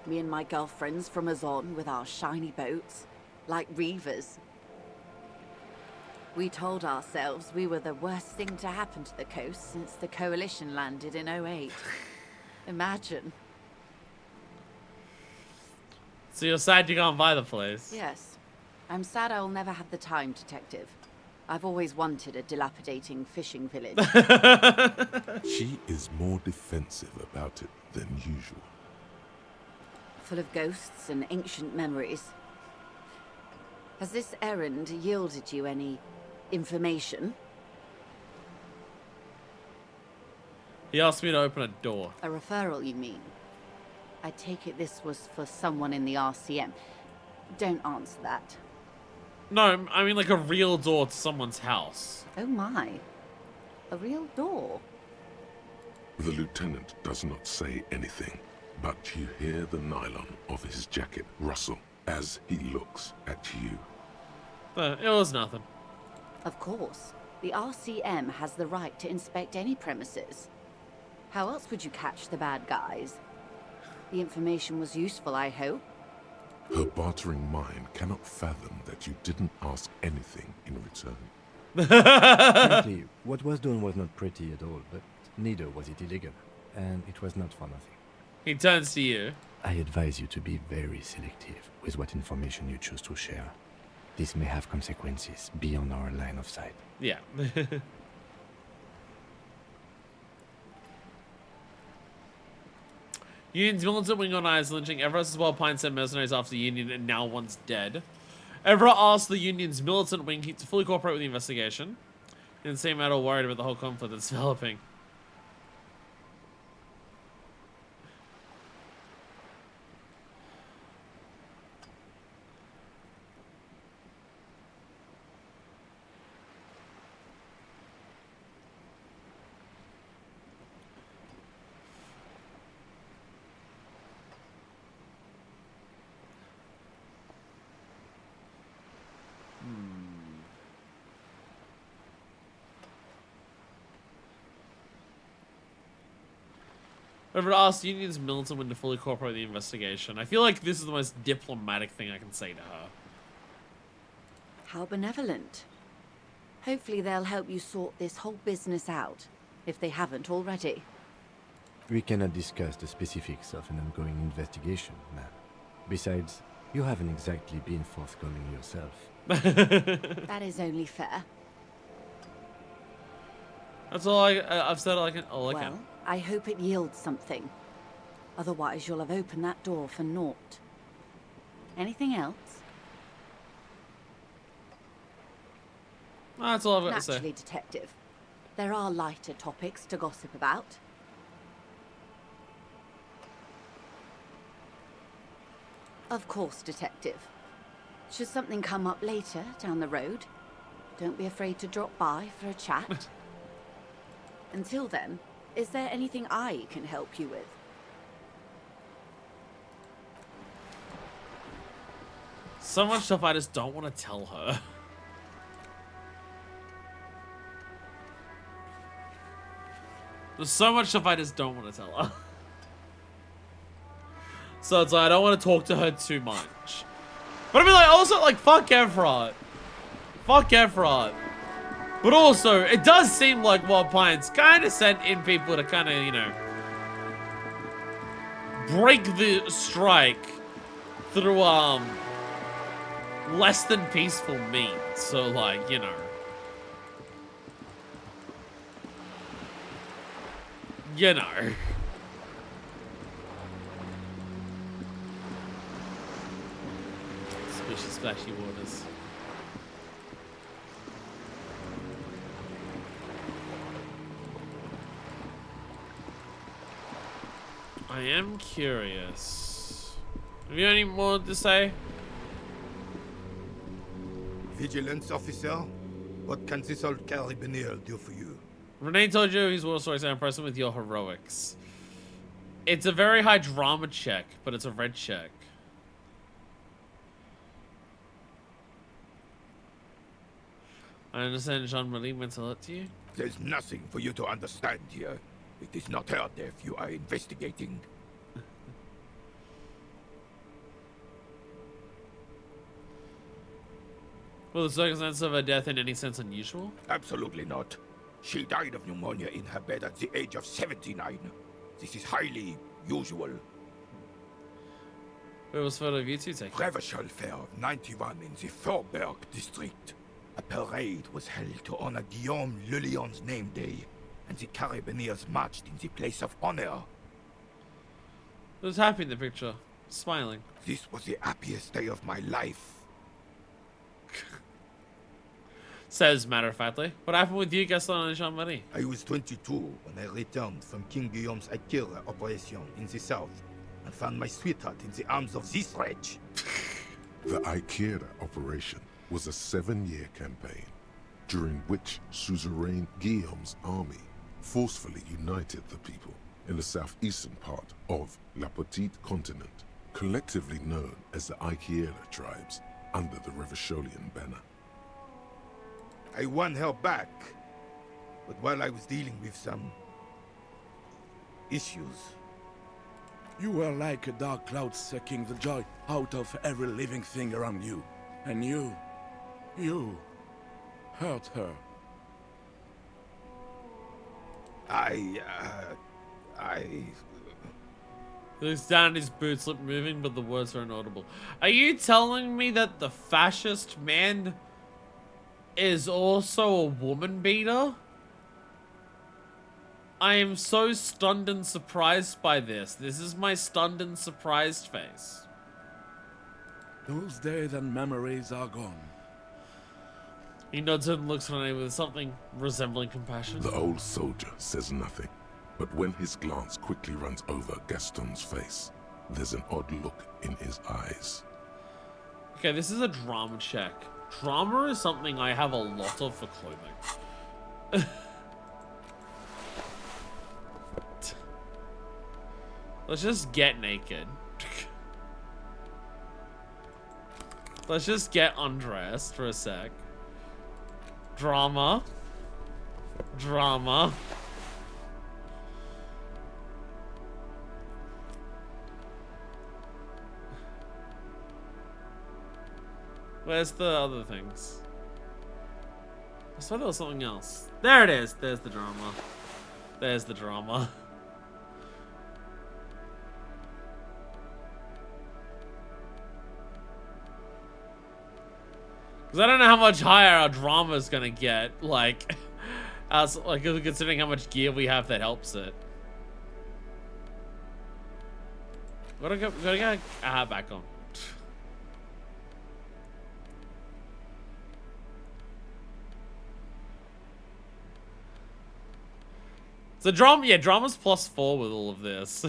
H: Me and my girlfriends from Azon with our shiny boats, like reavers. We told ourselves we were the worst thing to happen to the coast since the Coalition landed in 08. Imagine.
A: So you're sad you can't buy the place?
H: Yes. I'm sad I'll never have the time, Detective. I've always wanted a dilapidating fishing village.
C: She is more defensive about it than usual.
H: Full of ghosts and ancient memories. Has this errand yielded you any information?
A: He asked me to open a door.
H: A referral, you mean? I take it this was for someone in the RCM. Don't answer that.
A: No, I mean like a real door to someone's house.
H: Oh my. A real door?
C: The lieutenant does not say anything, but you hear the nylon of his jacket rustle as he looks at you.
A: It was nothing.
H: Of course. The RCM has the right to inspect any premises. How else would you catch the bad guys? The information was useful, I hope.
C: Her bartering mind cannot fathom that you didn't ask anything in return.
B: Frankly, what was done was not pretty at all, but neither was it illegal, and it was not for nothing.
A: He turns to you.
B: I advise you to be very selective with what information you choose to share. This may have consequences beyond our line of sight.
A: Yeah. Union's militant wing on eyes lynching Evra as well. Pine sent mercenaries after the Union and now one's dead. Evra asked the Union's militant wing to fully cooperate with the investigation. He didn't seem at all worried about the whole conflict that's developing. Whoever asked the Union's militant when to fully cooperate with the investigation. I feel like this is the most diplomatic thing I can say to her.
H: How benevolent. Hopefully they'll help you sort this whole business out, if they haven't already.
B: We cannot discuss the specifics of an ongoing investigation, ma'am. Besides, you haven't exactly been forthcoming yourself.
H: That is only fair.
A: That's all I've said all I can.
H: Well, I hope it yields something. Otherwise, you'll have opened that door for naught. Anything else?
A: That's all I've got to say.
H: Naturally, Detective. There are lighter topics to gossip about. Of course, Detective. Should something come up later down the road, don't be afraid to drop by for a chat. Until then, is there anything I can help you with?
A: So much stuff I just don't want to tell her. There's so much stuff I just don't want to tell her. So it's like, I don't want to talk to her too much. But I mean, like, also, like, fuck Efrat. Fuck Efrat. But also, it does seem like Wild Pines kind of sent in people to kind of, you know, break the strike through, less than peaceful means. So, like, you know. You know. Swishy splashy waters. I am curious. Have you any more to say?
R: Vigilance officer, what can this old carabinier do for you?
A: Renee told you he's war stories. I'm impressed with your heroics. It's a very high drama check, but it's a red check. I understand Jean-Marie meant a lot to you.
R: There's nothing for you to understand here. It is not her death you are investigating.
A: Well, the circumstances of her death in any sense unusual?
R: Absolutely not. She died of pneumonia in her bed at the age of 79. This is highly usual.
A: Where was photo of you two taken?
R: Reversal Fair of 91 in the Faubourg district. A parade was held to honor Guillaume Le Lion's name day, and the Carabineers marched in the place of honor.
A: He was happy in the picture, smiling.
R: This was the happiest day of my life.
A: Says matter-of-factly. What happened with you, Gaston and Jean-Marie?
R: I was 22 when I returned from King Guillaume's Akira operation in the south, and found my sweetheart in the arms of this wretch.
C: The Akira operation was a 7-year campaign, during which suzerain Guillaume's army forcefully united the people in the southeastern part of La Petite Continent, collectively known as the Akira tribes, under the Revacholian banner.
R: I won her back. But while I was dealing with some issues,
S: You were like a dark cloud sucking the joy out of every living thing around you. And you hurt her.
R: I
A: He looks down at his boots, lip moving, but the words are inaudible. Are you telling me that the fascist man is also a woman beater? I am so stunned and surprised by this. This is my stunned and surprised face.
S: Those days and memories are gone.
A: He nods and looks at me with something resembling compassion.
C: The old soldier says nothing, but when his glance quickly runs over Gaston's face, there's an odd look in his eyes.
A: Okay, this is a drama check. Drama is something I have a lot of for clothing. Let's just get naked. Let's just get undressed for a sec. Drama. Drama. Where's the other things? I swear there was something else. There it is. There's the drama. There's the drama. Because I don't know how much higher our drama is gonna get, like, as like considering how much gear we have that helps it. Gotta get back on. So drama, yeah, drama's +4 with all of this.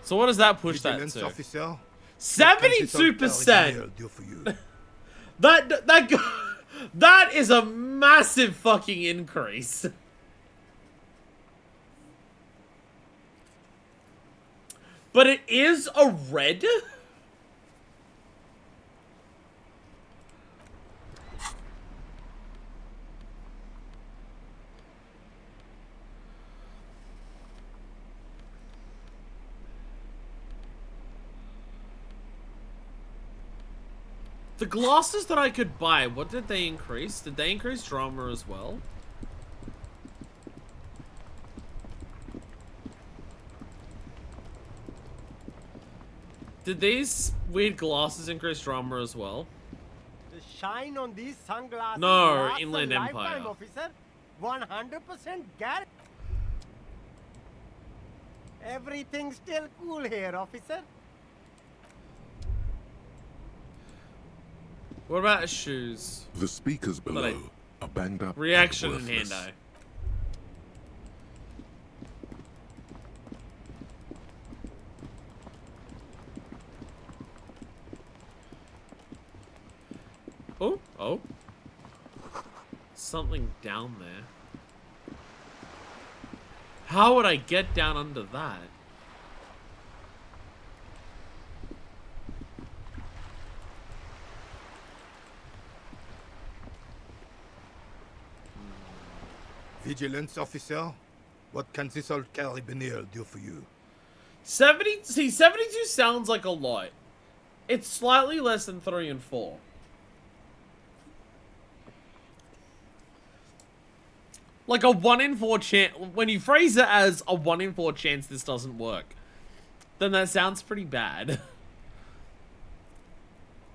A: So what does that push that to?
R: Officer,
A: 72%. That is a massive fucking increase. But it is a red. The glasses that I could buy, what did they increase? Did they increase drama as well? Did these weird glasses increase drama as well?
K: The shine on these sunglasses.
A: No,
K: lasts
A: Inland
K: a
A: Empire.
K: lifetime, officer. 100% guarantee. Everything's still cool here, officer.
A: What about shoes?
C: The speakers below are banged up.
A: Reaction
C: and
A: and
C: worthless.
A: hand eye. Oh, oh. Something down there. How would I get down under that?
R: Vigilance officer, what can this old carabiner do for you?
A: 72 sounds like a lot. It's slightly less than 3 and 4. Like a 1 in 4 chance. When you phrase it as a 1 in 4 chance this doesn't work, then that sounds pretty bad.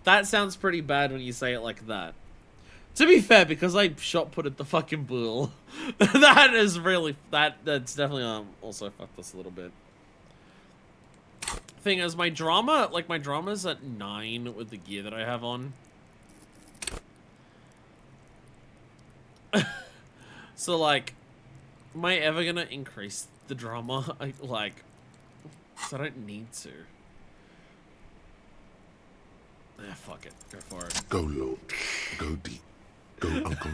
A: That sounds pretty bad when you say it like that. To be fair, because I shot put at the fucking bull, that is really that's definitely also fucked us a little bit. Thing is, my drama's at 9 with the gear that I have on. So like, am I ever gonna increase the drama? Cause I don't need to. Yeah, fuck it. Go for it.
C: Go low. Go deep. Go Uncle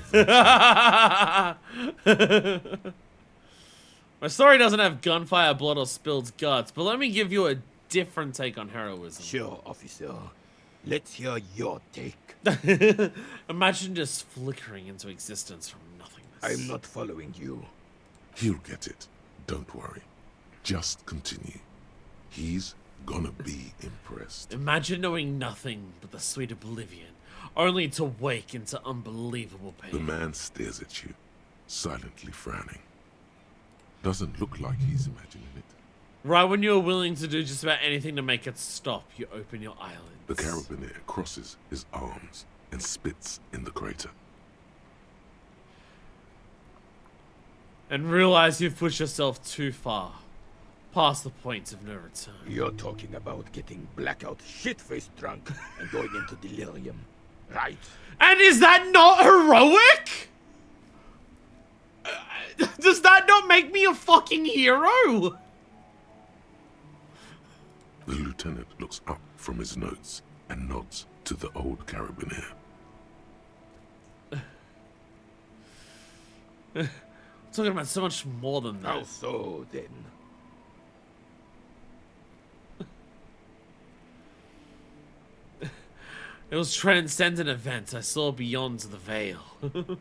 A: My story doesn't have gunfire, blood, or spilled guts, but let me give you a different take on heroism.
R: Sure, officer. Let's hear your take.
A: Imagine just flickering into existence from nothingness.
R: I'm not following you.
C: He'll get it. Don't worry. Just continue. He's gonna be impressed.
A: Imagine knowing nothing but the sweet oblivion, only to wake into unbelievable pain.
C: The man stares at you, silently frowning. Doesn't look like he's imagining it.
A: Right when you're willing to do just about anything to make it stop, you open your eyelids.
C: The carabiner crosses his arms and spits in the crater.
A: And realize you've pushed yourself too far, past the point of no return.
R: You're talking about getting blackout shit-faced drunk and going into delirium, right?
A: And is that not heroic? Does that not make me a fucking hero?
C: The lieutenant looks up from his notes and nods to the old carabiner.
A: Talking about so much more than that.
R: How so, then?
A: It was transcendent event I saw beyond the veil.
C: The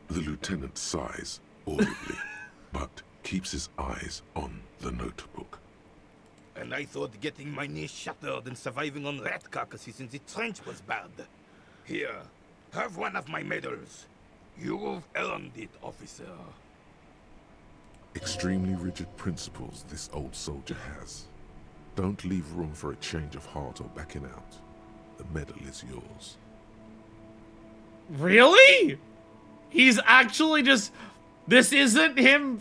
C: lieutenant sighs audibly, but keeps his eyes on the notebook.
R: And I thought getting my knee shattered and surviving on rat carcasses in the trench was bad. Here, have one of my medals. You've earned it, officer.
C: Extremely rigid principles this old soldier has. Don't leave room for a change of heart or backing out. The medal is yours.
A: Really? He's actually just... This isn't him...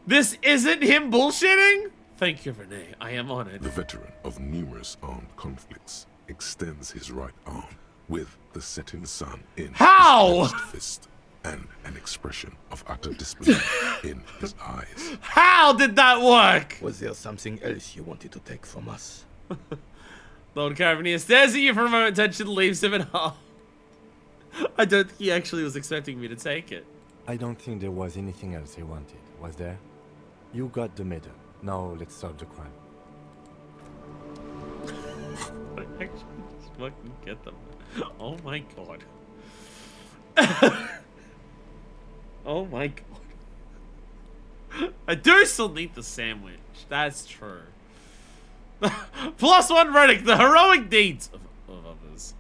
A: This isn't him bullshitting? Thank you, Renee. I am honored.
C: The veteran of numerous armed conflicts extends his right arm with the setting sun in
A: How?
C: his clenched fist and an expression of utter disbelief in his eyes.
A: How did that work?
R: Was there something else you wanted to take from us?
A: Lord Carabiner stares at you for a moment, tension leaves him in half. I don't think he actually was expecting me to take it.
B: I don't think there was anything else he wanted, was there? You got the medal. Now let's solve the crime.
A: I actually just fucking get them. Oh my god. Oh my god. I do still need the sandwich. That's true. +1 verdict. The heroic deeds of others.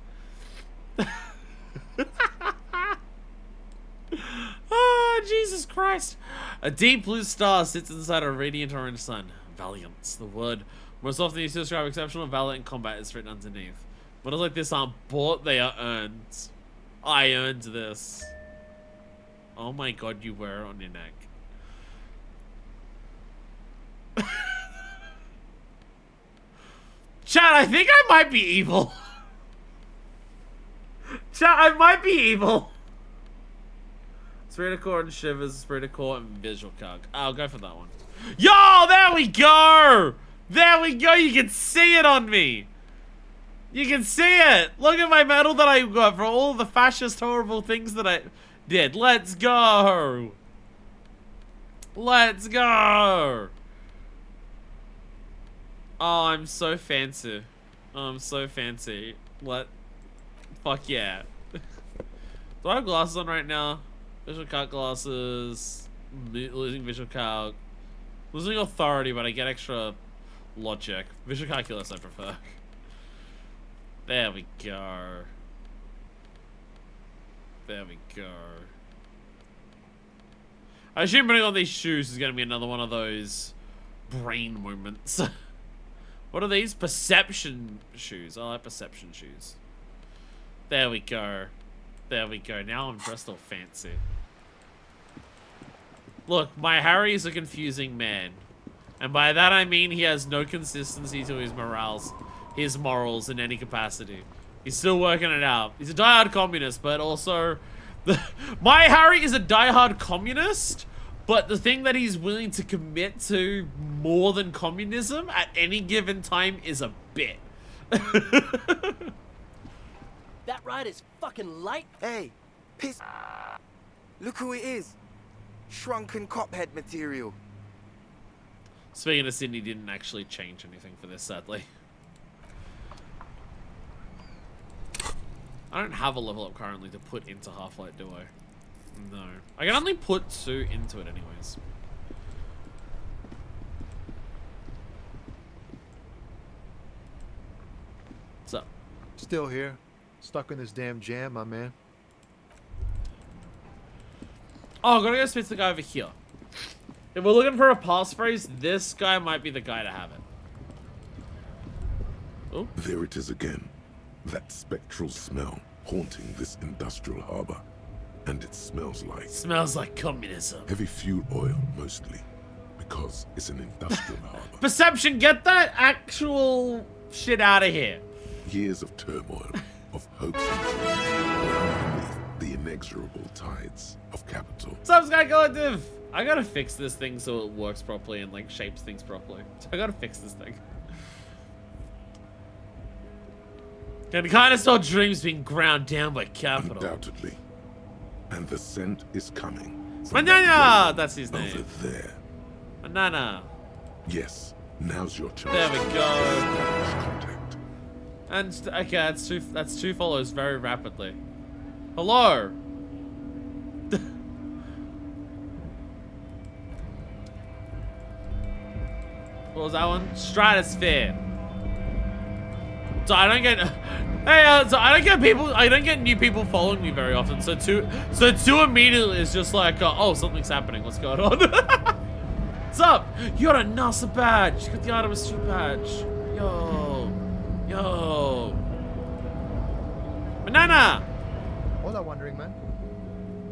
A: Oh, Jesus Christ. A deep blue star sits inside a radiant orange sun. Valiance. The word most often used to describe exceptional valor in combat is written underneath. Models like this aren't bought, they are earned. I earned this. Oh my god, you wear it on your neck. Chat, I think I might be evil. Chat, I might be evil. Spirit of Core and Shivers, Spirit of Core and Visual Calc. I'll go for that one. Yo, there we go! There we go, you can see it on me! You can see it! Look at my medal that I got for all the fascist horrible things that I did. Let's go! Let's go! Oh, I'm so fancy. Oh, I'm so fancy. Fuck yeah. Do I have glasses on right now? Visual calc glasses. Losing visual calc. Losing authority, but I get extra logic. Visual calculus I prefer. There we go. There we go. I assume putting on these shoes is going to be another one of those brain moments. What are these? Perception shoes. I like perception shoes. There we go. There we go. Now I'm dressed all fancy. Look, my Harry is a confusing man. And by that I mean he has no consistency to his morals in any capacity. He's still working it out. He's a diehard communist, but also... my Harry is a diehard communist, but the thing that he's willing to commit to more than communism at any given time is a bit.
I: That ride is fucking light.
J: Hey, piss. Look who it is. Shrunken cophead material.
A: Speaking of Sydney, didn't actually change anything for this, sadly. I don't have a level up currently to put into Half-Light, do I? No. I can only put 2 into it anyways. What's up?
T: Still here. Stuck in this damn jam, my man.
A: Oh, I gotta go speak to the guy over here. If we're looking for a passphrase, this guy might be the guy to have it. Oh.
C: There it is again. That spectral smell haunting this industrial harbor. And it smells like...
A: Smells like communism.
C: Heavy fuel oil, mostly. Because it's an industrial harbor.
A: Perception, get that actual shit out of here.
C: Years of turmoil, of hopes and dreams, beneath the inexorable tides of capital.
A: What's up, Sky Collective? I gotta fix this thing so it works properly and like shapes things properly. So I gotta fix this thing. And I kind of saw dreams being ground down by capital.
C: Undoubtedly. And the scent is coming.
A: Banana! That's his name.
C: Over there.
A: Banana.
C: Yes. Now's your chance.
A: There we go.
C: Establish contact.
A: And okay, that's two follows very rapidly. Hello. What was that one? Stratosphere. So I don't get, hey, so I don't get new people following me very often. So two immediately is just like, oh, something's happening. What's going on? What's up? You got a NASA badge. You got the Artemis 2 badge. Yo. Banana.
T: Hola, wandering man.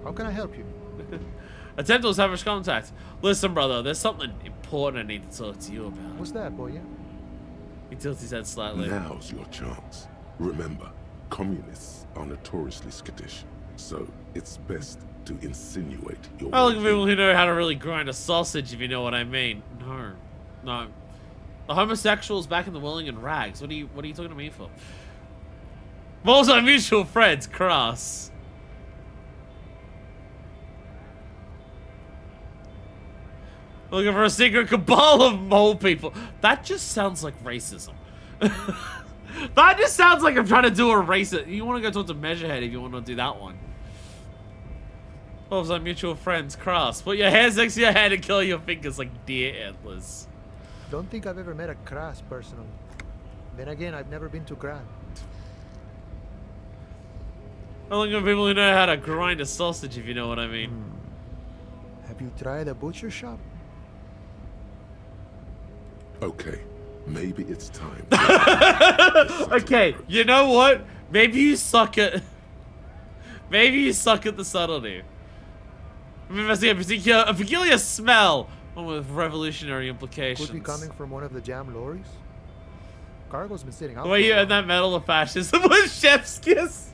T: How can I help you?
A: Attempt to establish contact. Listen, brother, there's something important I need to talk to you about.
T: What's that, boy?
A: He tilts his head slightly.
C: Now's your chance. Remember, communists are notoriously skittish, so it's best to insinuate your
A: I look at people who know how to really grind a sausage, if you know what I mean. No. The homosexuals back in the Willing and rags. What are you talking to me for? Most our mutual friends, Cross. Looking for a secret cabal of mole people. That just sounds like racism. That just sounds like I'm trying to do a racist. You want to go talk to Measurehead if you want to do that one. What was our mutual friends, Cross? Put your hands next to your head and curl your fingers like deer antlers.
T: Don't think I've ever met a Kras personally. Then again, I've never been to Gran.
A: I'm looking for people who know how to grind a sausage, if you know what I mean.
T: Have you tried a butcher shop?
C: Okay, maybe it's time.
A: Okay, you know what? Maybe you suck at the subtlety. I'm investigating a peculiar smell, one with revolutionary implications.
T: Could be coming from one of the jam lorries. Cargo's been sitting out.
A: The way you earned that medal of fascism was chef's kiss.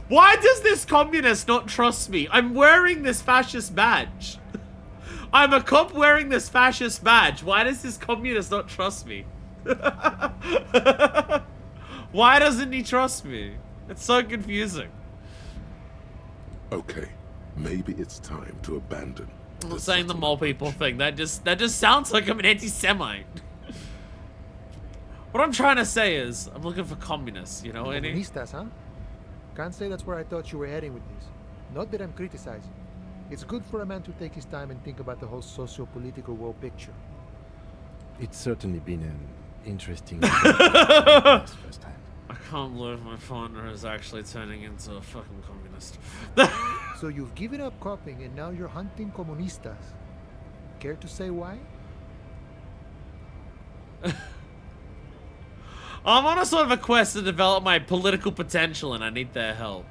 A: Why does this communist not trust me? I'm wearing this fascist badge. I'm a cop wearing this fascist badge. Why does this communist not trust me? Why doesn't he trust me? It's so confusing.
C: Okay, maybe it's time to abandon.
A: I'm not saying the mole people thing. That just sounds like I'm an anti-Semite. What I'm trying to say is, I'm looking for communists, you know what I mean?
T: Comunistas, huh? Can't say that's where I thought you were heading with this. Not that I'm criticizing. It's good for a man to take his time and think about the whole socio-political world picture.
B: It's certainly been an interesting
A: first time. I can't believe my partner is actually turning into a fucking communist.
T: So you've given up copying and now you're hunting comunistas. Care to say why?
A: I'm on a sort of a quest to develop my political potential and I need their help.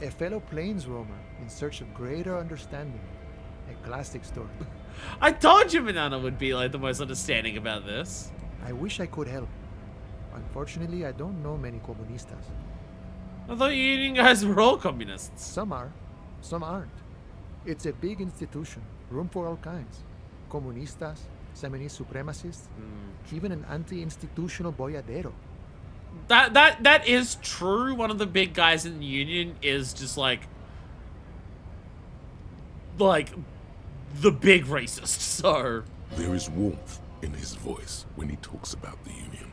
T: A fellow plains roamer in search of greater understanding. A classic story.
A: I told you Banana would be like the most understanding about this.
T: I wish I could help. Unfortunately, I don't know many comunistas.
A: I thought you Union guys were all communists.
T: Some are, some aren't. It's a big institution, room for all kinds. Comunistas, feminist supremacists, even an anti-institutional boyadero.
A: That is true. One of the big guys in the Union is just like the big racist, so...
C: There is warmth in his voice when he talks about the Union.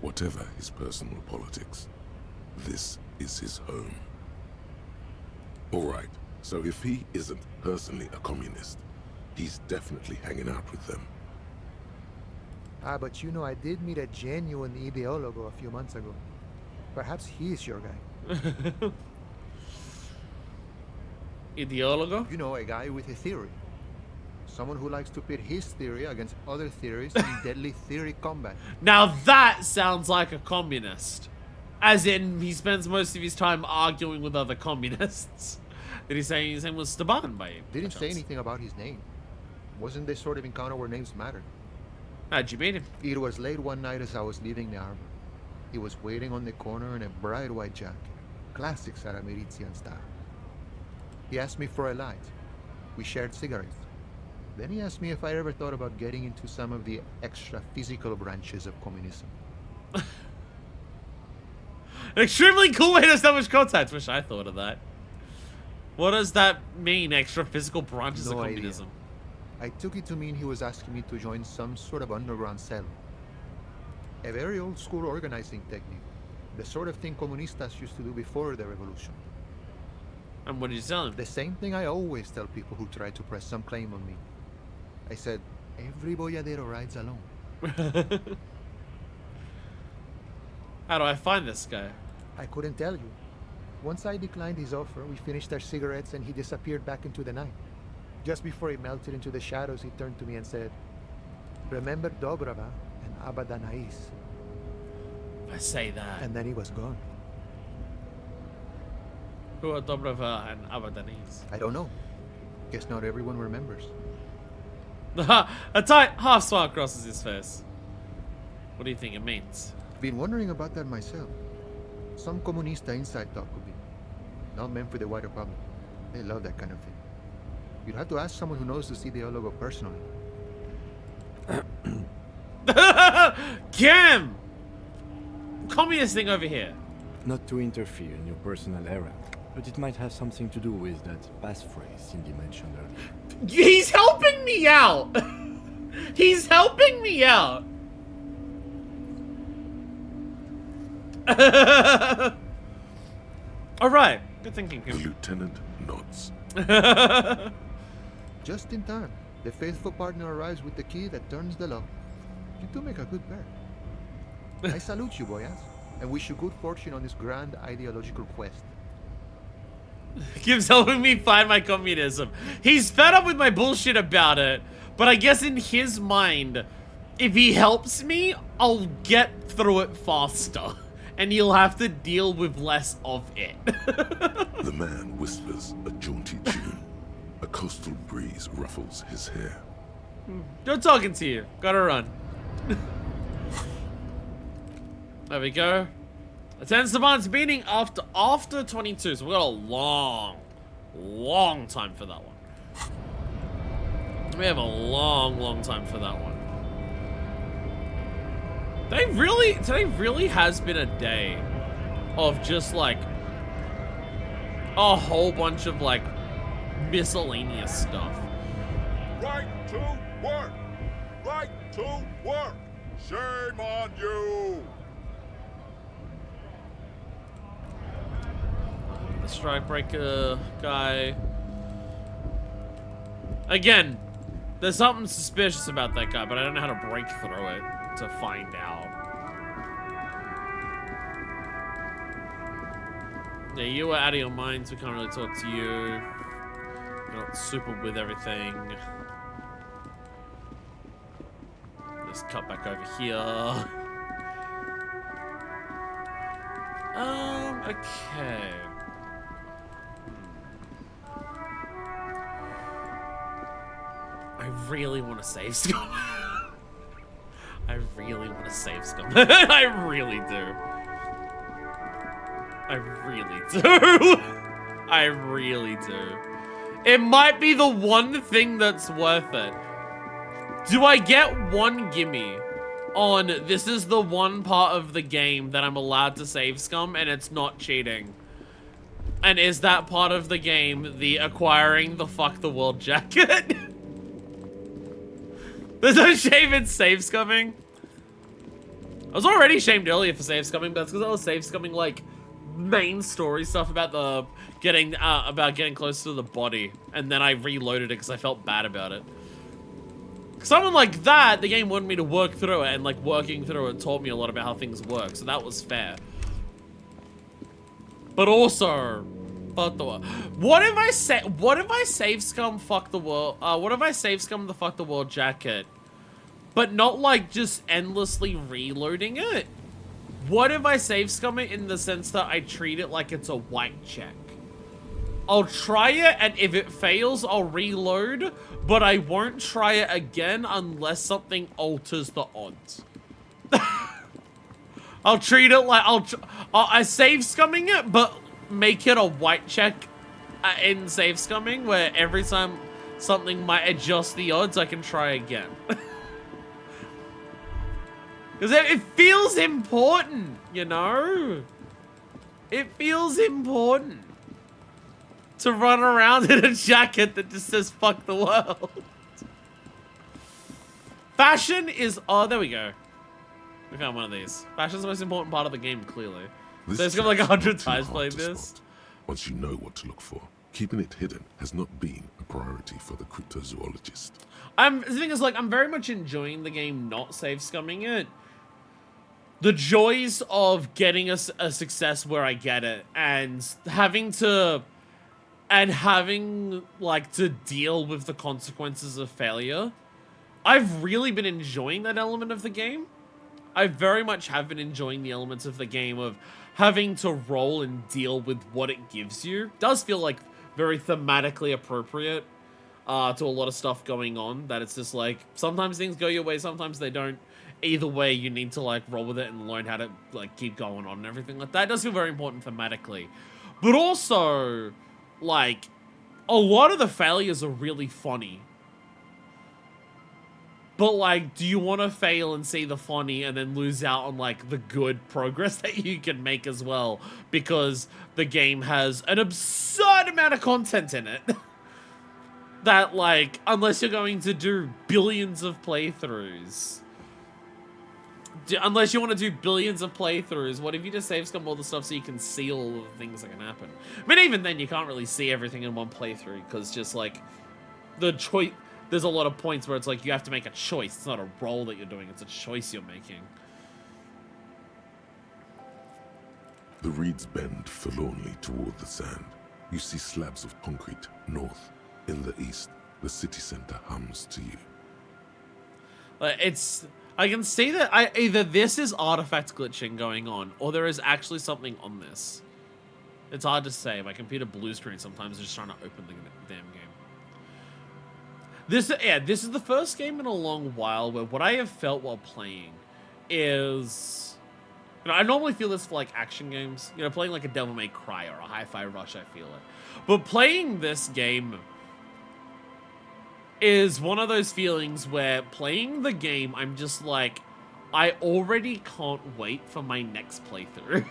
C: Whatever his personal politics, this is his home. Alright, so if he isn't personally a communist, he's definitely hanging out with them.
T: Ah, but you know, I did meet a genuine ideologo a few months ago. Perhaps he's your guy.
A: Ideologo?
T: You know, a guy with a theory. Someone who likes to pit his theory against other theories in deadly theory combat.
A: Now that sounds like a communist. As in, he spends most of his time arguing with other communists. Did he say his name was Staban by you?
T: Didn't say anything about his name. Wasn't this sort of encounter where names matter?
A: How'd you meet him?
T: It was late one night as I was leaving the arbor. He was waiting on the corner in a bright white jacket. Classic Saramerizian style. He asked me for a light. We shared cigarettes. Then he asked me if I ever thought about getting into some of the extra physical branches of communism.
A: An extremely cool way to establish contact. Wish I thought of that. What does that mean, extra physical branches of communism?
T: I took it to mean he was asking me to join some sort of underground cell. A very old school organizing technique. The sort of thing comunistas used to do before the revolution.
A: And what did you tell him?
T: The same thing I always tell people who try to press some claim on me. I said, every boyadero rides alone.
A: How do I find this guy?
T: I couldn't tell you. Once I declined his offer, we finished our cigarettes and he disappeared back into the night. Just before he melted into the shadows, he turned to me and said, "Remember Dobrava and Abadanais."
A: I say that.
T: And then he was gone.
A: Who are Dobrava and Abadanese?
T: I don't know. Guess not everyone remembers.
A: A tight half smile crosses his face. What do you think it means?
T: Been wondering about that myself. Some comunista inside talk could be. Not meant for the wider public. They love that kind of thing. You'd have to ask someone who knows this ideologo personally.
A: Cam! Communist thing over here.
B: Not to interfere in your personal errand, but it might have something to do with that passphrase Cindy mentioned earlier.
A: He's helping me out! He's helping me out! Alright, good thinking, Kim.
C: The lieutenant nods.
T: Just in time. The faithful partner arrives with the key that turns the lock. You do make a good pair. I salute you, boyas, and wish you good fortune on this grand ideological quest.
A: Kim's helping me find my communism. He's fed up with my bullshit about it, but I guess in his mind, if he helps me, I'll get through it faster. And you'll have to deal with less of it.
C: The man whispers a jaunty tune. A coastal breeze ruffles his hair.
A: Good talking to you. Gotta run. There we go. Attends the Barnes meeting after 22, so we got a long time for that one. We have a long time for that one. Today really has been a day of just like a whole bunch of like miscellaneous stuff.
U: Right to work! Right to work! Shame on you!
A: The strikebreaker guy. Again, there's something suspicious about that guy, but I don't know how to break through it to find out. Yeah, you were out of your minds. We can't really talk to you. You're not super with everything. Let's cut back over here. Okay. I really want to save Scum. I really want to save Scum. I really do. I really do. I really do. It might be the one thing that's worth it. Do I get one gimme on this is the one part of the game that I'm allowed to save Scum and it's not cheating? And is that part of the game the acquiring the fuck the world jacket? There's no shame in save scumming. I was already shamed earlier for save scumming, but that's because I was save scumming like main story stuff about the getting close to the body, and then I reloaded it because I felt bad about it. Someone like that, the game wanted me to work through it, and like working through it taught me a lot about how things work, so that was fair. But also, fuck the world. What if I save scum fuck the world? What if I save scum the fuck the world jacket, but not like just endlessly reloading it? What if I save scum it in the sense that I treat it like it's a white check? I'll try it, and if it fails, I'll reload, but I won't try it again unless something alters the odds. I'll treat it like I save scumming it, but make it a white check in save scumming, where every time something might adjust the odds, I can try again. Because it feels important, you know? It feels important to run around in a jacket that just says fuck the world. Fashion is... Oh, there we go. We found one of these. Fashion's the most important part of the game, clearly. So it's got like 100 times played this.
C: Once you know what to look for, keeping it hidden has not been a priority for the cryptozoologist.
A: The thing is, like, I'm very much enjoying the game, not save scumming it. The joys of getting a success where I get it, and having like to deal with the consequences of failure. I've really been enjoying that element of the game. I very much have been enjoying the elements of the game of having to roll and deal with what it gives you. Does feel like very thematically appropriate to a lot of stuff going on, that it's just like, sometimes things go your way, sometimes they don't. Either way, you need to like roll with it and learn how to like keep going on and everything like that. It does feel very important thematically. But also, like, a lot of the failures are really funny. But like, do you want to fail and see the funny and then lose out on like the good progress that you can make as well? Because the game has an absurd amount of content in it. That like, unless you're going to do billions of playthroughs. Unless you want to do billions of playthroughs, what if you just save scum all the stuff so you can see all the things that can happen? I mean, even then, you can't really see everything in one playthrough, because just, like, the choice... There's a lot of points where it's like, you have to make a choice. It's not a roll that you're doing, it's a choice you're making.
C: The reeds bend forlornly toward the sand. You see slabs of concrete north. In the east, the city center hums to you.
A: I can see that either this is artifact glitching going on, or there is actually something on this. It's hard to say. My computer blue screen sometimes is just trying to open the damn game. This is the first game in a long while where what I have felt while playing is... You know, I normally feel this for like action games. You know, playing like a Devil May Cry or a Hi-Fi Rush, I feel it. But playing this game is one of those feelings where playing the game, I'm just like, I already can't wait for my next playthrough.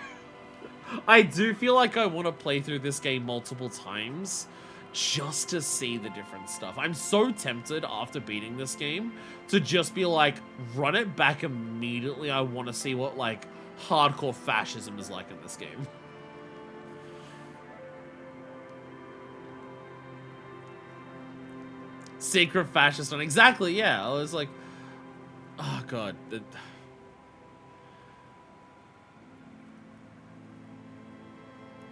A: I do feel like I want to play through this game multiple times just to see the different stuff. I'm so tempted after beating this game to just be like, run it back immediately. I want to see what like hardcore fascism is like in this game. Secret fascist one. Exactly, yeah. I was like, oh god.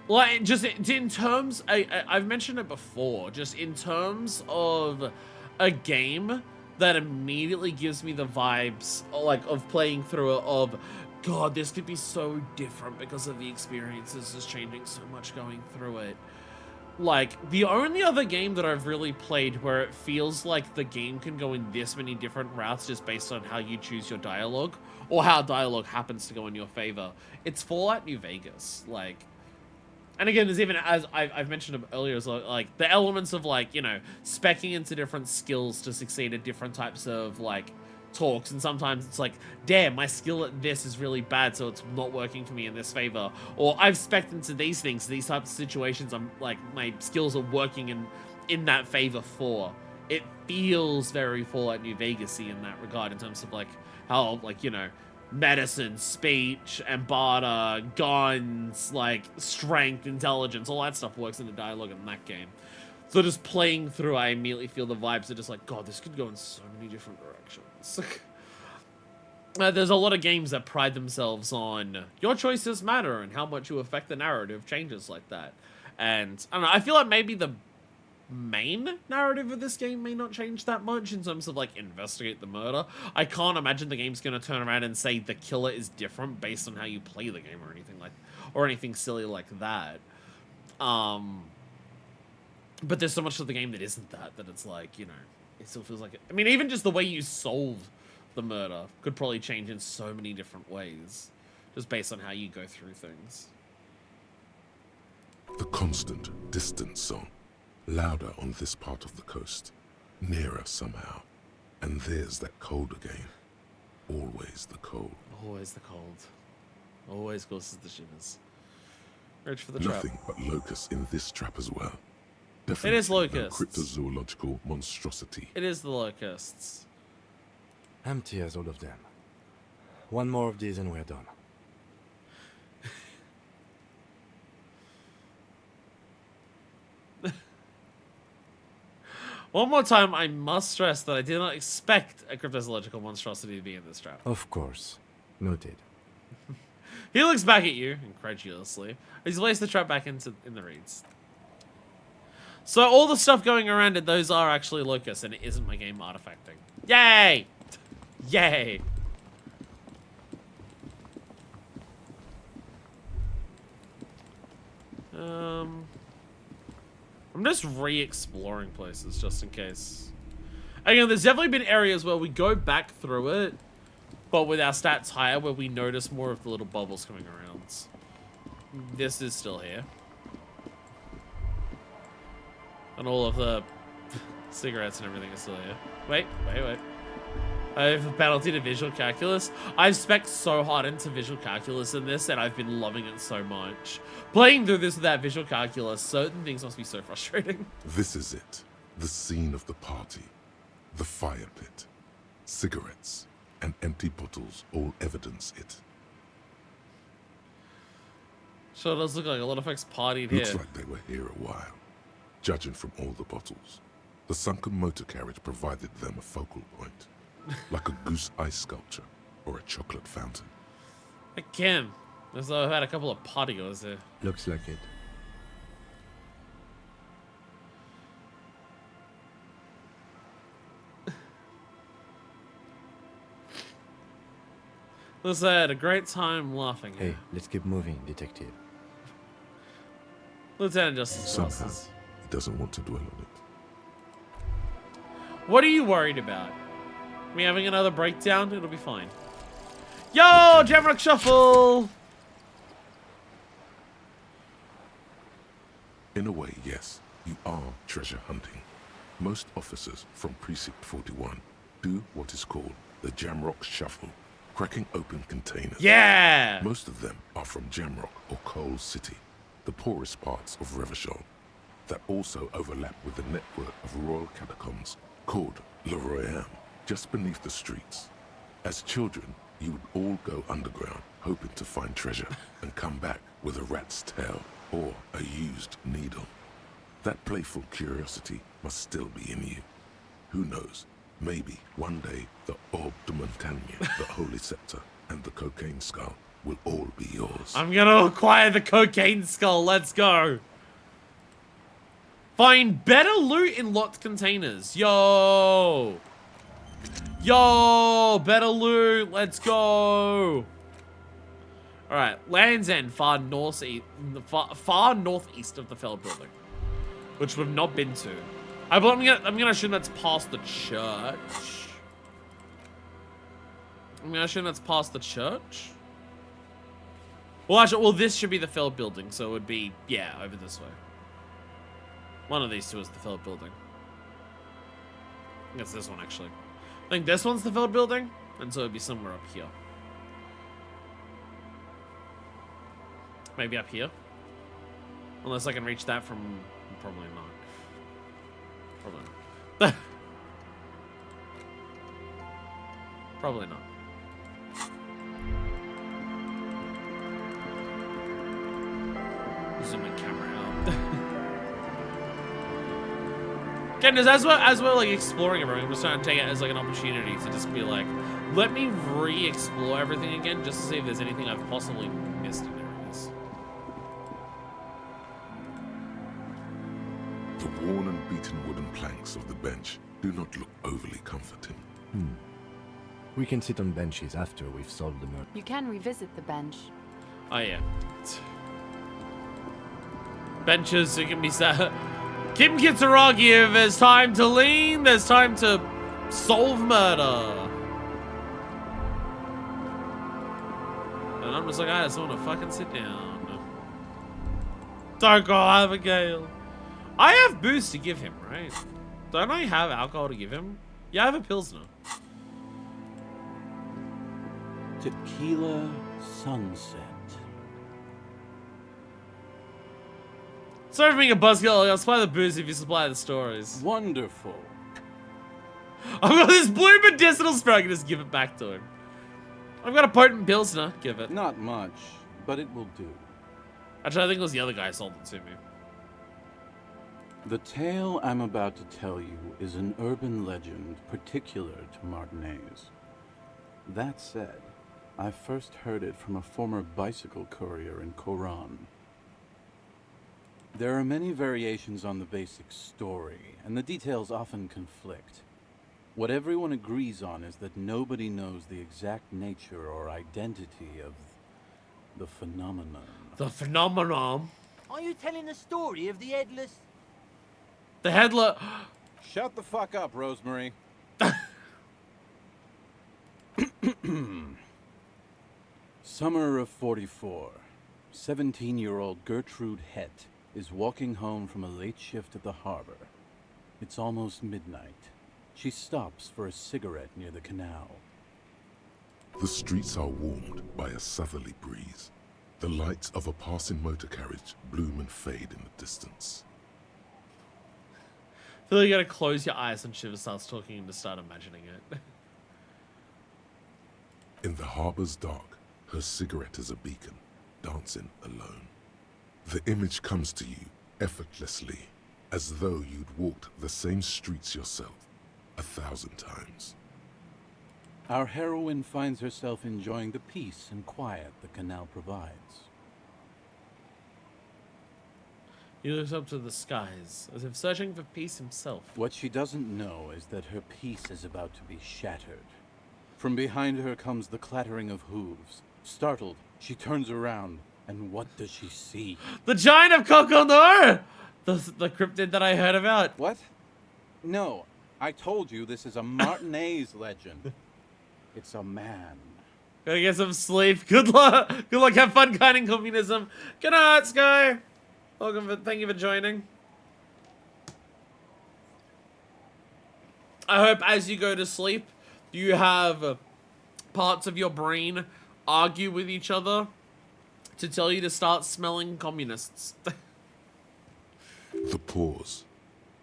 A: Like, just in terms, I've mentioned it before, just in terms of a game that immediately gives me the vibes, like, of playing through it, of, god, this could be so different because of the experiences is changing so much going through it. Like, the only other game that I've really played where it feels like the game can go in this many different routes just based on how you choose your dialogue, or how dialogue happens to go in your favor, it's Fallout New Vegas. Like, and again, there's even, as I've mentioned earlier, as like the elements of like, you know, speccing into different skills to succeed at different types of like talks, and sometimes it's like, damn, my skill at this is really bad, so it's not working for me in this favor, or I've specced into these things, these types of situations, I'm like, my skills are working in that favor for, it feels very Fallout New Vegas-y in that regard, in terms of like how, like, you know, medicine, speech, and barter, guns, like strength, intelligence, all that stuff works in the dialogue in that game. So just playing through, I immediately feel the vibes are just like, God, this could go in so many different directions. There's a lot of games that pride themselves on your choices matter and how much you affect the narrative changes like that. And I don't know, I feel like maybe the main narrative of this game may not change that much in terms of like investigate the murder. I can't imagine the game's gonna turn around and say the killer is different based on how you play the game or anything silly like that. But there's so much of the game that isn't that it's like, you know, it still feels like it. I mean, even just the way you solve the murder could probably change in so many different ways, just based on how you go through things.
C: The constant, distant song, louder on this part of the coast, nearer somehow. And there's that cold again. Always the cold.
A: Always the cold. Always causes the shivers. Reach for the trap.
C: Nothing but locusts in this trap as well.
A: It is locusts.
C: No cryptozoological monstrosity.
A: It is the locusts.
B: Empty as all of them. One more of these and we're done.
A: One more time, I must stress that I did not expect a cryptozoological monstrosity to be in this trap.
B: Of course. Noted.
A: He looks back at you, incredulously. He's placed the trap back in the reeds. So all the stuff going around it, those are actually locusts, and it isn't my game artifacting. Yay! Yay! I'm just re-exploring places, just in case. Again, there's definitely been areas where we go back through it, but with our stats higher, where we notice more of the little bubbles coming around. This is still here. And all of the cigarettes and everything is still here. Wait. I have a penalty to visual calculus. I've spec'd so hard into visual calculus in this, and I've been loving it so much. Playing through this without visual calculus, certain things must be so frustrating.
C: This is it. The scene of the party. The fire pit. Cigarettes and empty bottles all evidence it.
A: Sure does look like a lot of folks partied
C: Looks
A: here.
C: like they were here a while, judging from all the bottles. The sunken motor carriage provided them a focal point, like a goose ice sculpture or a chocolate fountain.
A: Hey, Kim, as though I've had a couple of partygoers here.
B: Looks like it.
A: Let's say I had a great time laughing.
B: Hey, let's keep moving, detective.
A: Lieutenant Justice
C: Somehow,
A: Justice.
C: he doesn't want to dwell on it.
A: What are you worried about? Me having another breakdown? It'll be fine. Yo, Jamrock Shuffle!
C: In a way, yes, you are treasure hunting. Most officers from Precinct 41 do what is called the Jamrock Shuffle, cracking open containers.
A: Yeah!
C: Most of them are from Jamrock or Coal City, the poorest parts of Revachol, that also overlap with the network of royal catacombs called Le Royaume, just beneath the streets. As children, you would all go underground, hoping to find treasure, and come back with a rat's tail or a used needle. That playful curiosity must still be in you. Who knows? Maybe one day the Orbe de Montagne, the Holy Scepter, and the Cocaine Skull will all be yours.
A: I'm gonna acquire the Cocaine Skull. Let's go. Find better loot in locked containers. Yo. Yo, better loot. Let's go. All right, Land's End, far northeast of the Fell Building, which we've not been to. I'm gonna assume that's past the church. I'm gonna assume that's past the church. Well, actually, this should be the Fell Building, so it would be, yeah, over this way. One of these two is the Fell Building. I think it's this one, actually. I think this one's the Fell Building, and so it'd be somewhere up here. Maybe up here? Unless I can reach that from... Probably not. Probably not. Probably not. Zoom my camera out. Again, as we're like exploring everything, I'm just trying to take it as like an opportunity to just be like, let me re-explore everything again, just to see if there's anything I've possibly missed in areas.
C: The worn and beaten wooden planks of the bench do not look overly comforting.
B: We can sit on benches after we've solved the murder.
F: You can revisit the bench.
A: Oh yeah. Benches, it can be sat. Kim Kitsuragi, if there's time to lean, there's time to solve murder. And I'm just like, I just want to fucking sit down. Don't go, Abigail. I have booze to give him, right? Don't I have alcohol to give him? Yeah, I have a Pilsner.
D: Tequila Sunset.
A: Sorry for being a buzzkill. I'll supply the booze if you supply the stories.
D: Wonderful.
A: I've got this blue medicinal spray. I can just give it back to him. I've got a potent Pilsner. Give it.
D: Not much, but it will do.
A: Actually, I think it was the other guy who sold it to me.
D: The tale I'm about to tell you is an urban legend particular to Martinez. That said, I first heard it from a former bicycle courier in Koran. There are many variations on the basic story, and the details often conflict. What everyone agrees on is that nobody knows the exact nature or identity of the phenomenon.
A: The phenomenon?
L: Are you telling the story of the headless?
A: The headless...
D: Shut the fuck up, Rosemary. Summer of 44. 17-year-old Gertrude Het is walking home from a late shift at the harbor. It's almost midnight. She stops for a cigarette near the canal.
C: The streets are warmed by a southerly breeze. The lights of a passing motor carriage bloom and fade in the distance.
A: I feel like you gotta close your eyes when Shiva starts talking and to start imagining it.
C: In the harbor's dark, her cigarette is a beacon, dancing alone. The image comes to you effortlessly, as though you'd walked the same streets yourself 1,000 times.
D: Our heroine finds herself enjoying the peace and quiet the canal provides.
A: He looks up to the skies, as if searching for peace himself.
D: What she doesn't know is that her peace is about to be shattered. From behind her comes the clattering of hooves. Startled, she turns around, and what does she see?
A: The Giant of Kokonor! The cryptid that I heard about.
D: What? No, I told you this is a Martinez legend. It's a man.
A: Gotta get some sleep. Good luck. Good luck. Have fun guiding communism. Good night, Sky. Thank you for joining. I hope as you go to sleep, you have parts of your brain argue with each other to tell you to start smelling communists.
C: The pause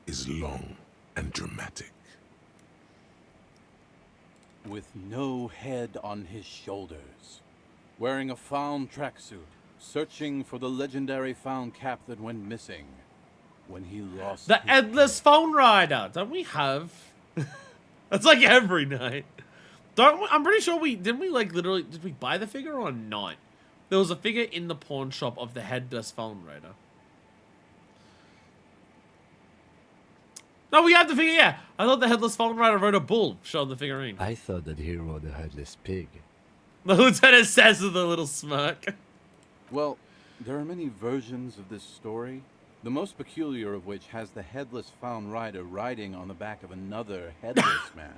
C: is long and dramatic.
D: With no head on his shoulders, wearing a found tracksuit, searching for the legendary found cap that went missing when he lost
A: the headless phone rider. Don't we have? That's like every night. I'm pretty sure did we buy the figure or not? There was a figure in the pawn shop of the headless phone rider. No, we have the figure, yeah. I thought the headless phone rider rode a bull showing the figurine.
B: I thought that he rode a headless pig.
A: The lieutenant says with a little smirk.
D: Well, there are many versions of this story, the most peculiar of which has the headless found rider riding on the back of another headless man.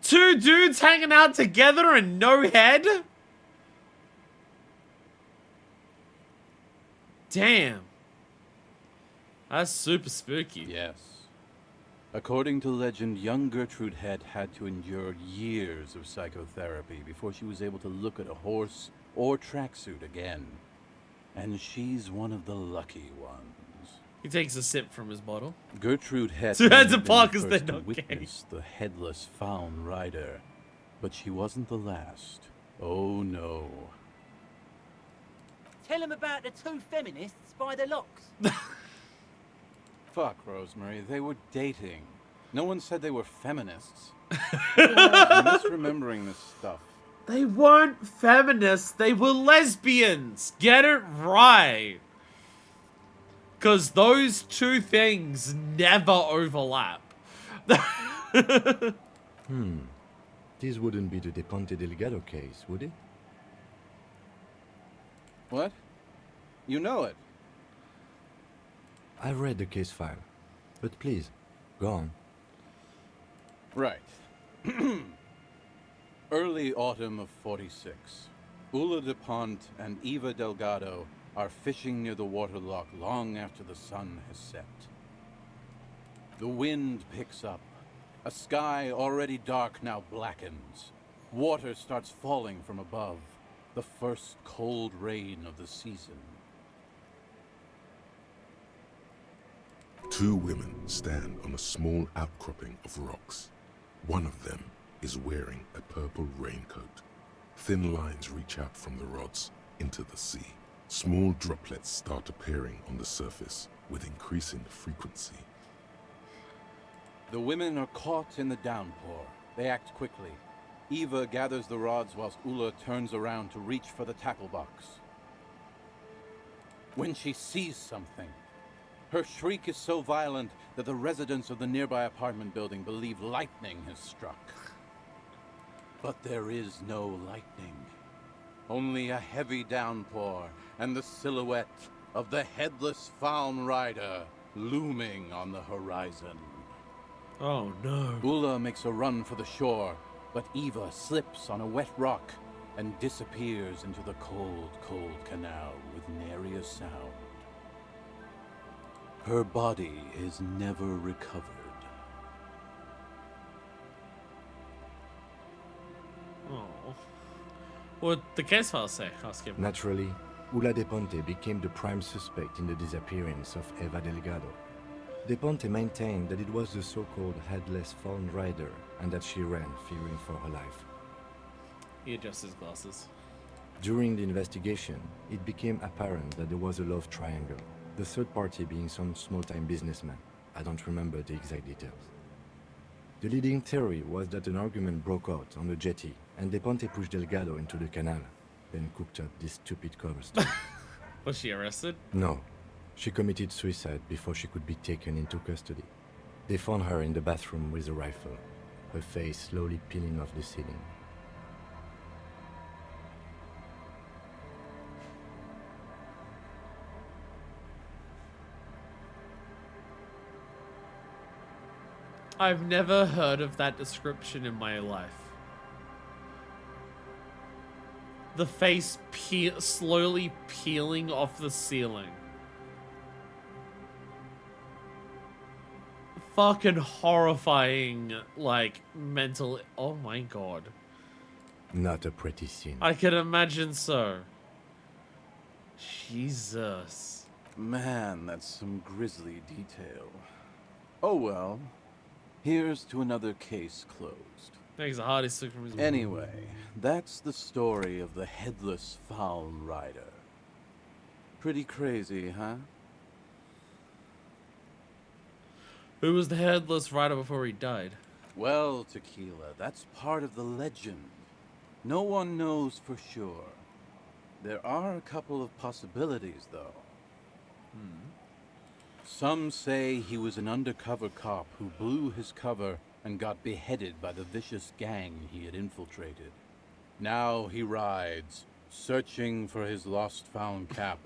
A: Two dudes hanging out together and no head? Damn. That's super spooky.
D: Yes. According to legend, young Gertrude Het had to endure years of psychotherapy before she was able to look at a horse or tracksuit again. And she's one of the lucky ones.
A: He takes a sip from his bottle.
D: Gertrude Het
A: Two heads
D: had
A: apart
D: been
A: 'cause
D: the first
A: they're
D: to
A: not gay.
D: witness the headless found rider But she wasn't the last. Oh no.
E: Tell him about the two feminists by the locks.
D: Fuck, Rosemary. They were dating. No one said they were feminists. You're misremembering this stuff.
A: They weren't feminists. They were lesbians. Get it right. Because those two things never overlap.
B: This wouldn't be the De Ponte Delgado case, would it?
D: What? You know it.
B: I've read the case file. But please, go on.
D: Right. Early autumn of 46. Ula de Ponte and Eva Delgado are fishing near the waterlock long after the sun has set. The wind picks up. A sky already dark now blackens. Water starts falling from above. The first cold rain of the season.
C: Two women stand on a small outcropping of rocks. One of them is wearing a purple raincoat. Thin lines reach out from the rods into the sea. Small droplets start appearing on the surface with increasing frequency.
D: The women are caught in the downpour. They act quickly. Eva gathers the rods whilst Ula turns around to reach for the tackle box. When she sees something, her shriek is so violent that the residents of the nearby apartment building believe lightning has struck. But there is no lightning. Only a heavy downpour and the silhouette of the headless Faun Rider looming on the horizon.
A: Oh no.
D: Ula makes a run for the shore, but Eva slips on a wet rock and disappears into the cold, cold canal with nary a sound. Her body is never recovered.
A: Oh. What the case file say? Ask him.
B: Naturally, Ula de Ponte became the prime suspect in the disappearance of Eva Delgado. De Ponte maintained that it was the so-called headless Faun Rider and that she ran, fearing for her life.
A: He adjusts his glasses.
B: During the investigation, it became apparent that there was a love triangle, the third party being some small-time businessman. I don't remember the exact details. The leading theory was that an argument broke out on the jetty, and De Ponte pushed Delgado into the canal, then cooked up this stupid cover story.
A: Was she arrested?
B: No. She committed suicide before she could be taken into custody. They found her in the bathroom with a rifle, her face slowly peeling off the ceiling.
A: I've never heard of that description in my life. The face slowly peeling off the ceiling. Fucking horrifying, like, mental... Oh my god.
B: Not a pretty scene.
A: I can imagine so. Jesus.
D: Man, that's some grisly detail. Oh well. Here's to another case closed.
A: Thanks, the hardest took from his...
D: Anyway, that's the story of the headless Faun Rider. Pretty crazy, huh?
A: Who was the headless rider before he died?
D: Well, Tequila, that's part of the legend. No one knows for sure. There are a couple of possibilities, though. Some say he was an undercover cop who blew his cover and got beheaded by the vicious gang he had infiltrated. Now he rides, searching for his lost found cap,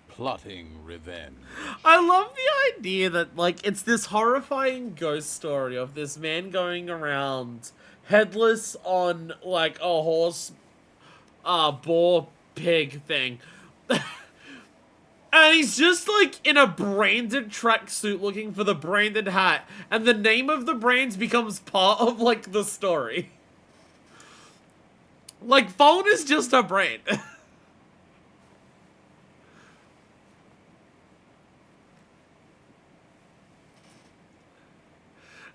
D: plotting revenge.
A: I love the idea that, like, it's this horrifying ghost story of this man going around headless on, like, a horse, boar, pig thing. And he's just, like, in a branded tracksuit looking for the branded hat. And the name of the brands becomes part of, like, the story. Like, Faun is just a brand.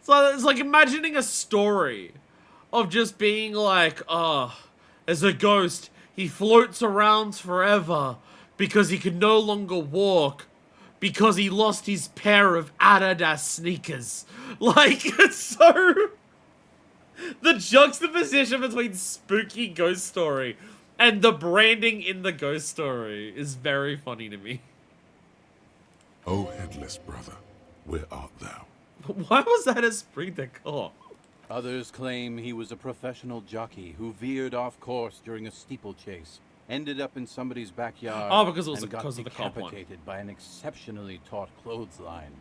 A: So it's like imagining a story of just being like, as a ghost, he floats around forever because he can no longer walk because he lost his pair of Adidas sneakers. Like, it's so... The juxtaposition between spooky ghost story and the branding in the ghost story is very funny to me.
C: O headless brother, where art thou?
A: Why was that esprit de corps?
D: Others claim he was a professional jockey who veered off course during a steeplechase, ended up in somebody's backyard,
A: Oh, because it was
D: and got
A: because of the cop one.
D: decapitated by an exceptionally taut clothesline.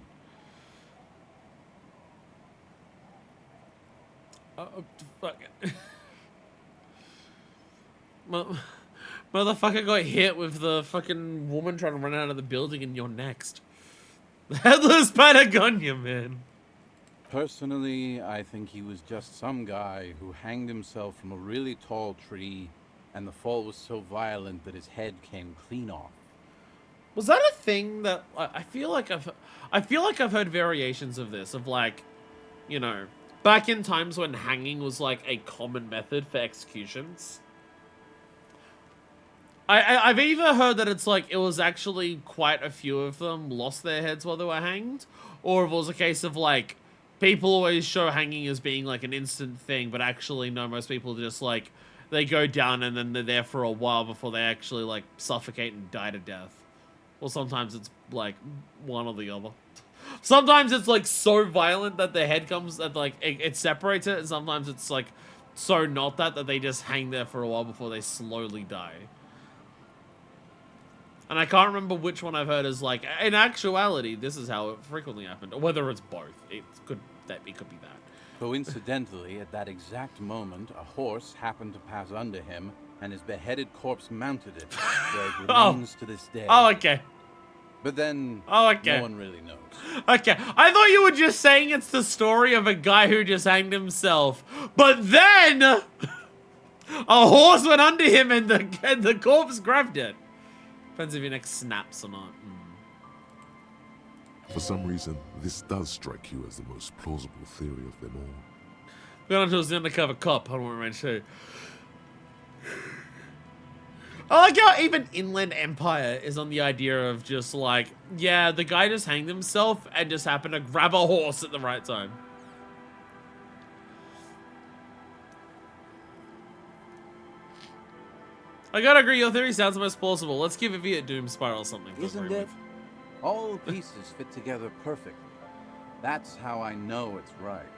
A: Fuck it. Motherfucker got hit with the fucking woman trying to run out of the building and you're next. The headless Patagonia, man.
D: Personally, I think he was just some guy who hanged himself from a really tall tree, and the fall was so violent that his head came clean off.
A: Was that a thing that I feel like I've heard variations of this, of like, you know, back in times when hanging was like a common method for executions. I've either heard that it's like it was actually quite a few of them lost their heads while they were hanged, or if it was a case of like people always show hanging as being like an instant thing, but actually no, most people just like they go down and then they're there for a while before they actually like suffocate and die to death. Or sometimes it's like one or the other. Sometimes it's like so violent that the head comes that like it separates it, and sometimes it's like so not that they just hang there for a while before they slowly die. And I can't remember which one I've heard is like, in actuality, this is how it frequently happened. Or whether it's both. It could be that.
D: Coincidentally, at that exact moment, a horse happened to pass under him, and his beheaded corpse mounted it, where it remains to this day.
A: Oh, okay.
D: But then,
A: oh, okay.
D: No one really knows.
A: Okay, I thought you were just saying it's the story of a guy who just hanged himself. But then, a horse went under him and the corpse grabbed it. Depends if your neck snaps or not.
C: For some reason, this does strike you as the most plausible theory of them all.
A: We got into the undercover cop. I don't want to mention who. I like how even Inland Empire is on the idea of just like, yeah, the guy just hanged himself and just happened to grab a horse at the right time. I gotta agree, your theory sounds the most plausible. Let's give it a Doom Spiral or something.
D: Isn't it? All pieces fit together perfectly. That's how I know it's right.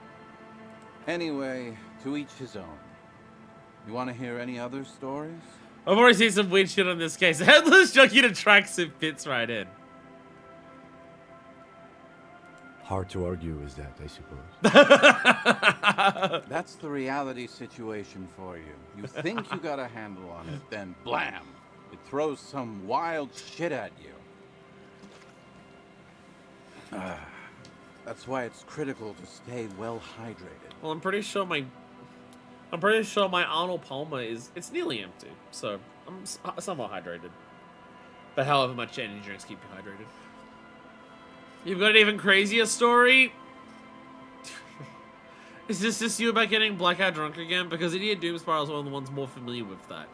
D: Anyway, to each his own. You want to hear any other stories?
A: I've already seen some weird shit on this case. Headless Junkie to tracksuit fits right in.
B: Hard to argue with that, I suppose.
D: That's the reality situation for you. You think you got a handle on it, then blam! It throws some wild shit at you. That's why it's critical to stay well hydrated.
A: Well, I'm pretty sure my Arnold Palmer it's nearly empty, so I'm somewhat hydrated. But however much energy drinks keep you hydrated. You've got an even crazier story? Is this just you about getting blackout drunk again? Because Idiot Doom Spiral is one of the ones more familiar with that.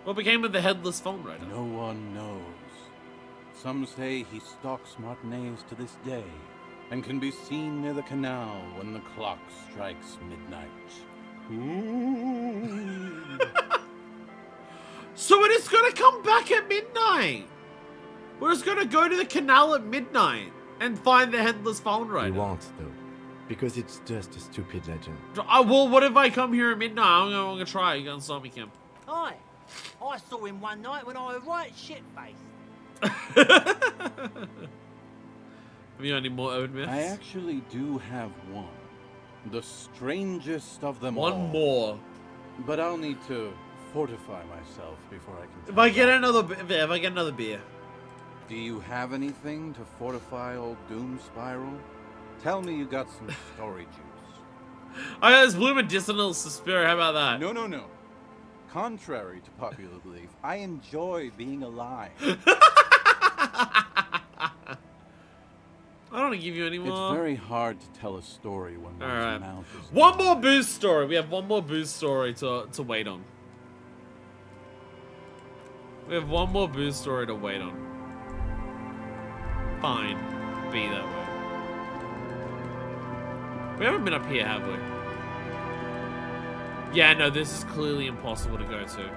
A: What became of the headless phone rider?
D: No one knows. Some say he stalks Martinez to this day, and can be seen near the canal when the clock strikes midnight. Ooh.
A: So it is gonna come back at midnight! We're just gonna go to the canal at midnight and find the headless phone rider.
B: We won't, though, because it's just a stupid legend.
A: Well, what if I come here at midnight? I'm gonna try. You gonna stop me, Kim?
E: Hi. I saw him one night when I was right shit-faced.
A: Have you got any more old myths?
D: I actually do have one. The strangest of them all.
A: One more.
D: But I'll need to fortify myself before I can.
A: If I get another beer.
D: Do you have anything to fortify old Doom Spiral? Tell me you got some story juice.
A: I got this Blue Medicinal Suspiria. How about that?
D: No. Contrary to popular belief, I enjoy being alive.
A: I don't want to give you any more.
D: It's very hard to tell a story when one's
A: Alright.
D: mouth is...
A: One more boost story. We have one more boost story to wait on. We have one more boost story to wait on. Fine. Be that way. We haven't been up here, have we? Yeah, no, this is clearly impossible to go to.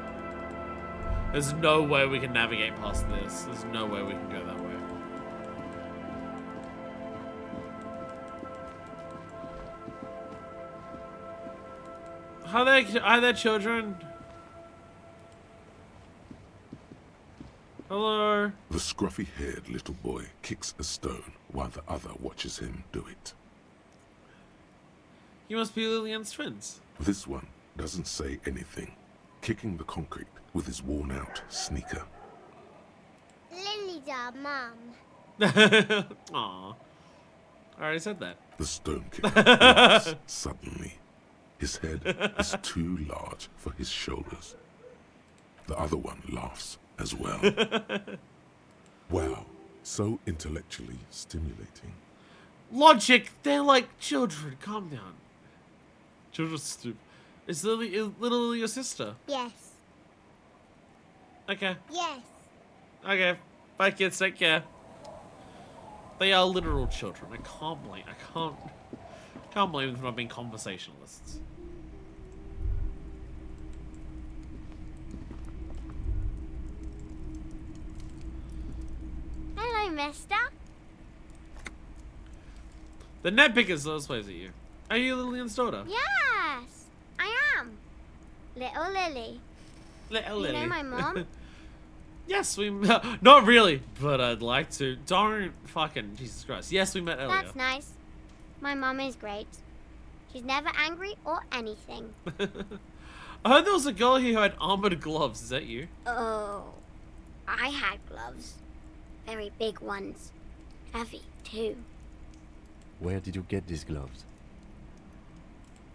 A: There's no way we can navigate past this. There's no way we can go that way. Are there children? Hello?
C: The scruffy-haired little boy kicks a stone while the other watches him do it.
A: You must be Lillian's twins.
C: This one doesn't say anything, kicking the concrete with his worn-out sneaker.
P: Lily's our mum.
A: Aww. I already said that.
C: The stone kicker laughs suddenly. His head is too large for his shoulders. The other one laughs as well. Wow, so intellectually stimulating.
A: Logic, they're like children. Calm down. Children are stupid. Is little Lily your sister?
P: Yes.
A: Okay.
P: Yes.
A: Okay. Bye, kids. Take care. They are literal children. I can't blame them for not being conversationalists.
P: Hello, mister.
A: The net pickers those plays at you. Are you Lillian's daughter?
P: Yes, I am. Little Lily.
A: Little
P: You
A: Lily.
P: know my mom?
A: Yes, we... Not really, but I'd like to. Don't fucking... Jesus Christ. Yes, we met earlier.
P: That's nice. My mom is great. She's never angry or anything.
A: I heard there was a girl here who had armored gloves. Is that you?
P: Oh, I had gloves. Very big ones. Heavy, too.
B: Where did you get these gloves?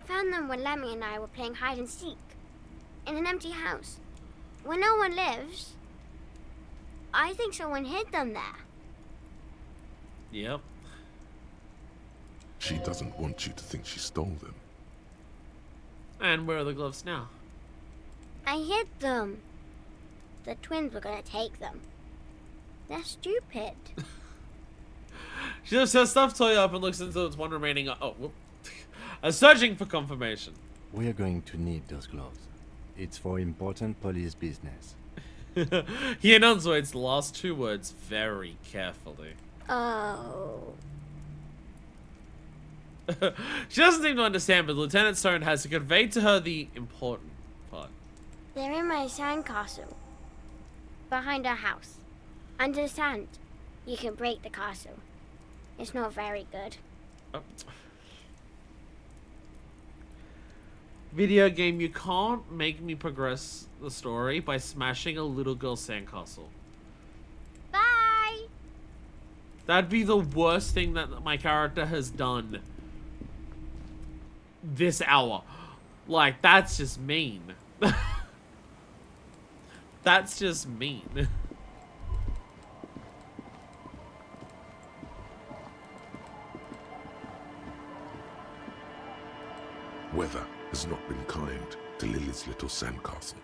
P: Found them when Lemmy and I were playing hide and seek. In an empty house. Where no one lives. I think someone hid them there.
A: Yep.
C: She doesn't want you to think she stole them.
A: And where are the gloves now?
P: I hid them. The twins were gonna take them. They're stupid.
A: She lifts her stuffed toy up and looks into its one remaining... Oh, whoop. Searching for confirmation.
B: We are going to need those gloves. It's for important police business.
A: He enunciates the last two words very carefully.
P: Oh.
A: She doesn't seem to understand, but Lieutenant Stone has to convey to her the important part.
P: They're in my sandcastle. Behind our house. Under the sand. You can break the castle. It's not very good.
A: Oh. Video game, you can't make me progress the story by smashing a little girl's sandcastle.
P: Bye!
A: That'd be the worst thing that my character has done this hour. Like, that's just mean. That's just mean.
C: Weather has not been kind to Lily's little sandcastle.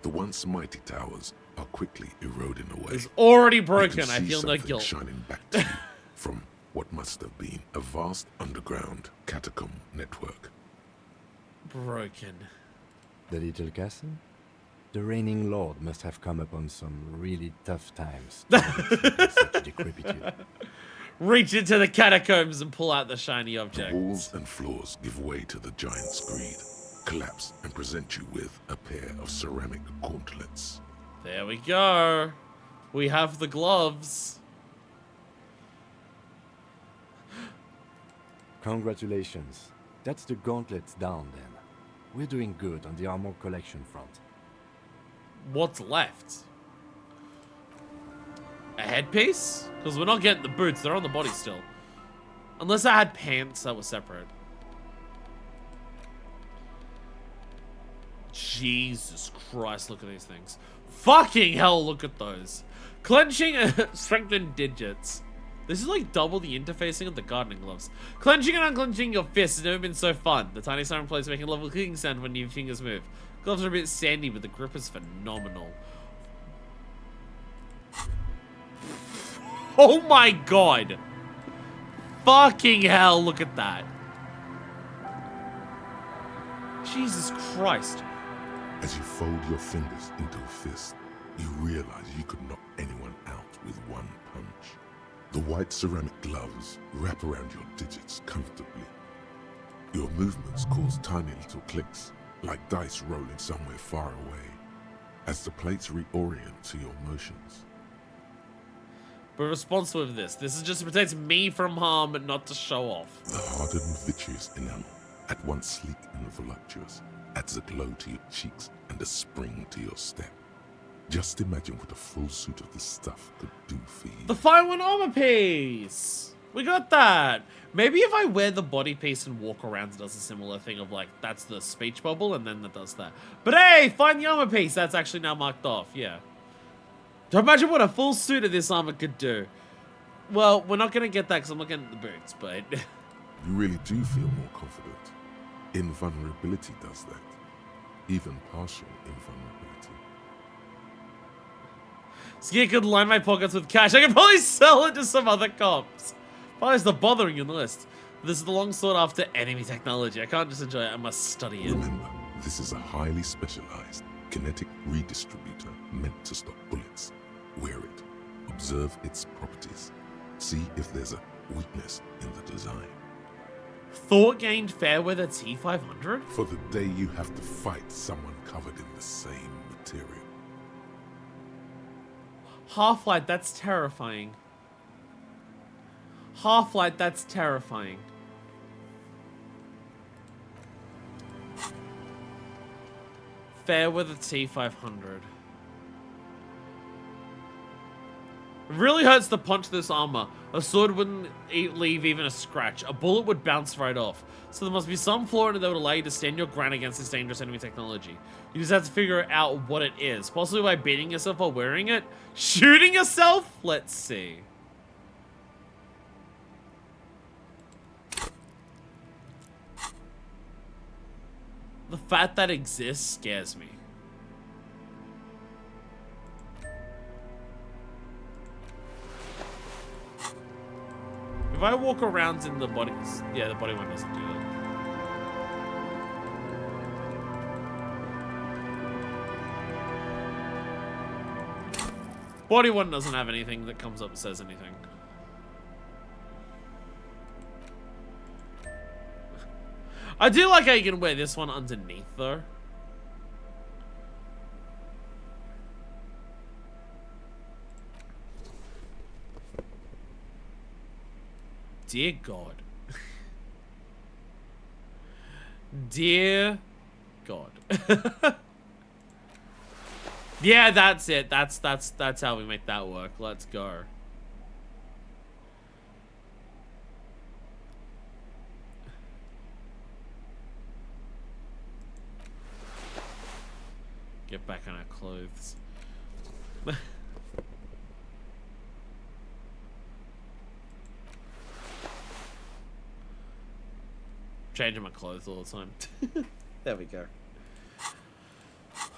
C: The once mighty towers are quickly eroding away.
A: It's already
C: You
A: broken.
C: can
A: I
C: see
A: feel no
C: something
A: guilt.
C: shining back to you from what must have been a vast underground catacomb network.
A: Broken.
B: The little castle? The reigning lord must have come upon some really tough times. Such decrepitude.
A: Reach into the catacombs and pull out the shiny
C: The
A: object.
C: walls and floors give way to the giant's greed, collapse and present you with a pair of ceramic gauntlets.
A: There we go. We have the gloves.
B: Congratulations. That's the gauntlets down then. We're doing good on the armor collection front.
A: What's left? A headpiece? Because we're not getting the boots. They're on the body still. Unless I had pants that were separate. Jesus Christ, look at these things. Fucking hell, look at those. Clenching and strengthened digits. This is like double the interfacing of the gardening gloves. Clenching and unclenching your fists has never been so fun. The tiny siren plays making a lovely clicking sound when your fingers move. Gloves are a bit sandy, but the grip is phenomenal. Oh my god! Fucking hell, look at that. Jesus Christ.
C: As you fold your fingers into a fist, you realize you could knock anyone out with one punch. The white ceramic gloves wrap around your digits comfortably. Your movements cause tiny little clicks, like dice rolling somewhere far away, as the plates reorient to your motions.
A: We're responsible for this. This is just to protect me from harm, but not to show off.
C: The hardened vitreous enamel, at once sleek and voluptuous, adds a glow to your cheeks and a spring to your step. Just imagine what a full suit of this stuff could do for you.
A: The 5-1 armor piece! We got that! Maybe if I wear the body piece and walk around, it does a similar thing of like, that's the speech bubble, and then it does that. But hey, find the armor piece! That's actually now marked off, yeah. Don't imagine what a full suit of this armor could do. Well, we're not gonna get that because I'm looking at the boots, but...
C: You really do feel more confident. Invulnerability does that. Even partial invulnerability.
A: Ski could line my pockets with cash. I could probably sell it to some other cops. Why is the bothering you on the list? This is the long sought after enemy technology. I can't just enjoy it, I must study it.
C: Remember, this is a highly specialized kinetic redistributor meant to stop bullets. Wear it. Observe its properties. See if there's a weakness in the design.
A: Thought gained Fairweather T500?
C: For the day you have to fight someone covered in the same material.
A: Half-Light, that's terrifying. Half-Light, that's terrifying. Fairweather T500. It really hurts to punch this armor. A sword wouldn't leave even a scratch. A bullet would bounce right off. So there must be some flaw in it that would allow you to stand your ground against this dangerous enemy technology. You just have to figure out what it is. Possibly by beating yourself while wearing it? Shooting yourself? Let's see. The fact that exists scares me. If I walk around in the body... Yeah, the body one doesn't do that. Body one doesn't have anything that comes up and says anything. I do like how you can wear this one underneath, though. Dear God. Dear God. Yeah, that's it. That's how we make that work. Let's go. Get back on our clothes. Changing my clothes all the time. There we go.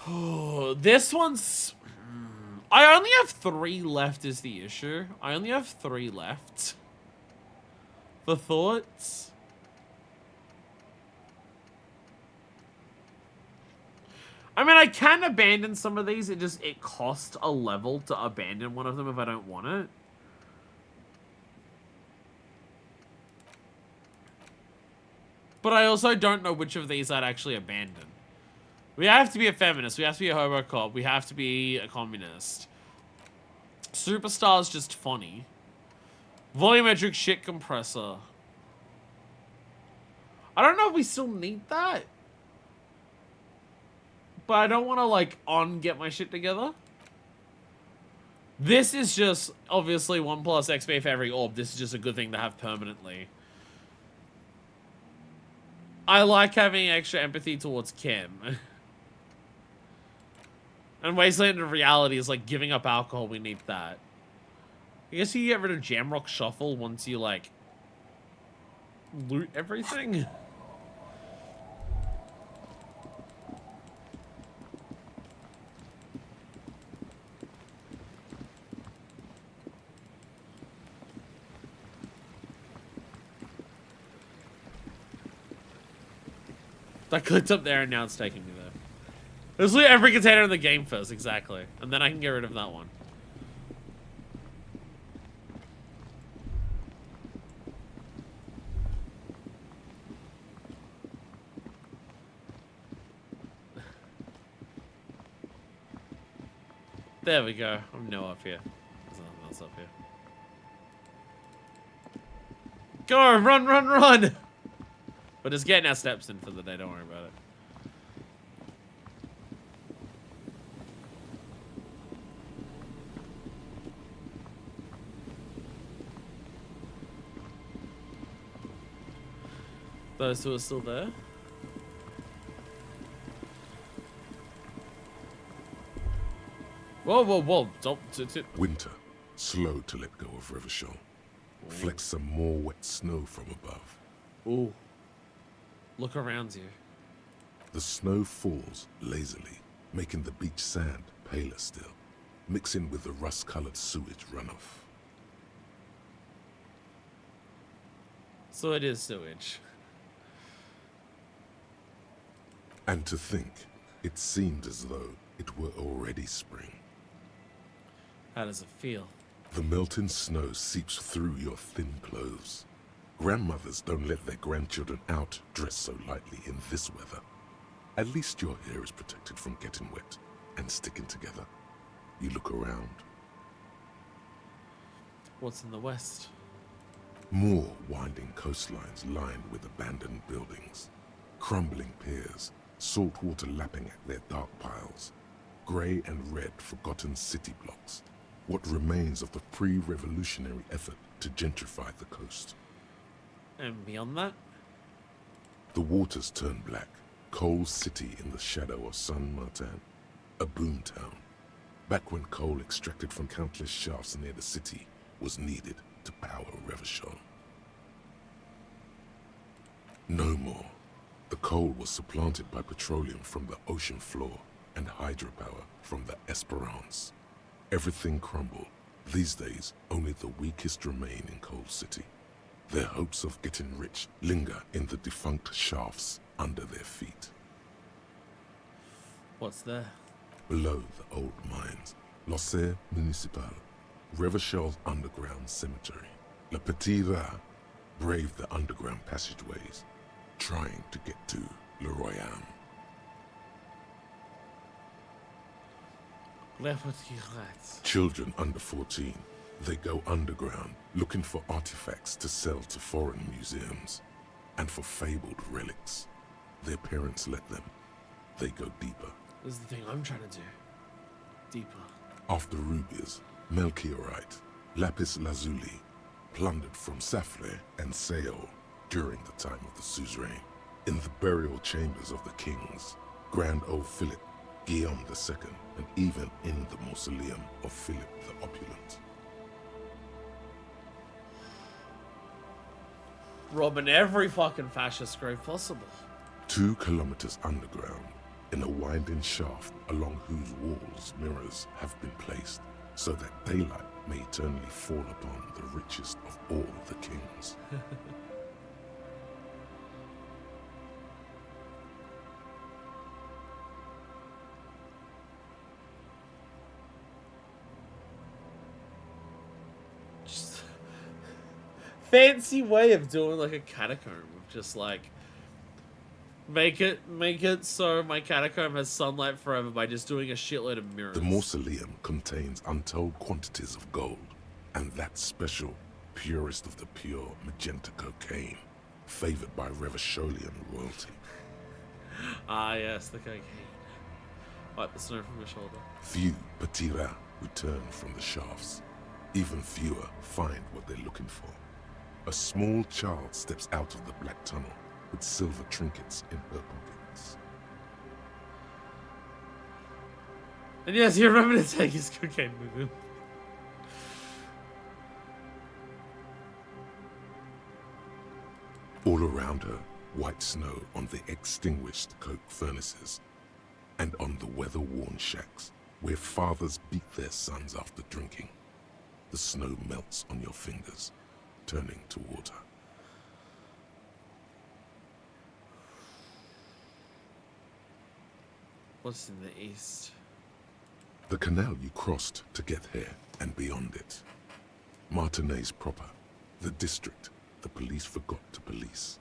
A: Oh, this one's... I only have 3 left is the issue. I only have 3 left. The thoughts... I mean, I can abandon some of these. It costs a level to abandon one of them if I don't want it. But I also don't know which of these I'd actually abandon. We have to be a feminist. We have to be a hobo cop. We have to be a communist. Superstar's just funny. Volumetric shit compressor. I don't know if we still need that. But I don't want to, like, get my shit together. This is just, obviously, 1 plus XP for every orb. This is just a good thing to have permanently. I like having extra empathy towards Kim. And Wasteland of Reality is like giving up alcohol. We need that. I guess you get rid of Jamrock Shuffle once you, like, loot everything. I clicked up there and now it's taking me there. Let's loot every container in the game first, exactly. And then I can get rid of that one. There we go. I'm no up here. There's nothing else up here. Go! Run, run, run! We're just getting our steps in for the day, don't worry about it. Those two are still there. Whoa, whoa, whoa. Don't.
C: Winter, slow to let go of Revachol. Flecks some more wet snow from above.
A: Ooh. Look around you.
C: The snow falls lazily, making the beach sand paler still, mixing with the rust-colored sewage runoff.
A: So it is sewage.
C: And to think, it seemed as though it were already spring.
A: How does it feel?
C: The melting snow seeps through your thin clothes. Grandmothers don't let their grandchildren out dressed so lightly in this weather. At least your hair is protected from getting wet and sticking together. You look around.
A: What's in the west?
C: More winding coastlines lined with abandoned buildings. Crumbling piers, salt water lapping at their dark piles. Grey and red forgotten city blocks. What remains of the pre-revolutionary effort to gentrify the coast.
A: And beyond that?
C: The waters turn black. Coal City in the shadow of San Martin. A boomtown. Back when coal extracted from countless shafts near the city was needed to power Revachol. No more. The coal was supplanted by petroleum from the ocean floor and hydropower from the Esperance. Everything crumbled. These days, only the weakest remain in Coal City. Their hopes of getting rich linger in the defunct shafts under their feet.
A: What's there?
C: Below the old mines, L'Océan Municipal, Revachol's underground cemetery. Le Petit Rat braved the underground passageways, trying to get to Le Royaume.
A: Le Petit Rat.
C: Children under 14, they go underground looking for artifacts to sell to foreign museums and for fabled relics. Their parents let them. They go deeper.
A: This is the thing I'm trying to do. Deeper.
C: After rubies, melchiorite, lapis lazuli, plundered from Safle and Seol during the time of the suzerain. In the burial chambers of the kings, Grand Old Philip, Guillaume II, and even in the mausoleum of Philip the Opulent.
A: Robbing every fucking fascist grave possible.
C: 2 kilometers underground, in a winding shaft along whose walls mirrors have been placed, so that daylight may eternally fall upon the richest of all the kings.
A: Just fancy way of doing like a catacomb of just like make it so my catacomb has sunlight forever by just doing a shitload of mirrors.
C: The mausoleum contains untold quantities of gold, and that special, purest of the pure magenta cocaine, favored by Revacholian royalty.
A: Ah yes, the cocaine. Wipe the snow from your shoulder.
C: Few Petit Rat return from the shafts. Even fewer find what they're looking for. A small child steps out of the black tunnel with silver trinkets in her pockets.
A: And yes, you remember to take his cocaine with him.
C: All around her, white snow on the extinguished coke furnaces, and on the weather-worn shacks where fathers beat their sons after drinking. The snow melts on your fingers, turning to water.
A: What's in the east?
C: The canal you crossed to get here and beyond it. Martinez proper, the district the police forgot to police.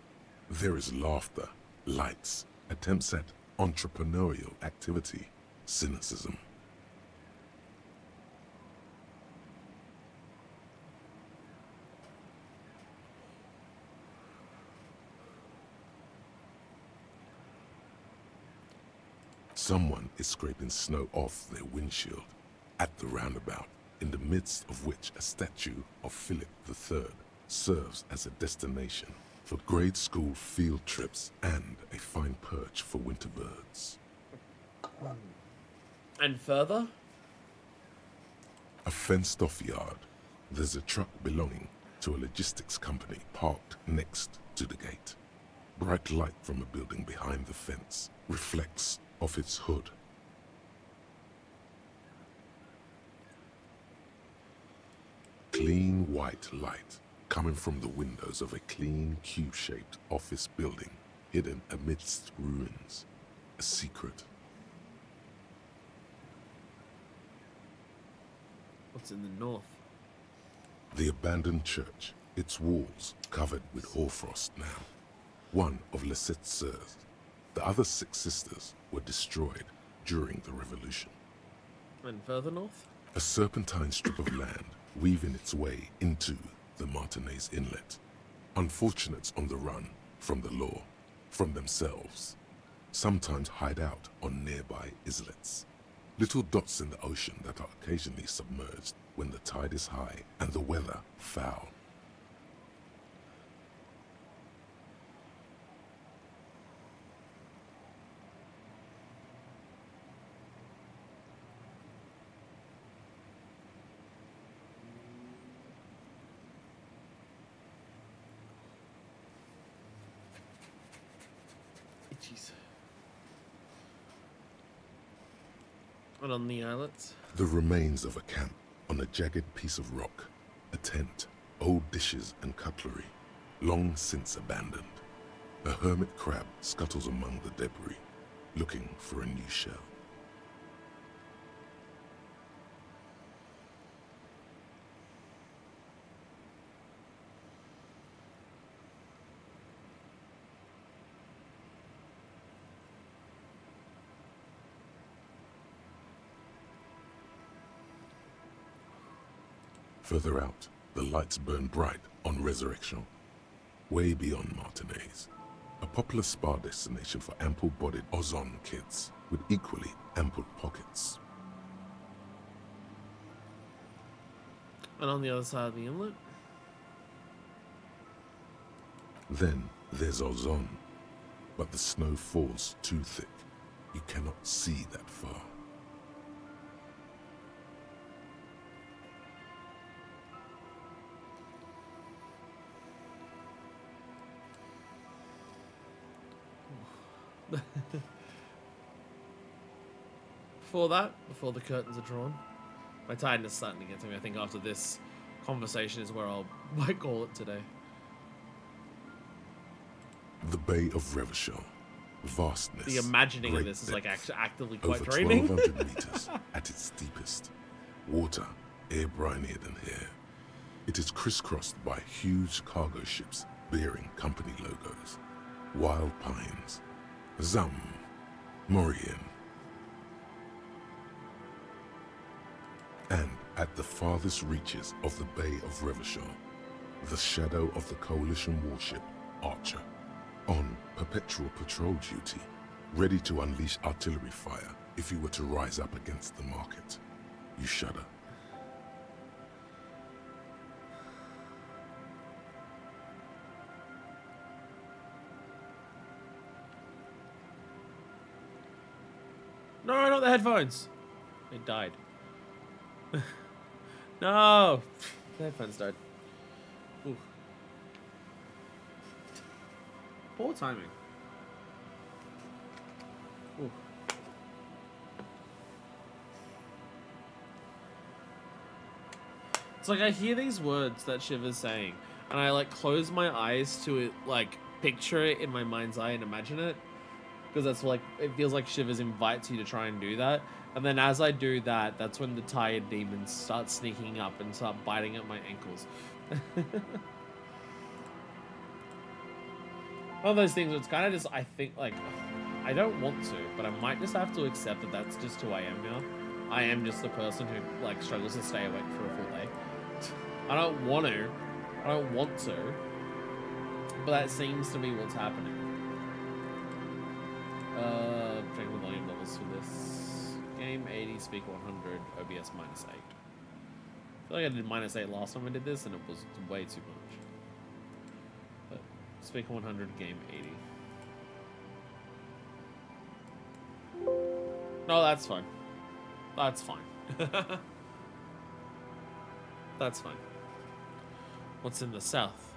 C: There is laughter, lights, attempts at entrepreneurial activity, cynicism. Someone is scraping snow off their windshield at the roundabout, in the midst of which a statue of Philip III serves as a destination for grade school field trips and a fine perch for winter birds.
A: And further?
C: A fenced-off yard. There's a truck belonging to a logistics company parked next to the gate. Bright light from a building behind the fence reflects off its hood. Clean white light coming from the windows of a clean cube-shaped office building hidden amidst ruins. A secret.
A: What's in the north?
C: The abandoned church, its walls covered with hoarfrost now. One of Lissette's sœurs. The other 6 sisters were destroyed during the revolution.
A: And further north?
C: A serpentine strip of land weaving its way into the Martinez Inlet. Unfortunates on the run from the law, from themselves. Sometimes hide out on nearby islets. Little dots in the ocean that are occasionally submerged when the tide is high and the weather foul.
A: And on the islets?
C: The remains of a camp on a jagged piece of rock. A tent, old dishes and cutlery, long since abandoned. A hermit crab scuttles among the debris, looking for a new shell. Further out, the lights burn bright on Resurrection, way beyond Martinez. A popular spa destination for ample-bodied Ozon kids with equally ample pockets.
A: And on the other side of the inlet?
C: Then there's Ozon, but the snow falls too thick. You cannot see that far.
A: Before the curtains are drawn, my tiredness is starting to get to me. I think after this conversation is where I'll might call it today.
C: The Bay of Revachol, vastness.
A: The imagining of this is like actively quite draining.
C: Over 1,200 meters at its deepest. Water, air brinier than here. It is crisscrossed by huge cargo ships bearing company logos. Wild pines, Zam, Morian. And at the farthest reaches of the Bay of Revachol, the shadow of the Coalition warship, Archer, on perpetual patrol duty, ready to unleash artillery fire if you were to rise up against the market. You shudder.
A: No, not the headphones. They died. No, the headphones died. Ooh. Poor timing. Ooh. It's like I hear these words that Shiver's saying, and I like close my eyes to it, like picture it in my mind's eye and imagine it, because that's like it feels like Shivers invites you to try and do that. And then as I do that, that's when the tired demons start sneaking up and start biting at my ankles. One of those things where it's kind of just, I think, like, I don't want to, but I might just have to accept that that's just who I am now. I am just the person who, like, struggles to stay awake for a full day. I don't want to. I don't want to. But that seems to be what's happening. Checking the volume levels for this. Game 80, speaker 100, OBS -8. I feel like I did -8 last time I did this, and it was way too much. But speaker 100, game 80. No, that's fine. That's fine. That's fine. What's in the south?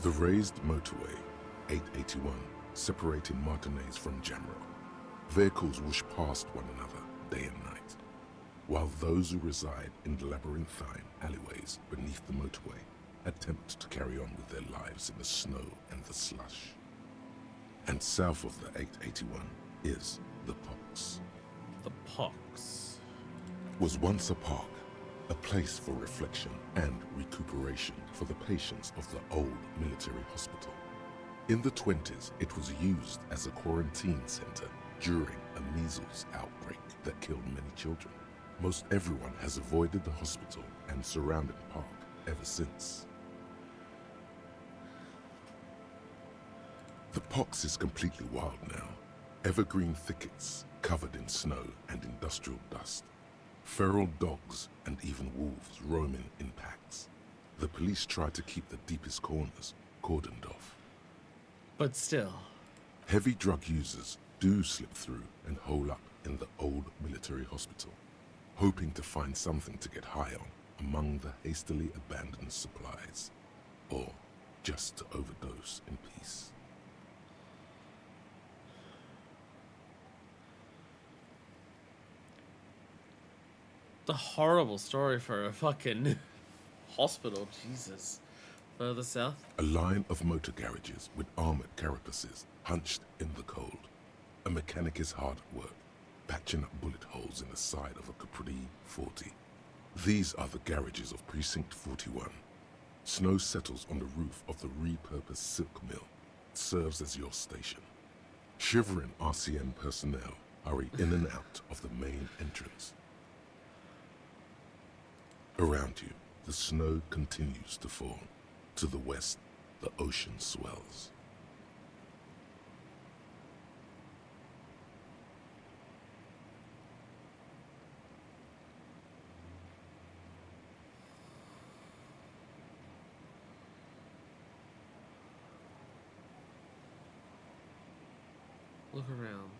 C: The raised motorway, 881, separating Martinez from Jamrock. Vehicles whoosh past one another day and night, while those who reside in the labyrinthine alleyways beneath the motorway attempt to carry on with their lives in the snow and the slush. And south of the 881 is the Pox.
A: The Pox
C: was once a park, a place for reflection and recuperation for the patients of the old military hospital. In the 20s, it was used as a quarantine center during a measles outbreak that killed many children. Most everyone has avoided the hospital and surrounding park ever since. The Pox is completely wild now. Evergreen thickets covered in snow and industrial dust. Feral dogs and even wolves roaming in packs. The police try to keep the deepest corners cordoned off.
A: But still.
C: Heavy drug users do slip through and hole up in the old military hospital, hoping to find something to get high on among the hastily abandoned supplies, or just to overdose in peace.
A: The horrible story for a fucking hospital, Jesus. Further south?
C: A line of motor garages with armored carapaces hunched in the cold. A mechanic is hard at work, patching up bullet holes in the side of a Capri 40. These are the garages of Precinct 41. Snow settles on the roof of the repurposed silk mill. It serves as your station. Shivering RCM personnel hurry in and out of the main entrance. Around you, the snow continues to fall. To the west, the ocean swells.
A: Look around.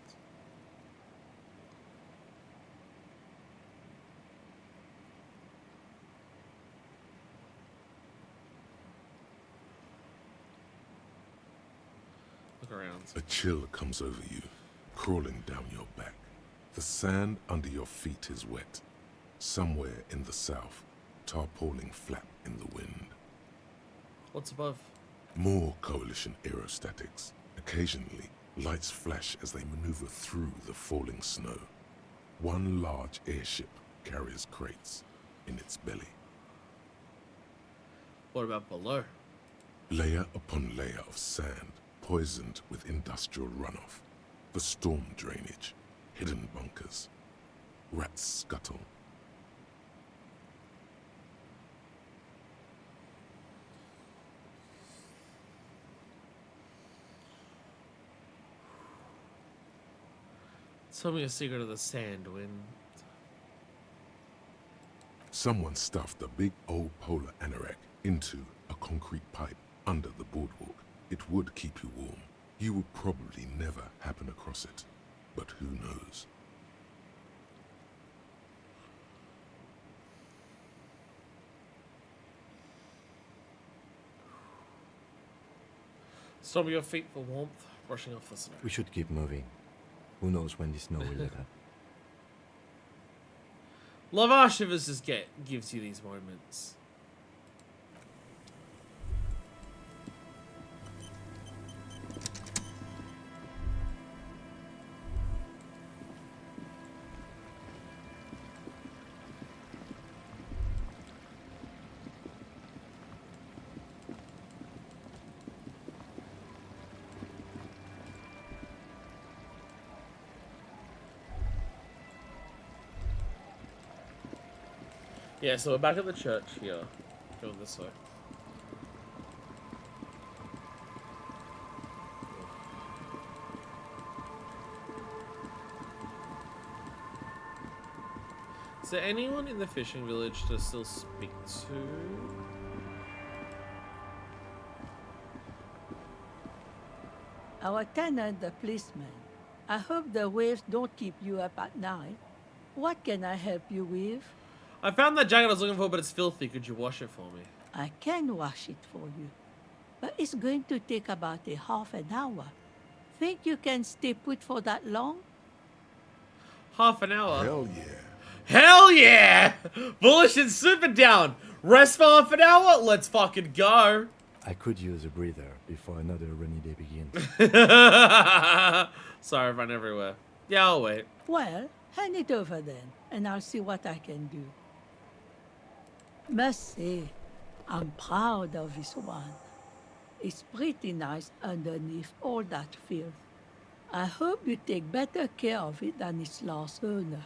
A: Look around.
C: A chill comes over you, crawling down your back. The sand under your feet is wet. Somewhere in the south, tarpaulin flap in the wind.
A: What's above?
C: More coalition aerostatics. Occasionally, lights flash as they maneuver through the falling snow. One large airship carries crates in its belly.
A: What about below?
C: Layer upon layer of sand, poisoned with industrial runoff. The storm drainage, hidden bunkers. Rats scuttle.
A: Tell me a secret of the sand, Wind.
C: Someone stuffed a big old polar anorak into a concrete pipe under the boardwalk. It would keep you warm. You would probably never happen across it. But who knows?
A: Stop your feet for warmth, brushing off the snow.
B: We should keep moving. Who knows when the snow will let up.
A: Love how Shivers just gives you these moments. Yeah, so we're back at the church here. Going this way. Is there anyone in the fishing village to still speak to?
G: Our tenant, the policeman. I hope the waves don't keep you up at night. What can I help you with?
A: I found that jacket I was looking for, but it's filthy. Could you wash it for me?
G: I can wash it for you. But it's going to take about a half an hour. Think you can stay put for that long?
A: Half an hour?
C: Hell yeah.
A: Hell yeah! Bullish and super down! Rest for half an hour? Let's fucking go!
B: I could use a breather before another rainy day begins.
A: Sorry, I run everywhere. Yeah, I'll wait.
G: Well, hand it over then, and I'll see what I can do. Must say, I'm proud of this one. It's pretty nice underneath all that filth. I hope you take better care of it than its last owner.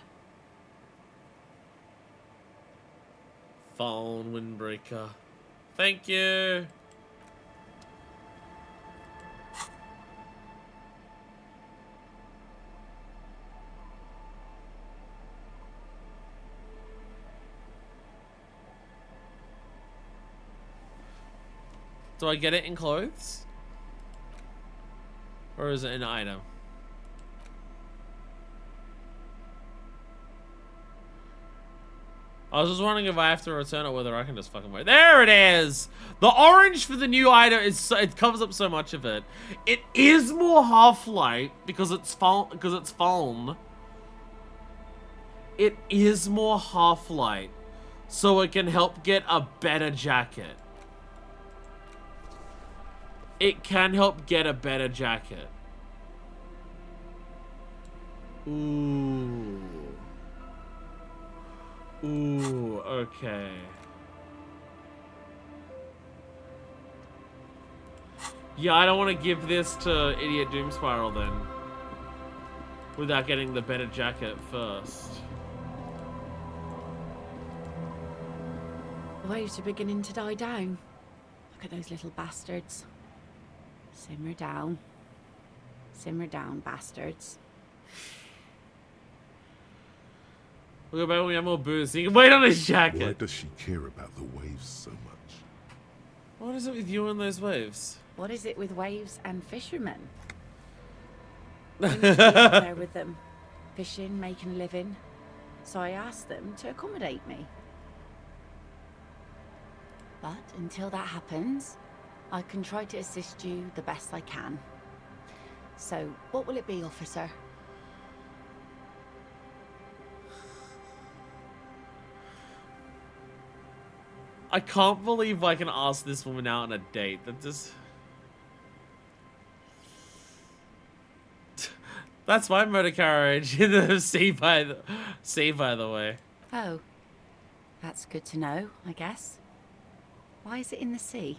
A: Phone windbreaker. Thank you. Do I get it in clothes? Or is it an item? I was just wondering if I have to return it, whether I can just fucking wait. There it is! The orange for the new item is so, it covers up so much of it. It is more half-light because it's foam. It is more half-light, so it can help get a better jacket. It can help get a better jacket. Ooh. Ooh, okay. Yeah, I don't want to give this to Idiot Doom Spiral then. Without getting the better jacket first.
Q: The waves are beginning to die down. Look at those little bastards. Simmer down. Simmer down, bastards.
A: Look about when we have more booze. He can wait on his jacket.
C: Why does she care about the waves so much?
A: What is it with you and those waves?
Q: What is it with waves and fishermen? I used to be out there with them, fishing, making a living. So I asked them to accommodate me. But until that happens, I can try to assist you the best I can. So, what will it be, officer?
A: I can't believe I can ask this woman out on a date. That just... That's my motor carriage in the sea, by the way.
Q: Oh, that's good to know, I guess. Why is it in the sea?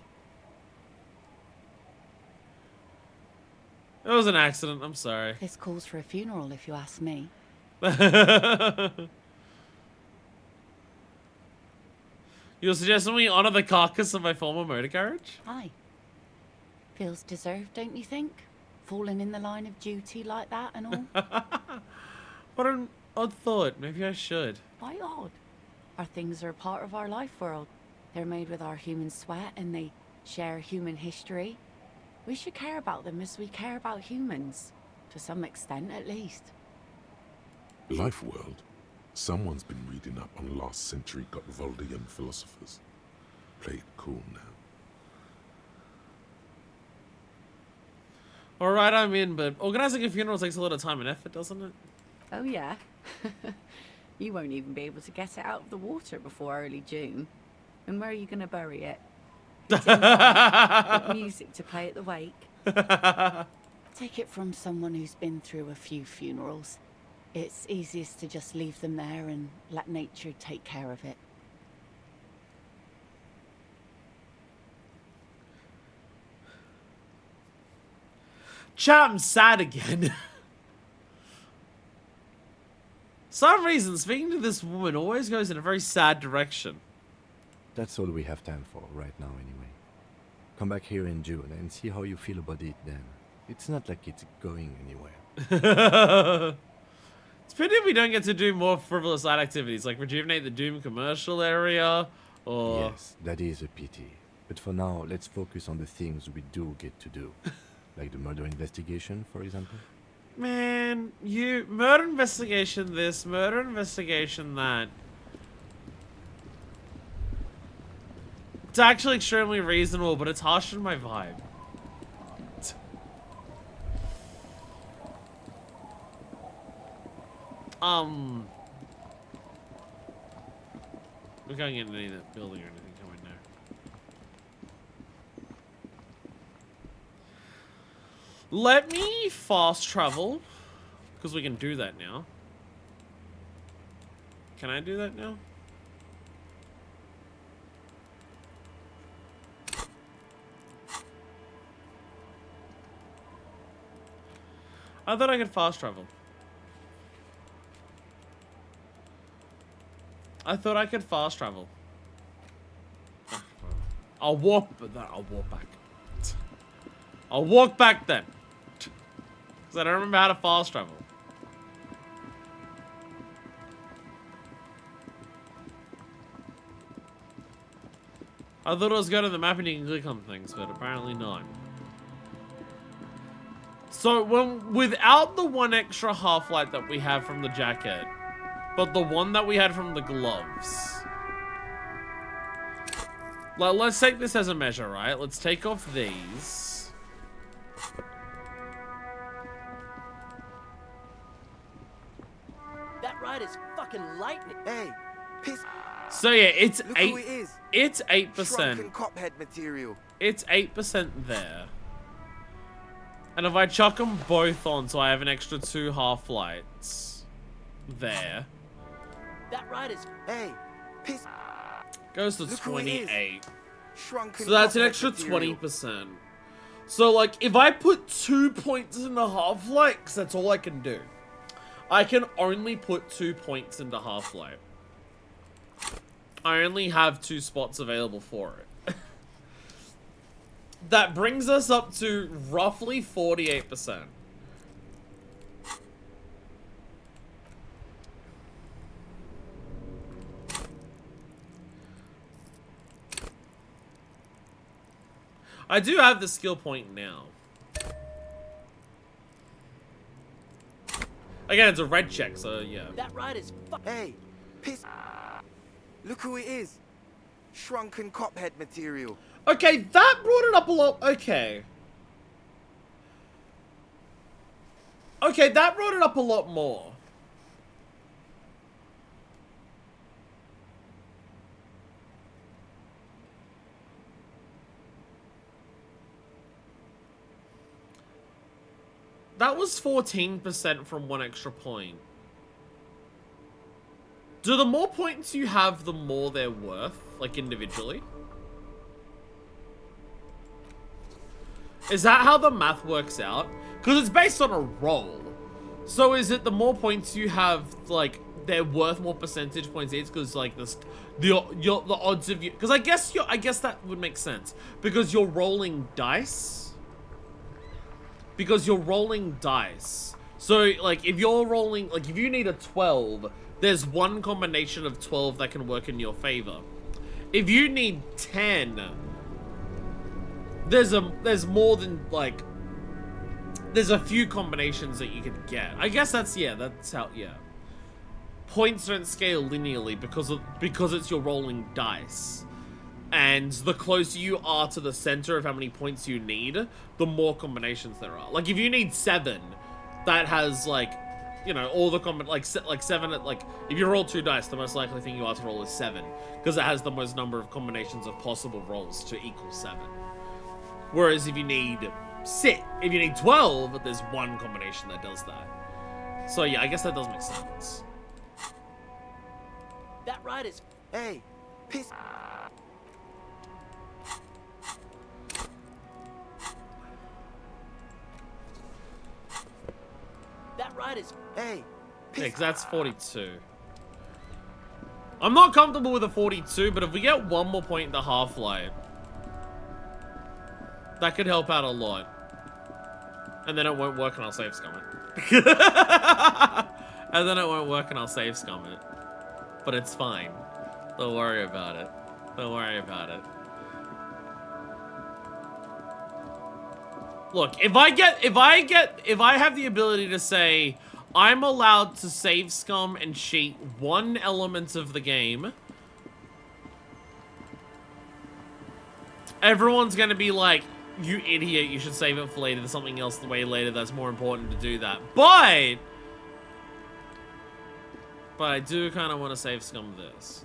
A: It was an accident, I'm sorry.
Q: This calls for a funeral, if you ask me.
A: You're suggesting we honor the carcass of my former motor carriage?
Q: Aye. Feels deserved, don't you think? Falling in the line of duty like that and all?
A: What an odd thought. Maybe I should.
Q: Why odd? Our things are a part of our life world. They're made with our human sweat and they share human history. We should care about them as we care about humans. To some extent, at least.
C: Life world? Someone's been reading up on last century Gottwaldian philosophers. Play it cool now.
A: Alright, I'm in, but organizing a funeral takes a lot of time and effort, doesn't it?
M: Oh, yeah. You won't even be able to get it out of the water before early June. And where are you going to bury it? Got music to play at the wake.
H: Take it from someone who's been through a few funerals. It's easiest to just leave them there and let nature take care of it.
A: Chat, I'm sad again. Some reason speaking to this woman always goes in a very sad direction.
B: That's all we have time for right now anyway. Come back here in June and see how you feel about it then. It's not like it's going anywhere.
A: It's pity we don't get to do more frivolous side activities, like rejuvenate the Doom commercial area, or...
B: Yes, that is a pity. But for now, let's focus on the things we do get to do. Like the murder investigation, for example.
A: Man, you... Murder investigation this, murder investigation that. It's actually extremely reasonable, but it's harsh in my vibe. We're going into any of that building or anything coming there. Let me fast travel, because we can do that now. Can I do that now? I thought I could fast travel. I thought I could fast travel. I'll walk back. I'll walk back then. Because I don't remember how to fast travel. I thought it was go to the map and you can click on things, but apparently not. So without the one extra half-light that we have from the jacket, but the one that we had from the gloves. Let's take this as a measure, right? Let's take off these.
I: That ride is fucking lightning. Hey, piss.
A: So yeah, it's
J: Look
A: 8.
J: who it is.
A: It's 8%.
J: Shrunken cophead material.
A: It's 8% there. And if I chuck them both on, so I have an extra 2 half-lights there.
I: That ride is...
J: Hey, piss.
A: Goes to
J: Look who it
A: 28.
J: Shrunken
A: So that's an
J: cophead
A: extra
J: material.
A: 20%. So like, if I put 2 points in the half-light, because that's all I can do. I can only put 2 points into half-light. I only have 2 spots available for it. That brings us up to roughly 48%. I do have the skill point now. Again, it's a red check, so yeah.
I: That ride is
J: Hey, piss. Look who it is. Shrunken cophead material.
A: Okay, that brought it up a lot. Okay. Okay, that brought it up a lot more. That was 14% from 1 extra point. Do the more points you have, the more they're worth, like individually? Is that how the math works out? Because it's based on a roll. So is it the more points you have, like, they're worth more percentage points each? Because like the odds of you, because I guess that would make sense because you're rolling dice. Because you're rolling dice. So like if you're rolling, like if you need a 12, there's one combination of 12 that can work in your favor. If you need 10, there's more than like, there's a few combinations that you can get. I guess that's how, yeah. Points don't scale linearly because it's your rolling dice. And the closer you are to the center of how many points you need, the more combinations there are. Like, if you need 7, that has, like, you know, all the like 7, like, if you roll 2 dice, the most likely thing you are to roll is 7. Because it has the most number of combinations of possible rolls to equal 7. Whereas if you need 12, there's 1 combination that does that. So yeah, I guess that does make sense.
I: That ride is...
J: Hey, piss...
I: That ride is...
J: Hey,
A: Yeah, 'cause that's 42. I'm not comfortable with a 42, but if we get 1 more point in the half-light, that could help out a lot. And then it won't work and I'll save scum it. And then it won't work and I'll save scum it. But it's fine. Don't worry about it. Don't worry about it. Look, if I have the ability to say, I'm allowed to save scum and cheat 1 element of the game, everyone's gonna be like, you idiot, you should save it for later. There's something else way later that's more important to do that. But I do kind of want to save scum this.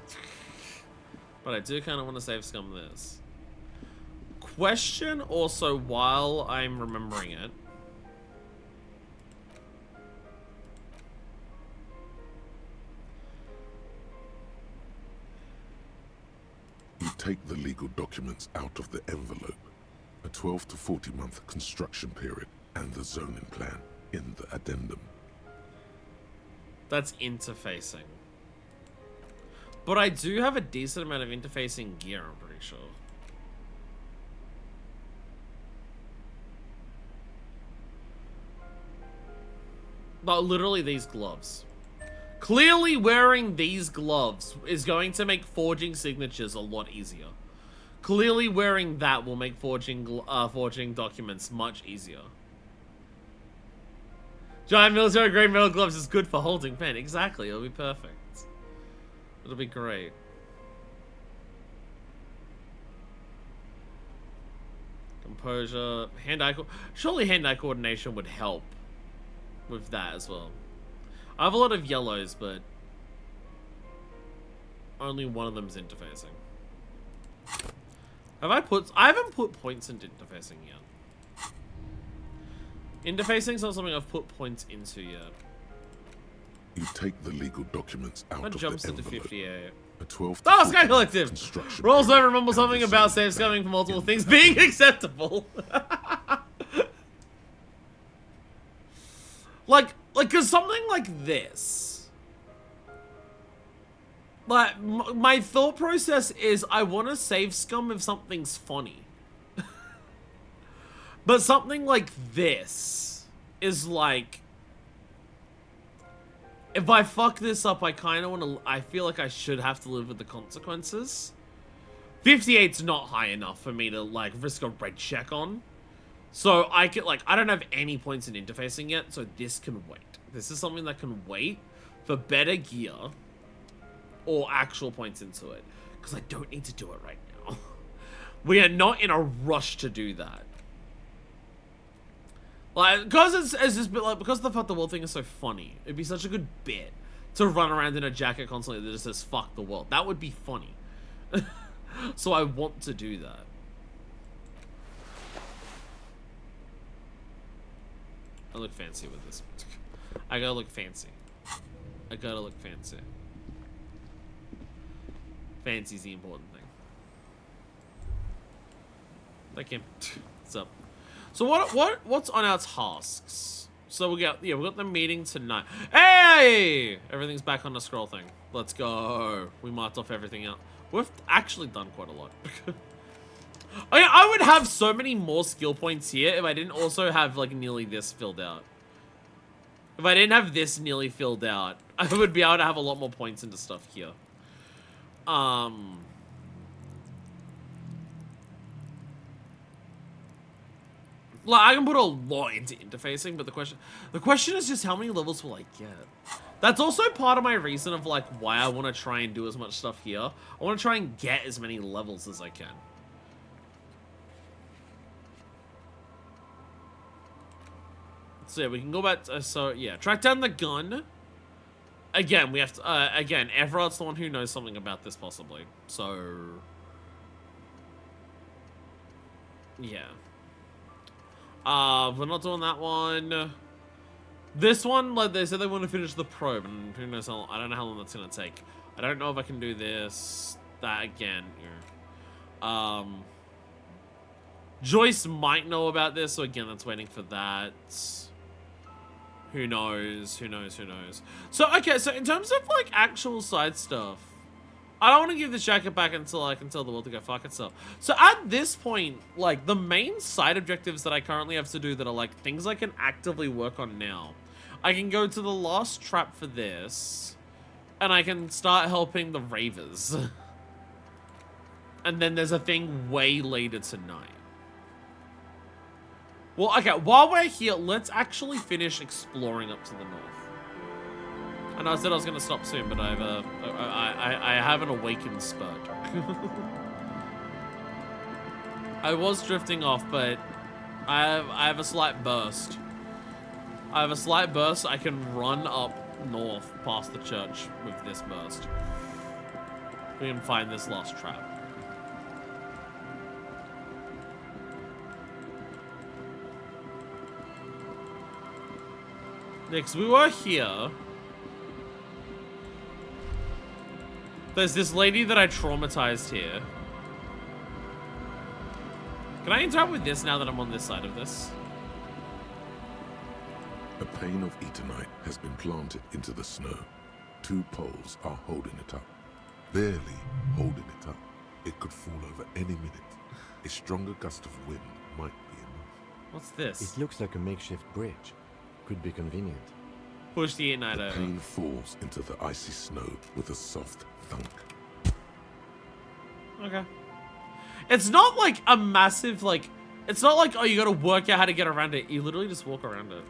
A: Question also while I'm remembering it.
C: You take the legal documents out of the envelope, a 12 to 40 month construction period, and the zoning plan in the addendum.
A: That's interfacing. But I do have a decent amount of interfacing gear, I'm pretty sure. But literally these gloves. Clearly wearing these gloves is going to make forging signatures a lot easier. Clearly wearing that will make forging documents much easier. Giant military grade metal gloves is good for holding pen. Exactly, it'll be perfect. It'll be great. Composure, hand-eye... Surely hand-eye coordination would help with that as well. I have a lot of yellows, but only one of them's interfacing. I haven't put points into interfacing yet. Interfacing's not something I've put points into yet.
C: You take the legal documents out
A: That
C: of
A: jumps
C: the
A: into
C: envelope.
A: 58.
C: A 12
A: Oh, Sky Collective! Rolls over remember something about save scumming for multiple things being acceptable. Like, cause something like this. Like, my thought process is I want to save scum if something's funny. But something like this is like, if I fuck this up, I kind of want to, I feel like I should have to live with the consequences. 58's not high enough for me to, like, risk a red check on. So I could, like, I don't have any points in interfacing yet, so this can wait. This is something that can wait for better gear or actual points into it. Because I don't need to do it right now. We are not in a rush to do that. Like, because it's just like, because the fuck the world thing is so funny, it'd be such a good bit to run around in a jacket constantly that just says fuck the world. That would be funny. So I want to do that. I look fancy with this. I gotta look fancy. I gotta look fancy. Fancy's the important thing. Thank you. What's up? So what's on our tasks? So we got the meeting tonight. Hey! Everything's back on the scroll thing. Let's go. We marked off everything out. We've actually done quite a lot. I would have so many more skill points here if I didn't also have like nearly this filled out. If I didn't have this nearly filled out, I would be able to have a lot more points into stuff here. Like, I can put a lot into interfacing, but the question is just how many levels will I get? That's also part of my reason of like why I want to try and do as much stuff here. I want to try and get as many levels as I can. So yeah, we can go back. So yeah, track down the gun. Again, we have to. Again, Everard's the one who knows something about this, possibly. So yeah. We're not doing that one. This one, like they said, they want to finish the probe, and who knows how. I don't know how long that's gonna take. I don't know if I can do this. That again. Yeah. Joyce might know about this, so again, that's waiting for that. Who knows? Who knows? Who knows? So, okay, so in terms of, like, actual side stuff, I don't want to give this jacket back until I can tell the world to go fuck itself. So, at this point, like, the main side objectives that I currently have to do that are, like, things I can actively work on now. I can go to the last trap for this, and I can start helping the Ravers. And then there's a thing way later tonight. Well, okay, while we're here, let's actually finish exploring up to the north. I know I said I was going to stop soon, but I have an awakened spurt. I was drifting off, but I have a slight burst. I have a slight burst. I can run up north past the church with this burst. We can find this last trap. Next, we were here. There's this lady that I traumatized here. Can I interact with this now that I'm on this side of this?
C: A pane of Eternite has been planted into the snow. 2 poles are holding it up. Barely holding it up. It could fall over any minute. A stronger gust of wind might be enough.
A: What's this?
B: It looks like a makeshift bridge. Could be convenient.
A: Push the Eternite over.
C: The pane falls into the icy snow with a soft thunk.
A: Okay. It's not like a massive, like... It's not like, oh, you gotta work out how to get around it. You literally just walk around it.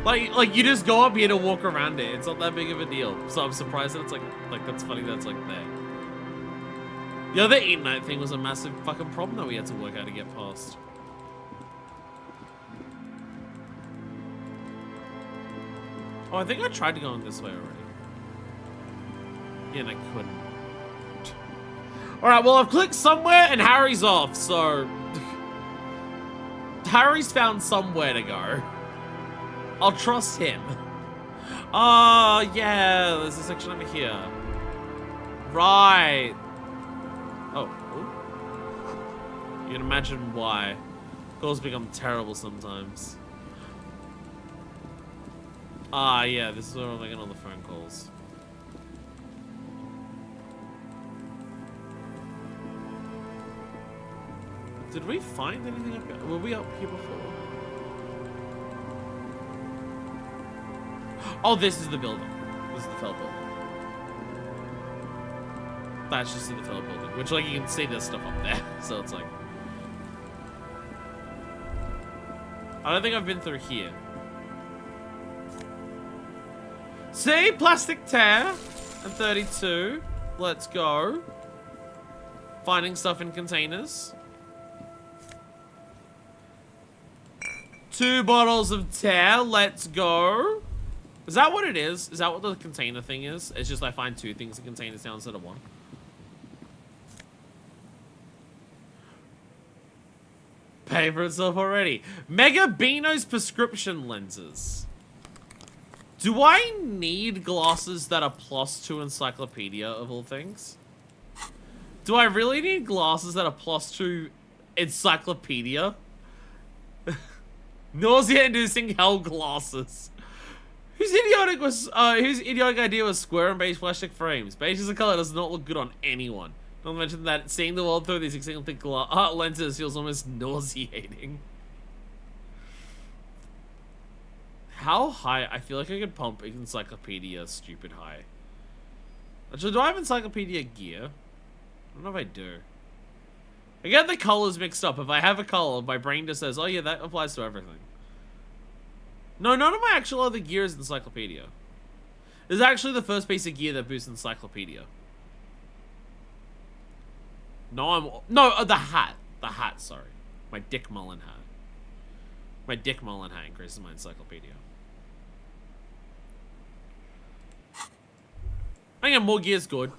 A: like you just go up here to walk around it. It's not that big of a deal. So I'm surprised that it's like that's funny that's like there. The other Eternite thing was a massive fucking problem that we had to work out to get past. Oh, I think I tried to go in this way already. Yeah, and I couldn't. Alright, well, I've clicked somewhere and Harry's off, so... Harry's found somewhere to go. I'll trust him. Oh, yeah, there's a section over here. Right. Oh. You can imagine why. Calls become terrible sometimes. Ah, yeah, this is where I'm making all the phone calls. Did we find anything up here? Were we up here before? Oh, this is the building. This is the Fell building. That's just the Fell building, which, like, you can see there's stuff up there. So it's like... I don't think I've been through here. See? Plastic tear and 32. Let's go. Finding stuff in containers. 2 bottles of tear. Let's go. Is that what it is? Is that what the container thing is? It's just I find 2 things in containers now instead of 1. Pay for itself already. Mega Beano's prescription lenses. Do I need glasses that are +2 encyclopedia of all things? Do I really need glasses that are +2 encyclopedia? Nausea-inducing hell glasses. Whose idiotic idea was square and beige plastic frames? Beige as a color does not look good on anyone. Not to mention that seeing the world through these extremely thick lenses feels almost nauseating. How high? I feel like I could pump encyclopedia stupid high. Actually, do I have encyclopedia gear? I don't know if I do. I get the colors mixed up. If I have a color, my brain just says, oh yeah, that applies to everything. No, none of my actual other gear is encyclopedia. This is actually the first piece of gear that boosts encyclopedia. No, the hat. The hat, sorry. My Dick Mullen hat. My Dick Mullen hat increases my encyclopedia. I think more gear's good.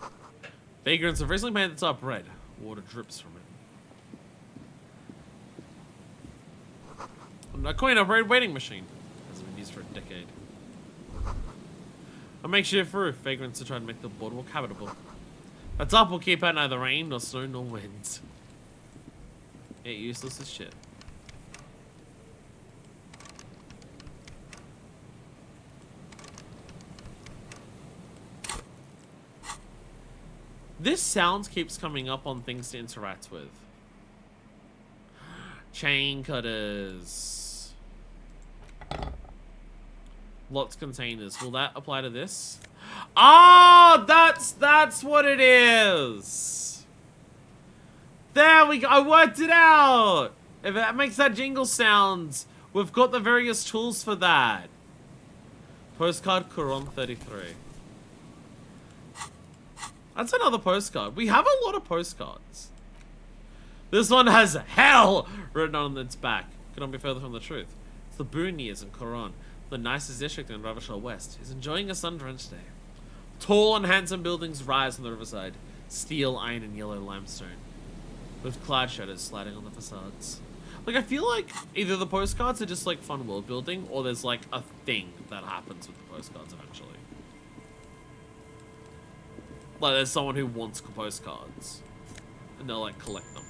A: Vagrants have recently painted the top red. Water drips from it. A coin-operated waiting machine. Hasn't been used for a decade. A makeshift roof. Vagrants are trying to make the boardwalk habitable. A top will keep out neither rain, nor snow, nor wind. Yeah, useless as shit. This sound keeps coming up on things to interact with. Chain cutters. Lots containers. Will that apply to this? Oh, that's what it is. There we go. I worked it out. If that makes that jingle sound, we've got the various tools for that. Postcard Coron 33. That's another postcard. We have a lot of postcards. This one has hell written on its back. Could not be further from the truth. It's the Booniers in Coron, the nicest district in Ravishal West, is enjoying a sun-drenched day. Tall and handsome buildings rise on the riverside, steel, iron, and yellow limestone, with cloud shutters sliding on the facades. Like, I feel like either the postcards are just like fun world building, or there's like a thing that happens with the postcards eventually. Like, there's someone who wants postcards, and they'll like collect them.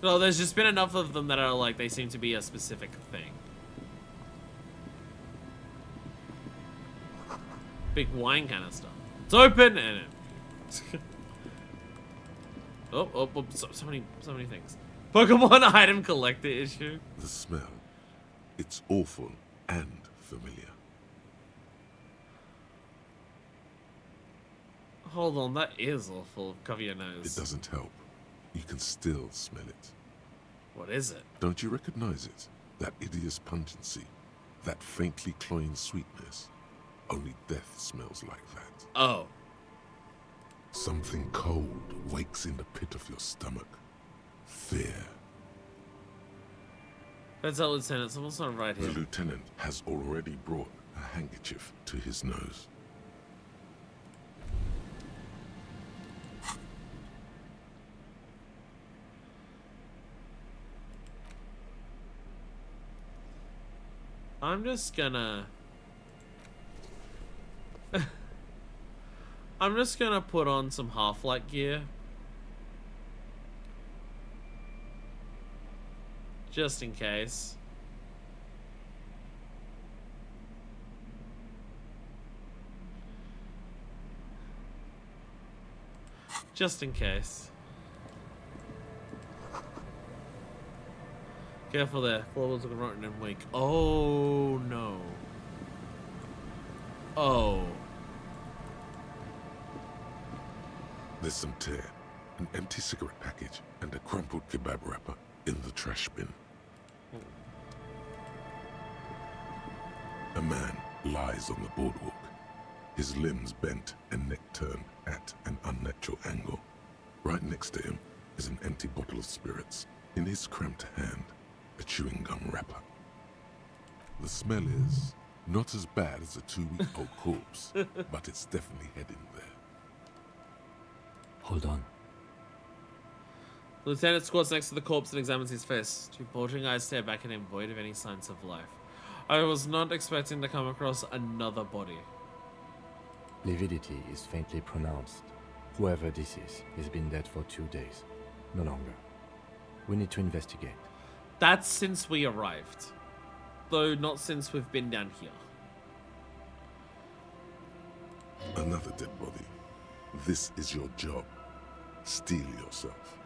A: Well, there's just been enough of them that are like, they seem to be a specific thing. Big wine canister. It's open and it... so many things. Pokemon item collector issue.
C: The smell. It's awful and familiar.
A: Hold on, that is awful. Cover your nose.
C: It doesn't help. You can still smell it.
A: What is it?
C: Don't you recognize it? That hideous pungency. That faintly cloying sweetness. Only death smells like that.
A: Oh.
C: Something cold wakes in the pit of your stomach. Fear.
A: That's our lieutenant. Someone's not right here.
C: The lieutenant has already brought a handkerchief to his nose.
A: I'm just gonna... I'm just gonna put on some Half-Light gear. Just in case. Just in case. Careful there. Floorboards looking rotten and weak. Oh no. Oh.
C: There's some tear, an empty cigarette package, and a crumpled kebab wrapper in the trash bin. A man lies on the boardwalk, his limbs bent and neck turned at an unnatural angle. Right next to him is an empty bottle of spirits. In his cramped hand, a chewing gum wrapper. The smell is not as bad as a 2-week-old corpse, but it's definitely heading there.
B: Hold on.
A: The lieutenant squats next to the corpse and examines his face. Two bulging eyes stare back at him, void of any signs of life. I was not expecting to come across another body.
B: Lividity is faintly pronounced. Whoever this is, has been dead for 2 days. No longer. We need to investigate.
A: That's since we arrived. Though not since we've been down here.
C: Another dead body. This is your job. Steel yourself.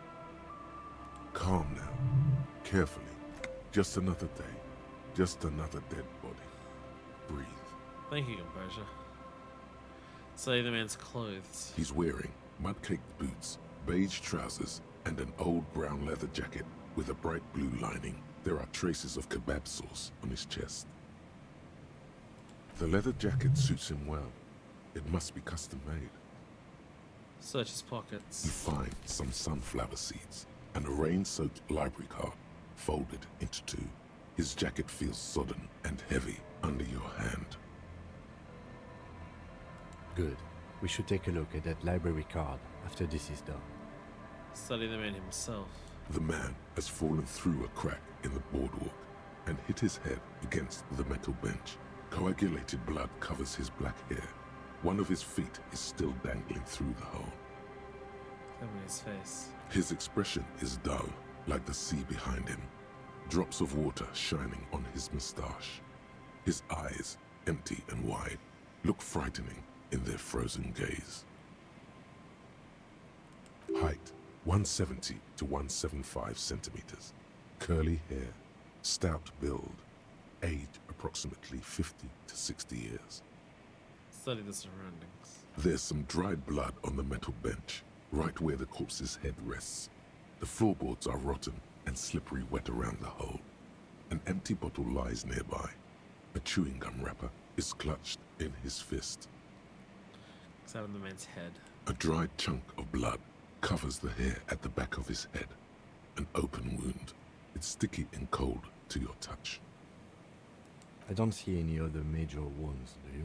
C: Calm now. Carefully. Just another day. Just another dead body. Breathe.
A: Thank you, composure. Say the man's clothes.
C: He's wearing mud-caked boots, beige trousers, and an old brown leather jacket with a bright blue lining. There are traces of kebab sauce on his chest. The leather jacket suits him well. It must be custom made.
A: Search his pockets.
C: You find some sunflower seeds and a rain-soaked library card folded into two. His jacket feels sodden and heavy under your hand.
B: Good. We should take a look at that library card after this is done.
A: Study the man himself.
C: The man has fallen through a crack in the boardwalk and hit his head against the metal bench. Coagulated blood covers his black hair. One of his feet is still dangling through the hole.
A: Examine his face.
C: His expression is dull, like the sea behind him. Drops of water shining on his moustache. His eyes, empty and wide, look frightening in their frozen gaze. Height, 170 to 175 centimeters. Curly hair, stout build. Age, approximately 50 to 60 years.
A: Study the surroundings.
C: There's some dried blood on the metal bench, right where the corpse's head rests. The floorboards are rotten and slippery wet around the hole. An empty bottle lies nearby. A chewing gum wrapper is clutched in his fist.
A: Examine the man's head.
C: A dried chunk of blood covers the hair at the back of his head. An open wound. It's sticky and cold to your touch.
B: I don't see any other major wounds, do you?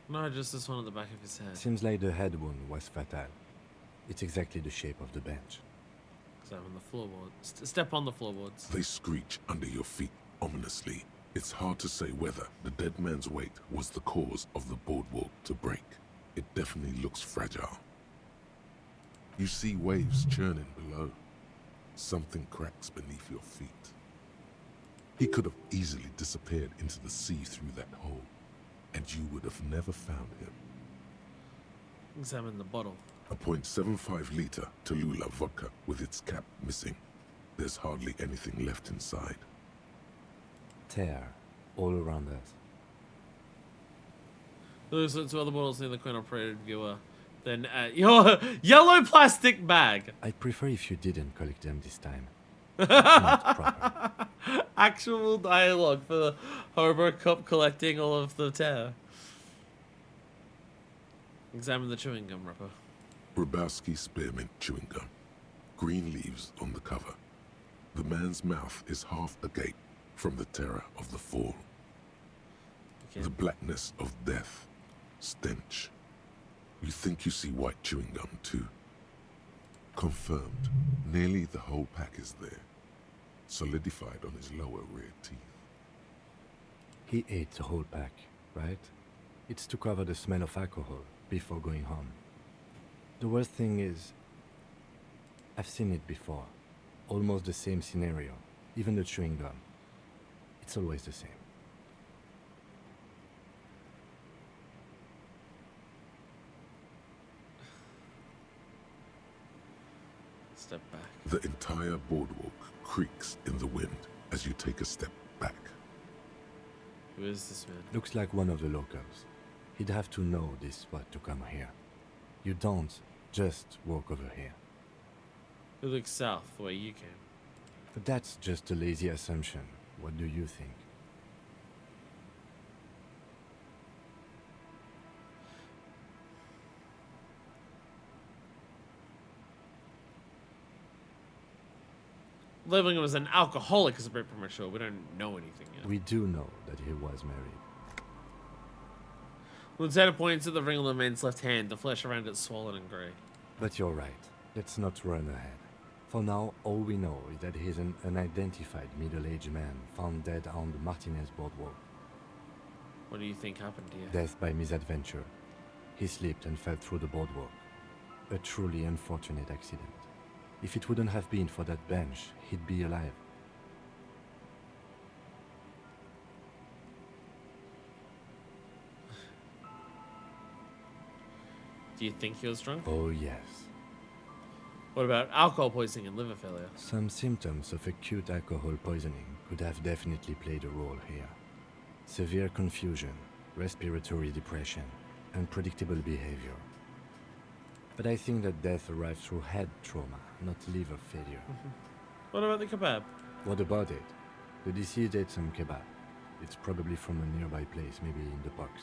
A: No, just this one on the back of his head.
B: Seems like the head wound was fatal. It's exactly the shape of the bench.
A: Examine the floorboards. Step on the floorboards.
C: They screech under your feet ominously. It's hard to say whether the dead man's weight was the cause of the boardwalk to break. It definitely looks fragile. You see waves churning below. Something cracks beneath your feet. He could have easily disappeared into the sea through that hole, and you would have never found him.
A: Examine the bottle.
C: A .75 liter Tallulah vodka with its cap missing. There's hardly anything left inside.
B: Tear all around us.
A: There's two other bottles near the coin-operated viewer. Then your yellow plastic bag.
B: I'd prefer if you didn't collect them this time. It's not proper.
A: Actual dialogue for the Hobo Cop collecting all of the tear. Examine the chewing gum wrapper.
C: Grabowski spearmint chewing gum. Green leaves on the cover. The man's mouth is half agape from the terror of the fall.
A: Okay.
C: The blackness of death. Stench. You think you see white chewing gum too. Confirmed. Nearly the whole pack is there. Solidified on his lower rear teeth.
B: He ate the whole pack, right? It's to cover the smell of alcohol before going home. The worst thing is, I've seen it before. Almost the same scenario. Even the chewing gum. It's always the same.
A: Step back.
C: The entire boardwalk creaks in the wind as you take a step back.
A: Who is this man?
B: Looks like one of the locals. He'd have to know this spot to come here. You don't just walk over here.
A: Who looks south, the way you came?
B: But that's just a lazy assumption. What do you think?
A: Labeling him as an alcoholic is a bit premature. We don't know anything yet.
B: We do know that he was married.
A: Lieutenant points at the ring on the man's left hand, the flesh around it swollen and grey.
B: But you're right. Let's not run ahead. For now, all we know is that he's an unidentified middle-aged man found dead on the Martinez boardwalk.
A: What do you think happened here?
B: Death by misadventure. He slipped and fell through the boardwalk. A truly unfortunate accident. If it wouldn't have been for that bench, he'd be alive.
A: Do you think he was drunk?
B: Oh, yes.
A: What about alcohol poisoning and liver failure?
B: Some symptoms of acute alcohol poisoning could have definitely played a role here. Severe confusion, respiratory depression, unpredictable behavior. But I think that death arrived through head trauma, not liver failure.
A: What about the kebab?
B: What about it? The deceased ate some kebab. It's probably from a nearby place, maybe in the box.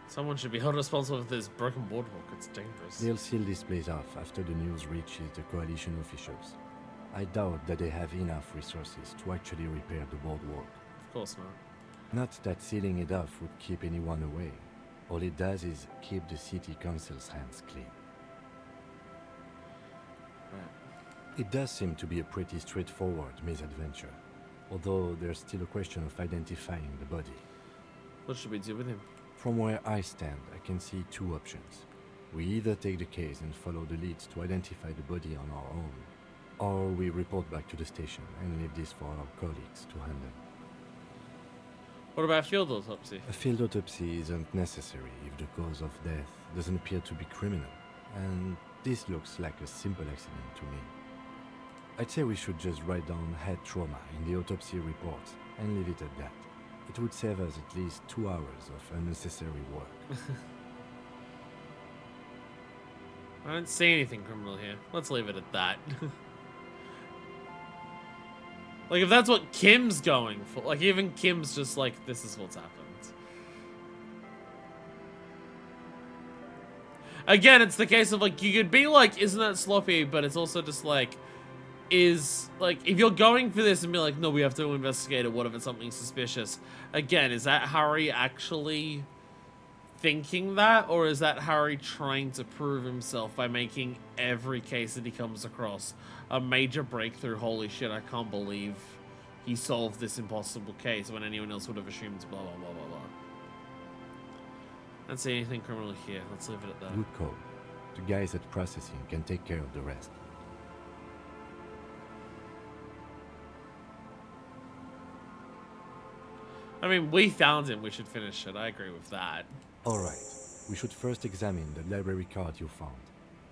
A: Someone should be held responsible for this broken boardwalk. It's dangerous.
B: They'll seal this place off after the news reaches the coalition officials. I doubt that they have enough resources to actually repair the boardwalk.
A: Of course not.
B: Not that sealing it off would keep anyone away. All it does is keep the city council's hands clean.
A: Right.
B: It does seem to be a pretty straightforward misadventure, although there's still a question of identifying the body.
A: What should we do with him?
B: From where I stand, I can see two options. We either take the case and follow the leads to identify the body on our own, or we report back to the station and leave this for our colleagues to handle.
A: What about a field autopsy?
B: A field autopsy isn't necessary if the cause of death doesn't appear to be criminal, and this looks like a simple accident to me. I'd say we should just write down head trauma in the autopsy report and leave it at that. It would save us at least 2 hours of unnecessary work.
A: I don't see anything criminal here. Let's leave it at that. Like, if that's what Kim's going for, like, even Kim's just like, this is what's happened. Again, it's the case of, like, you could be like, isn't that sloppy? But it's also just like, is, like, if you're going for this and be like, no, we have to investigate it, what if it's something suspicious? Again, is that Harry actually thinking that? Or is that Harry trying to prove himself by making every case that he comes across a major breakthrough? Holy shit, I can't believe he solved this impossible case when anyone else would have assumed blah, blah, blah, blah, blah. I don't see anything criminal here. Let's leave it at that.
B: Good call. The guys at processing can take care of the rest.
A: I mean, we found him. We should finish it. I agree with that.
B: Alright. We should first examine the library card you found.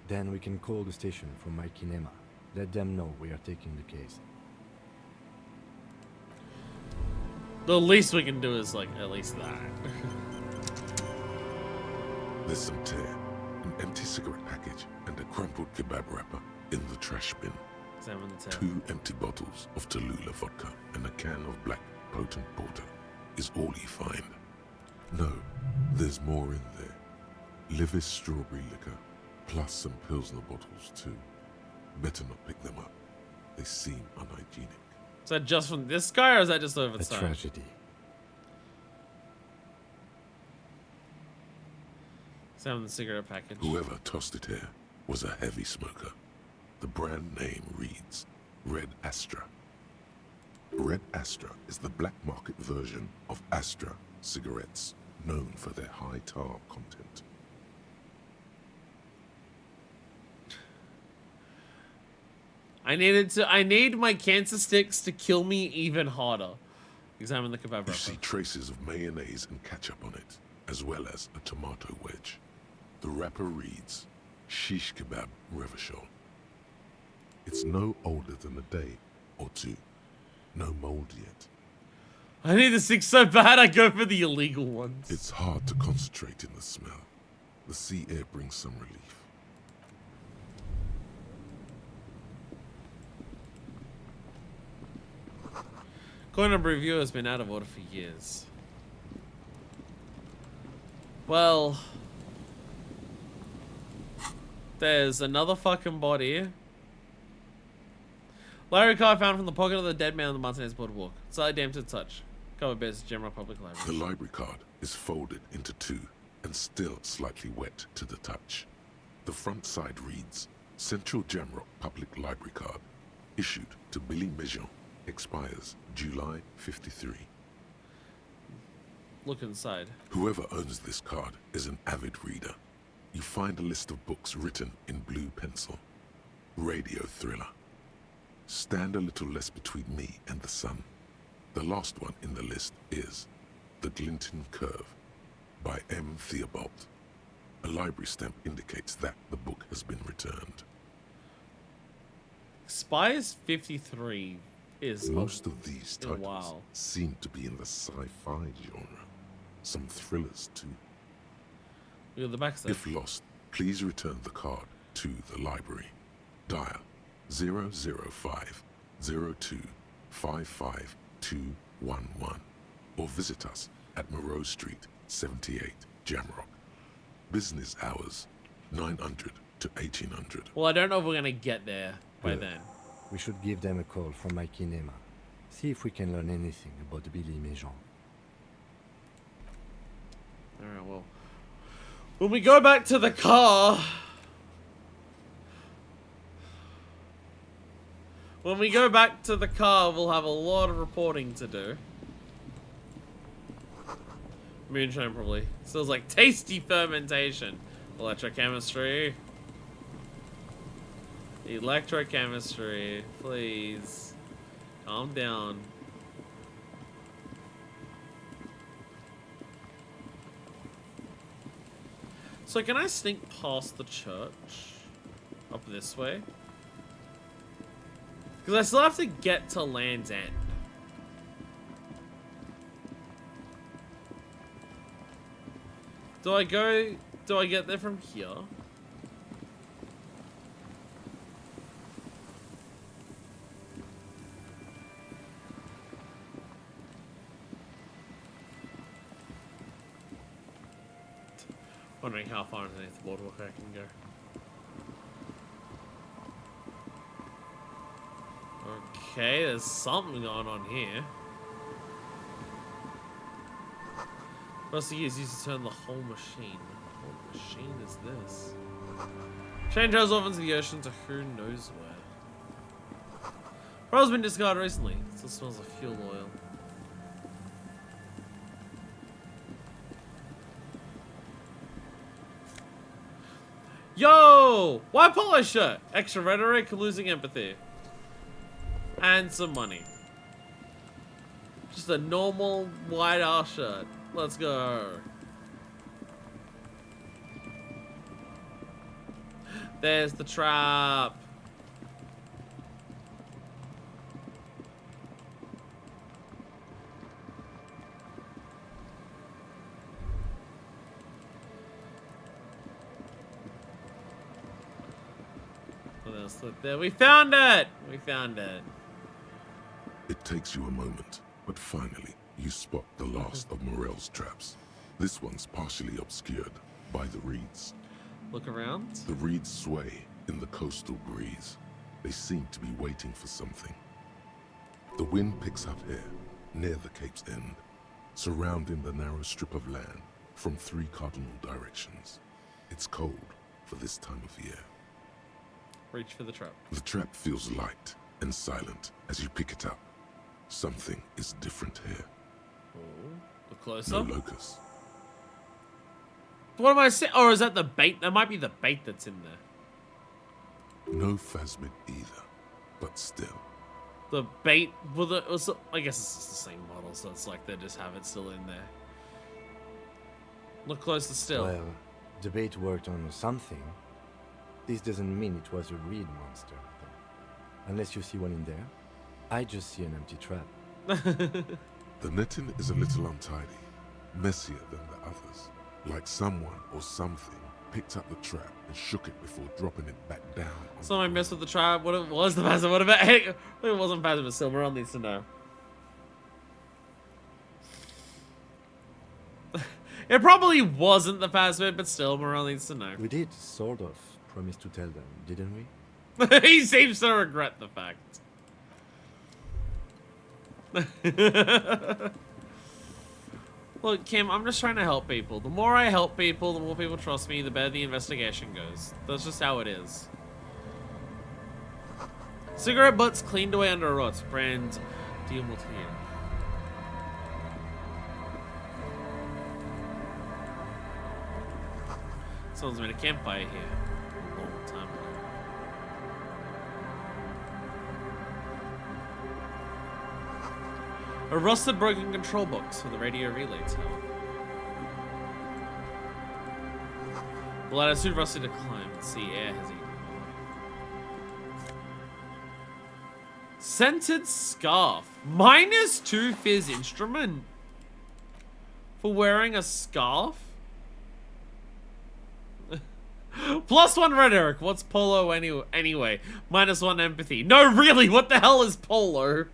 B: Then we can call the station for Mike and Emma. Let them know we are taking the case.
A: The least we can do is, like, at least that.
C: There's some tear, an empty cigarette package, and a crumpled kebab wrapper in the trash bin.
A: Examine the tear.
C: 2 empty bottles of Tallulah vodka and a can of black potent porter is all you find. No, there's more in there. Livis strawberry liquor, plus some Pilsner bottles too. Better not pick them up. They seem unhygienic.
A: Is that just from this guy, or is that just over the
B: A
A: side?
B: tragedy.
A: Examine the cigarette package.
C: Whoever tossed it here was a heavy smoker. The brand name reads Red Astra. Red Astra is the black market version of Astra cigarettes, known for their high tar content.
A: I need my cancer sticks to kill me even harder. Examine the kebab
C: You
A: wrapper.
C: see traces of mayonnaise and ketchup on it, as well as a tomato wedge. The wrapper reads Shish Kebab Revachol. It's no older than a day or two. No mold yet.
A: I need the sticks so bad I go for the illegal ones.
C: It's hard to concentrate in the smell. The sea air brings some relief.
A: Coin number review has been out of order for years. Well, there's another fucking body. Library card found from the pocket of the dead man on the Martinez boardwalk. Slightly damp to the touch. Cover bears General Public Library.
C: The library card is folded into 2 and still slightly wet to the touch. The front side reads Central Jamrock Public Library Card, issued to Billy Mejean, expires July 53.
A: Look inside.
C: Whoever owns this card is an avid reader. You find a list of books written in blue pencil. Radio thriller. Stand a little less between me and the sun. The last one in the list is The Glinton Curve by M. Theobald. A library stamp indicates that the book has been returned.
A: Expires 53 is
C: Most of these
A: a
C: titles
A: while.
C: seem to be in the sci-fi genre. Some thrillers too.
A: Look at the backside.
C: If lost, Please return the card to the library. Dial 005 02 55211 or visit us at Moreau Street, 78, Jamrock. Business hours, 900 to 1800.
A: Well, I don't know if we're gonna get there by
B: Good.
A: then.
B: We should give them a call from my kinema. See if we can learn anything about Billy Méjean.
A: Alright, well. When we go back to the car... When we go back to the car, we'll have a lot of reporting to do. Moonshine, probably. Smells like tasty fermentation. Electrochemistry. Electrochemistry. Please. Calm down. So can I sneak past the church? Up this way? Because I still have to get to Land's End. Do I get there from here? Wondering how far underneath the boardwalk I can go. Okay, there's something going on here. First thing is used to turn the whole machine. What machine is this? Chain goes off into the ocean to who knows where. Pearl's been discarded recently. It still smells of fuel oil. Yo! White polo shirt! Extra rhetoric, losing empathy. And some money. Just a normal white ass shirt. Let's go. There's the trap. What else? Look there. We found it! We found it.
C: It takes you a moment, but finally, you spot the last of Morel's traps. This one's partially obscured by the reeds.
A: Look around.
C: The reeds sway in the coastal breeze. They seem to be waiting for something. The wind picks up here, near the Cape's end, surrounding the narrow strip of land from 3 cardinal directions. It's cold for this time of year.
A: Reach for the trap.
C: The trap feels light and silent as you pick it up. Something is different here.
A: Oh, look closer.
C: No locust.
A: What am I saying? Or is that the bait? That might be the bait that's in there.
C: No phasmid either, but still.
A: The bait, well, I guess it's just the same model, so it's like they just have it still in there. Look closer still.
B: Well, the bait worked on something. This doesn't mean it was a reed monster, though. Unless you see one in there. I just see an empty trap.
C: The netting is a little untidy, messier than the others. Like someone or something picked up the trap and shook it before dropping it back down.
A: Someone messed with the trap. What it was the phasmid? What about? Hey, it wasn't phasmid, but still, Morel needs to know. It probably wasn't the phasmid, but still, Morel needs to know.
B: We did, sort of, promise to tell them, didn't we?
A: He seems to regret the fact. Look, Kim, I'm just trying to help people. The more I help people, the more people trust me, the better the investigation goes. That's just how it is. Cigarette butts cleaned away under a rot. Brand Diamortier. Someone's made a campfire here a long time ago. A rusted broken control box for the radio relay tower. The ladder is too rusty to climb. See, air has eaten. Scented scarf. -2 fizz instrument. For wearing a scarf? +1 rhetoric. What's polo anyway? -1 empathy. No, really, what the hell is polo?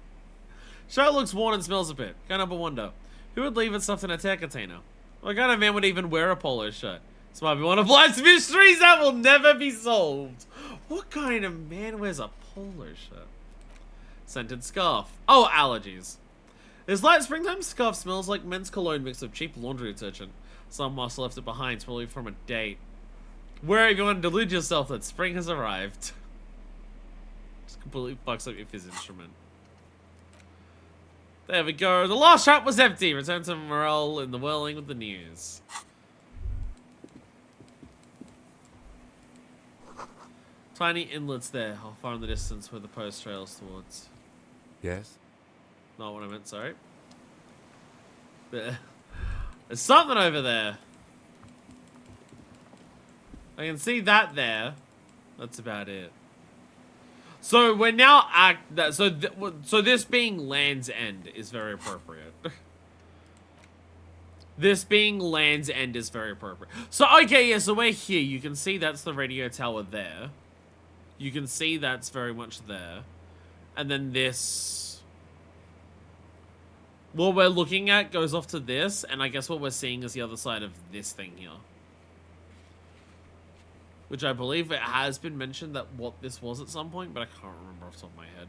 A: Shirt looks worn and smells a bit. Can't help but wonder. Who would leave it stuffed in a tear container? What kind of man would even wear a polo shirt? This might be one of life's mysteries that will never be solved. What kind of man wears a polo shirt? Scented scarf. Oh, allergies. This light springtime scarf smells like men's cologne mixed with cheap laundry detergent. Some must have left it behind, probably from a date. Where if you want to delude yourself that spring has arrived. Just completely fucks up your fizz instrument. There we go. The last shop was empty. Return to morale in the whirling of the news. Tiny inlets there, how far in the distance where the post trails towards.
B: Yes?
A: Not what I meant, sorry. There's something over there. I can see that there. That's about it. So we're now so this being Land's End is very appropriate. This being Land's End is very appropriate. So okay, yeah, so we're here. You can see that's the radio tower there. You can see that's very much there. And then this, what we're looking at goes off to this, and I guess what we're seeing is the other side of this thing here. Which I believe it has been mentioned that what this was at some point, but I can't remember off the top of my head.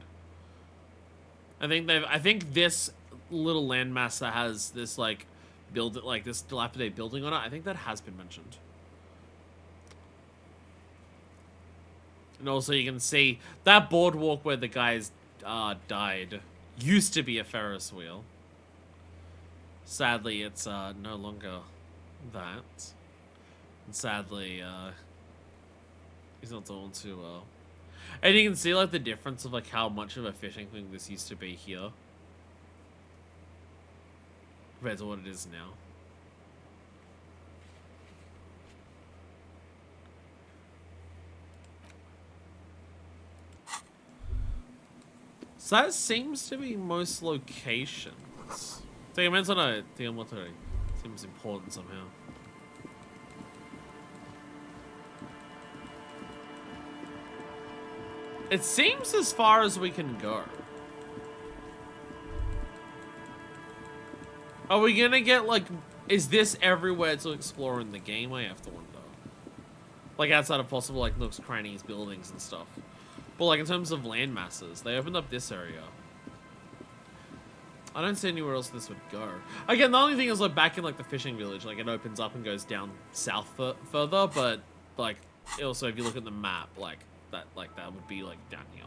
A: I think this little landmass that has this like this dilapidated building on it, I think that has been mentioned. And also you can see that boardwalk where the guys died used to be a Ferris wheel. Sadly, it's no longer that. And sadly, he's not doing too well. And you can see like the difference of like how much of a fishing thing this used to be here compared to what it is now. So that seems to be most locations. Seems important somehow. It seems as far as we can go. Are we gonna get like, is this everywhere to explore in the game? I have to wonder. Like outside of possible like nooks, crannies, buildings and stuff. But like in terms of land masses, they opened up this area. I don't see anywhere else this would go. Again, the only thing is like back in like the fishing village, like it opens up and goes down south further, but like also if you look at the map, like that would be like down here.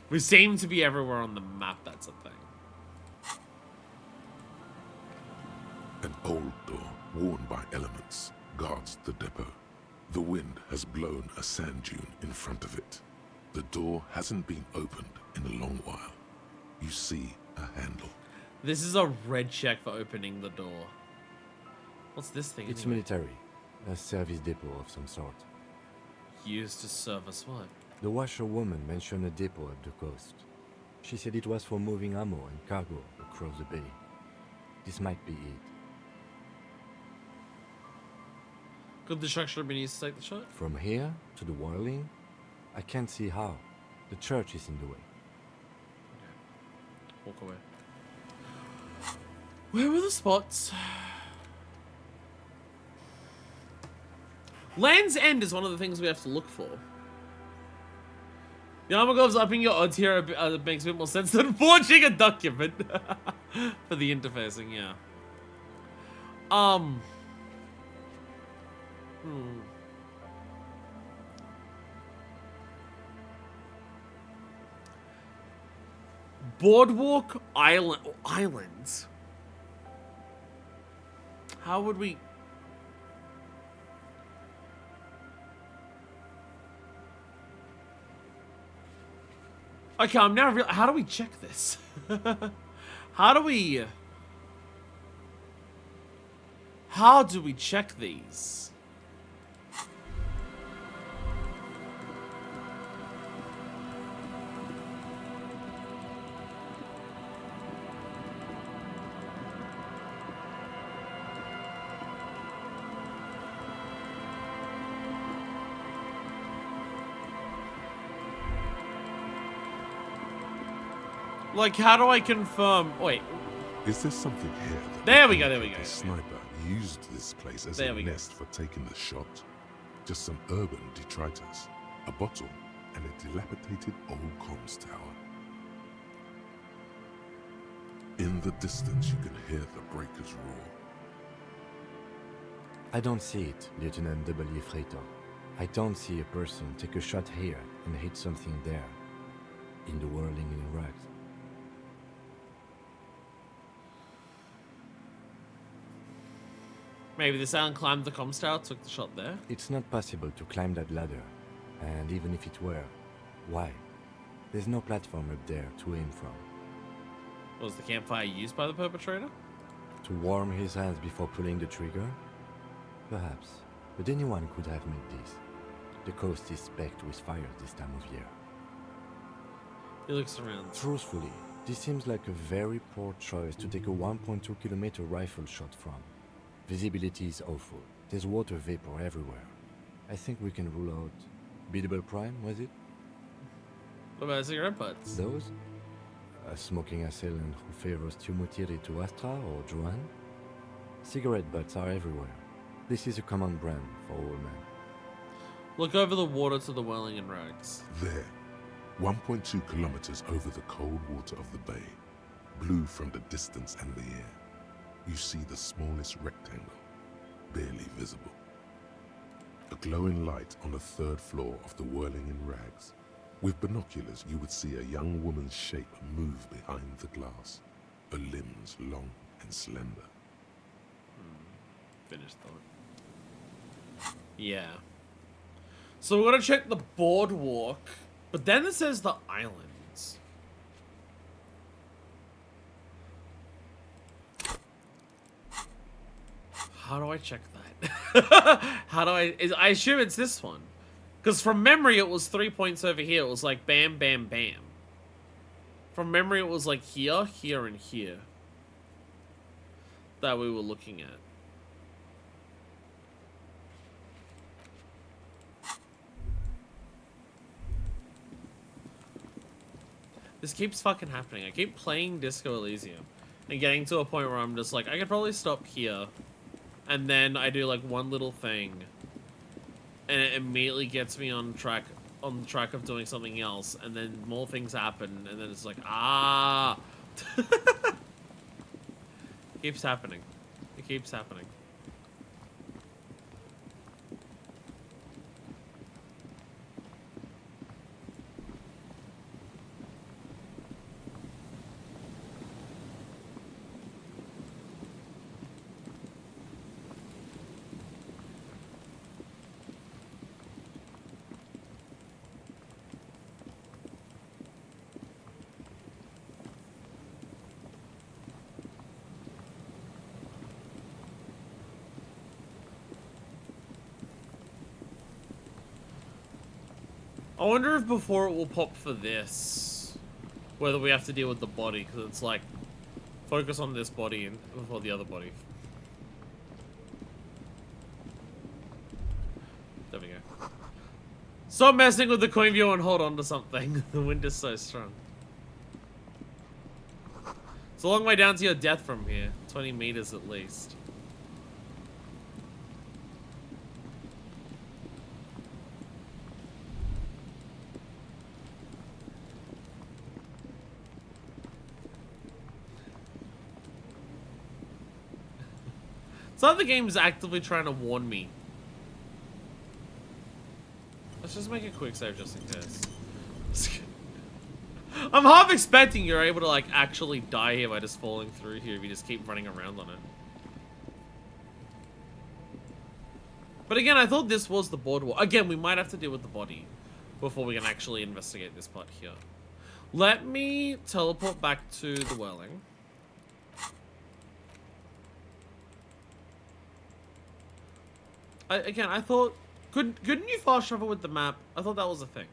A: We seem to be everywhere on the map, that's a thing.
C: An old door, worn by elements, guards the depot. The wind has blown a sand dune in front of it. The door hasn't been opened in a long while. You see a handle.
A: This is a red check for opening the door. What's this thing?
B: It's
A: anyway?
B: military. A service depot of some sort.
A: Used to service what?
B: The washerwoman mentioned a depot at the coast. She said it was for moving ammo and cargo across the bay. This might be it.
A: Could the structure have been used to take the shot?
B: From here to the whirling, I can't see how. The church is in the way.
A: Walk away. Where were the spots? Land's End is one of the things we have to look for. The armor gloves upping your odds here makes a bit more sense than forging a document. For the interfacing, yeah. Boardwalk Islands. How would we... Okay, I'm now real. How do we check this? How do we check these? Like, how do I confirm? Wait.
C: Is there something here that
A: There we go, there we go.
C: the sniper used this place as
A: There
C: a
A: we go.
C: nest for taking the shot? Just some urban detritus, a bottle, and a dilapidated old comms tower. In the distance, you can hear the breakers roar.
B: I don't see it, Lieutenant W. Freighter. I don't see a person take a shot here and hit something there, in the whirling in Iraq.
A: Maybe the sound climbed the comms tower, took the shot there.
B: It's not possible to climb that ladder, and even if it were, why? There's no platform up there to aim from.
A: Was the campfire used by the perpetrator?
B: To warm his hands before pulling the trigger? Perhaps, but anyone could have made this. The coast is specked with fire this time of year.
A: He looks around.
B: Truthfully, this seems like a very poor choice to take a 1.2 kilometer rifle shot from. Visibility is awful. There's water vapor everywhere. I think we can rule out... Biddable Prime, was it?
A: What about cigarette butts?
B: Those? A smoking assailant who favors Tumutiri to Astra or Johan? Cigarette butts are everywhere. This is a common brand for all men.
A: Look over the water to the whirling in rags.
C: There, 1.2 kilometers over the cold water of the bay, blue from the distance and the air, you see the smallest rectangle, barely visible. A glowing light on the third floor of the whirling in rags. With binoculars, you would see a young woman's shape move behind the glass, her limbs long and slender.
A: Finished thought. Yeah. So we're gonna check the boardwalk, but then it says the islands. How do I check that? How do I assume it's this one. Because from memory it was 3 points over here. It was like bam, bam, bam. From memory it was like here, here, and here. That we were looking at. This keeps fucking happening. I keep playing Disco Elysium and getting to a point where I'm just like, I could probably stop here. And then I do like one little thing. And it immediately gets me on the track of doing something else. And then more things happen. And then it's like, ah. It keeps happening. It keeps happening. I wonder if before it will pop for this, whether we have to deal with the body, because it's like, focus on this body and before the other body. There we go. Stop messing with the coin view and hold on to something. The wind is so strong. It's a long way down to your death from here. 20 meters at least. It's like the game's actively trying to warn me. Let's just make a quick save just in case. I'm half expecting you're able to like actually die here by just falling through here if you just keep running around on it. But again, I thought this was the boardwalk. Again, we might have to deal with the body before we can actually investigate this part here. Let me teleport back to the whirling. Again, I thought... Couldn't you fast travel with the map? I thought that was a thing.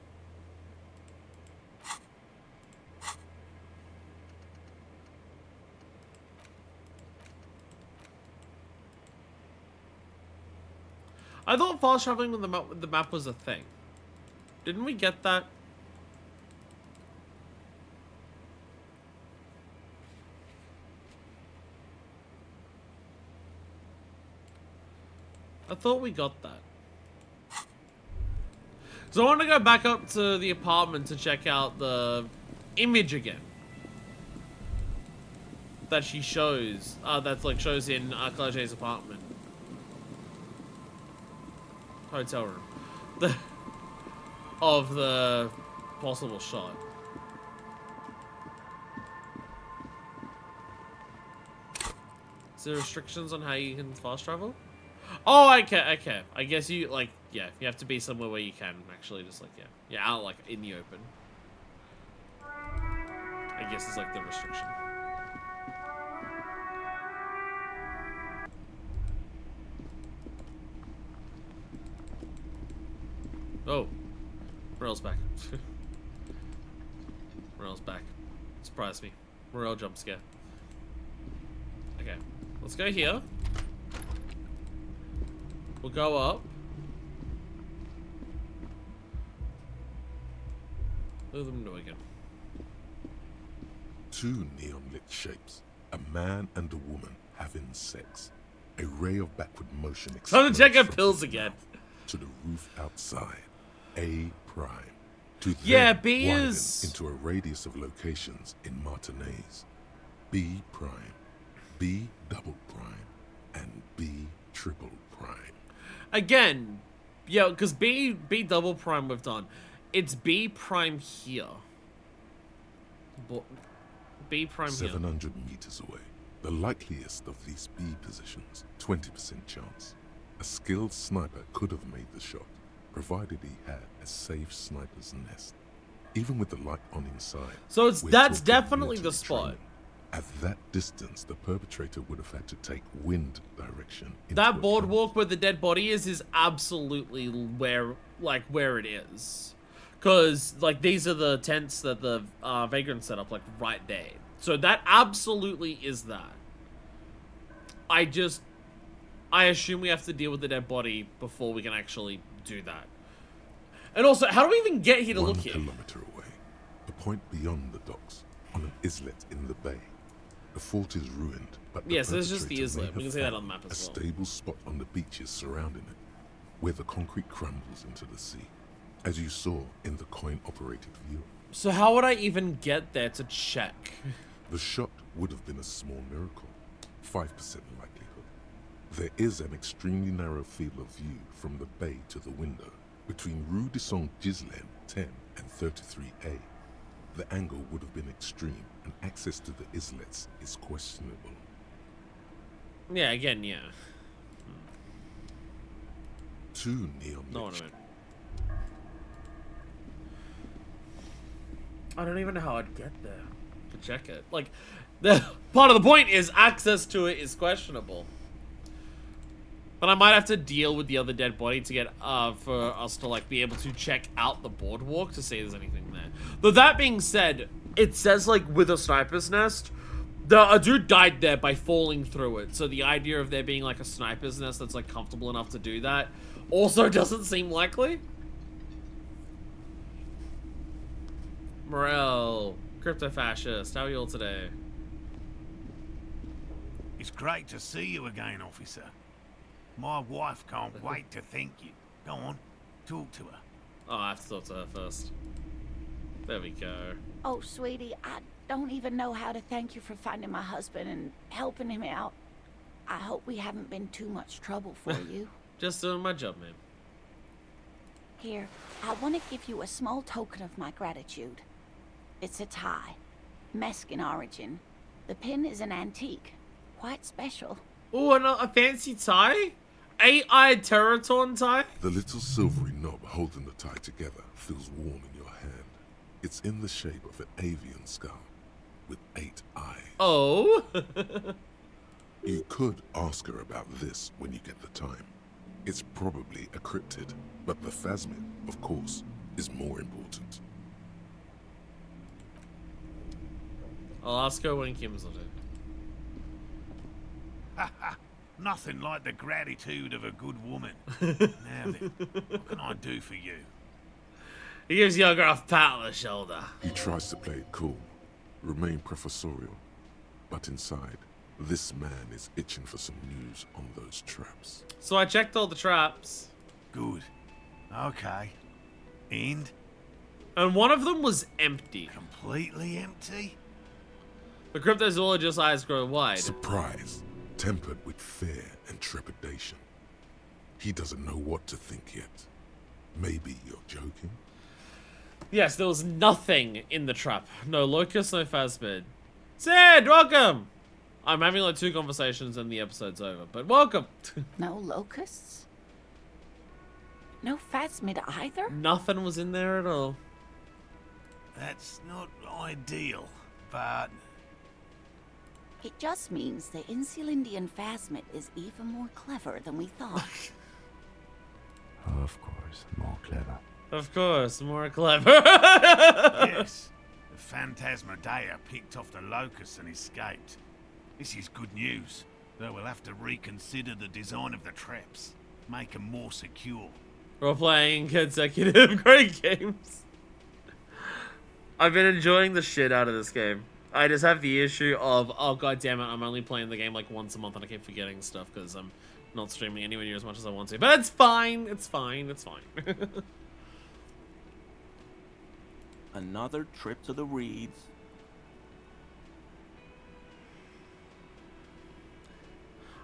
A: I thought fast traveling with the map was a thing. Didn't we get that? I thought we got that. So I want to go back up to the apartment to check out the image again. That she shows, that's like shows in Cloget's apartment. Hotel room. Of the possible shot. Is there restrictions on how you can fast travel? Oh, okay. I guess you, like, yeah, you have to be somewhere where you can actually just, like, yeah, out, like, in the open. I guess it's, like, the restriction. Oh. Morel's back. Morel's back. Surprised me. Morel jump scare. Okay. Let's go here. We'll go up. Look at them do again.
C: Two neon-lit shapes, a man and a woman having sex. A ray of backward motion
A: Time to check her
C: from
A: pills
C: the
A: again.
C: mouth to the roof outside. A prime. To
A: Yeah,
C: then
A: B
C: widen
A: is
C: into a radius of locations in Martinez. B prime, B double prime, and B triple prime.
A: Again, yeah, because B double prime we've done. It's B prime here. B prime here.
C: 700 meters away. The likeliest of these B positions, 20% chance. A skilled sniper could have made the shot, provided he had a safe sniper's nest. Even with the light on inside.
A: So that's
C: talking
A: definitely the
C: military
A: spot.
C: training. At that distance, the perpetrator would have had to take wind direction.
A: That boardwalk where the dead body is absolutely where it is. Because, like, these are the tents that the vagrants set up, like, right there. So that absolutely is that. I assume we have to deal with the dead body before we can actually do that. And also, how do we even get here to look here?
C: 1 kilometer away, a point beyond the docks, on an islet in the bay. The fort is ruined, but the
A: Yeah, so there's just the
C: perpetrator may
A: islet. We
C: have
A: can see that
C: found
A: on the map as well.
C: A stable spot on the beaches surrounding it, where the concrete crumbles into the sea, as you saw in the coin-operated view.
A: So how would I even get there to check?
C: The shot would have been a small miracle, 5% likelihood. There is an extremely narrow field of view from the bay to the window, between Rue de Saint-Ghislain 10 and 33A. The angle would have been extreme, and access to the islets is questionable.
A: Yeah, again, yeah.
C: Two neon.
A: No, no. I don't even know how I'd get there to check it. Like, the part of the point is access to it is questionable. But I might have to deal with the other dead body to get, for us to, like, be able to check out the boardwalk to see if there's anything there. But that being said, it says, like, with a sniper's nest, a dude died there by falling through it. So the idea of there being, like, a sniper's nest that's, like, comfortable enough to do that also doesn't seem likely. Morel, crypto-fascist, how are you all today?
O: It's great to see you again, officer. My wife can't wait to thank you. Go on, talk to her.
A: Oh, I have to talk to her first. There we go.
H: Oh, sweetie, I don't even know how to thank you for finding my husband and helping him out. I hope we haven't been too much trouble for you.
A: Just doing my job, man.
H: Here, I want to give you a small token of my gratitude. It's a tie, Mexican origin. The pin is an antique, quite special.
A: Oh, a fancy tie? 8-eyed Teraton tie?
C: The little silvery knob holding the tie together feels warm in your hand. It's in the shape of an avian skull with 8 eyes.
A: Oh?
C: You could ask her about this when you get the time. It's probably a cryptid, but the phasmid, of course, is more important.
A: I'll ask her when Kim's on it.
O: Nothing like the gratitude of a good woman. Now then, what can I do for you?
A: He gives you a gruff pat on the shoulder.
C: He tries to play it cool, remain professorial, but inside, This man is itching for some news on those traps.
A: So I checked all the traps.
O: Good. Okay. And?
A: And one of them was empty.
O: Completely empty?
A: The cryptozoologist's eyes grow wide.
C: Surprise, tempered with fear and trepidation. He doesn't know what to think yet. Maybe you're joking?
A: Yes, there was nothing in the trap. No locust, no phasmid. Sid, welcome! I'm having like 2 conversations and the episode's over, but welcome!
H: No locusts? No phasmid either?
A: Nothing was in there at all.
O: That's not ideal, but...
H: It just means the Insulindian phasmid is even more clever than we thought.
B: Of course, more clever.
A: Of course, more clever.
O: Yes, the Phantasmadeia picked off the locust and escaped. This is good news, though we'll have to reconsider the design of the traps. Make them more secure.
A: We're playing consecutive great games. I've been enjoying the shit out of this game. I just have the issue of, oh god damn it, I'm only playing the game like once a month and I keep forgetting stuff because I'm not streaming anywhere near as much as I want to. But it's fine, it's fine, it's fine.
N: Another trip to the Reeds.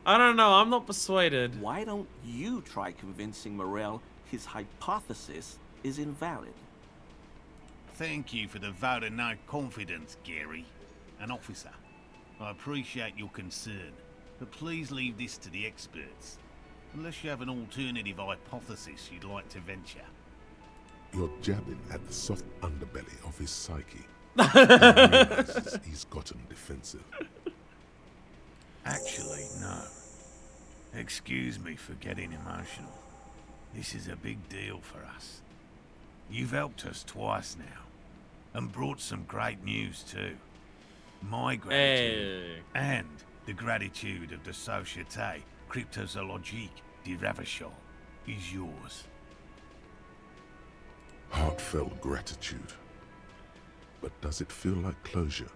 A: I don't know, I'm not persuaded.
N: Why don't you try convincing Morel his hypothesis is invalid?
O: Thank you for the vote of no confidence, Gary. An officer. I appreciate your concern, but please leave this to the experts. Unless you have an alternative hypothesis you'd like to venture.
C: You're jabbing at the soft underbelly of his psyche. He realizes he's gotten defensive.
O: Actually, no. Excuse me for getting emotional. This is a big deal for us. You've helped us twice now, and brought some great news too. My gratitude, and the gratitude of the Société Cryptozoologique de Ravachol is yours.
C: Heartfelt gratitude. But does it feel like closure?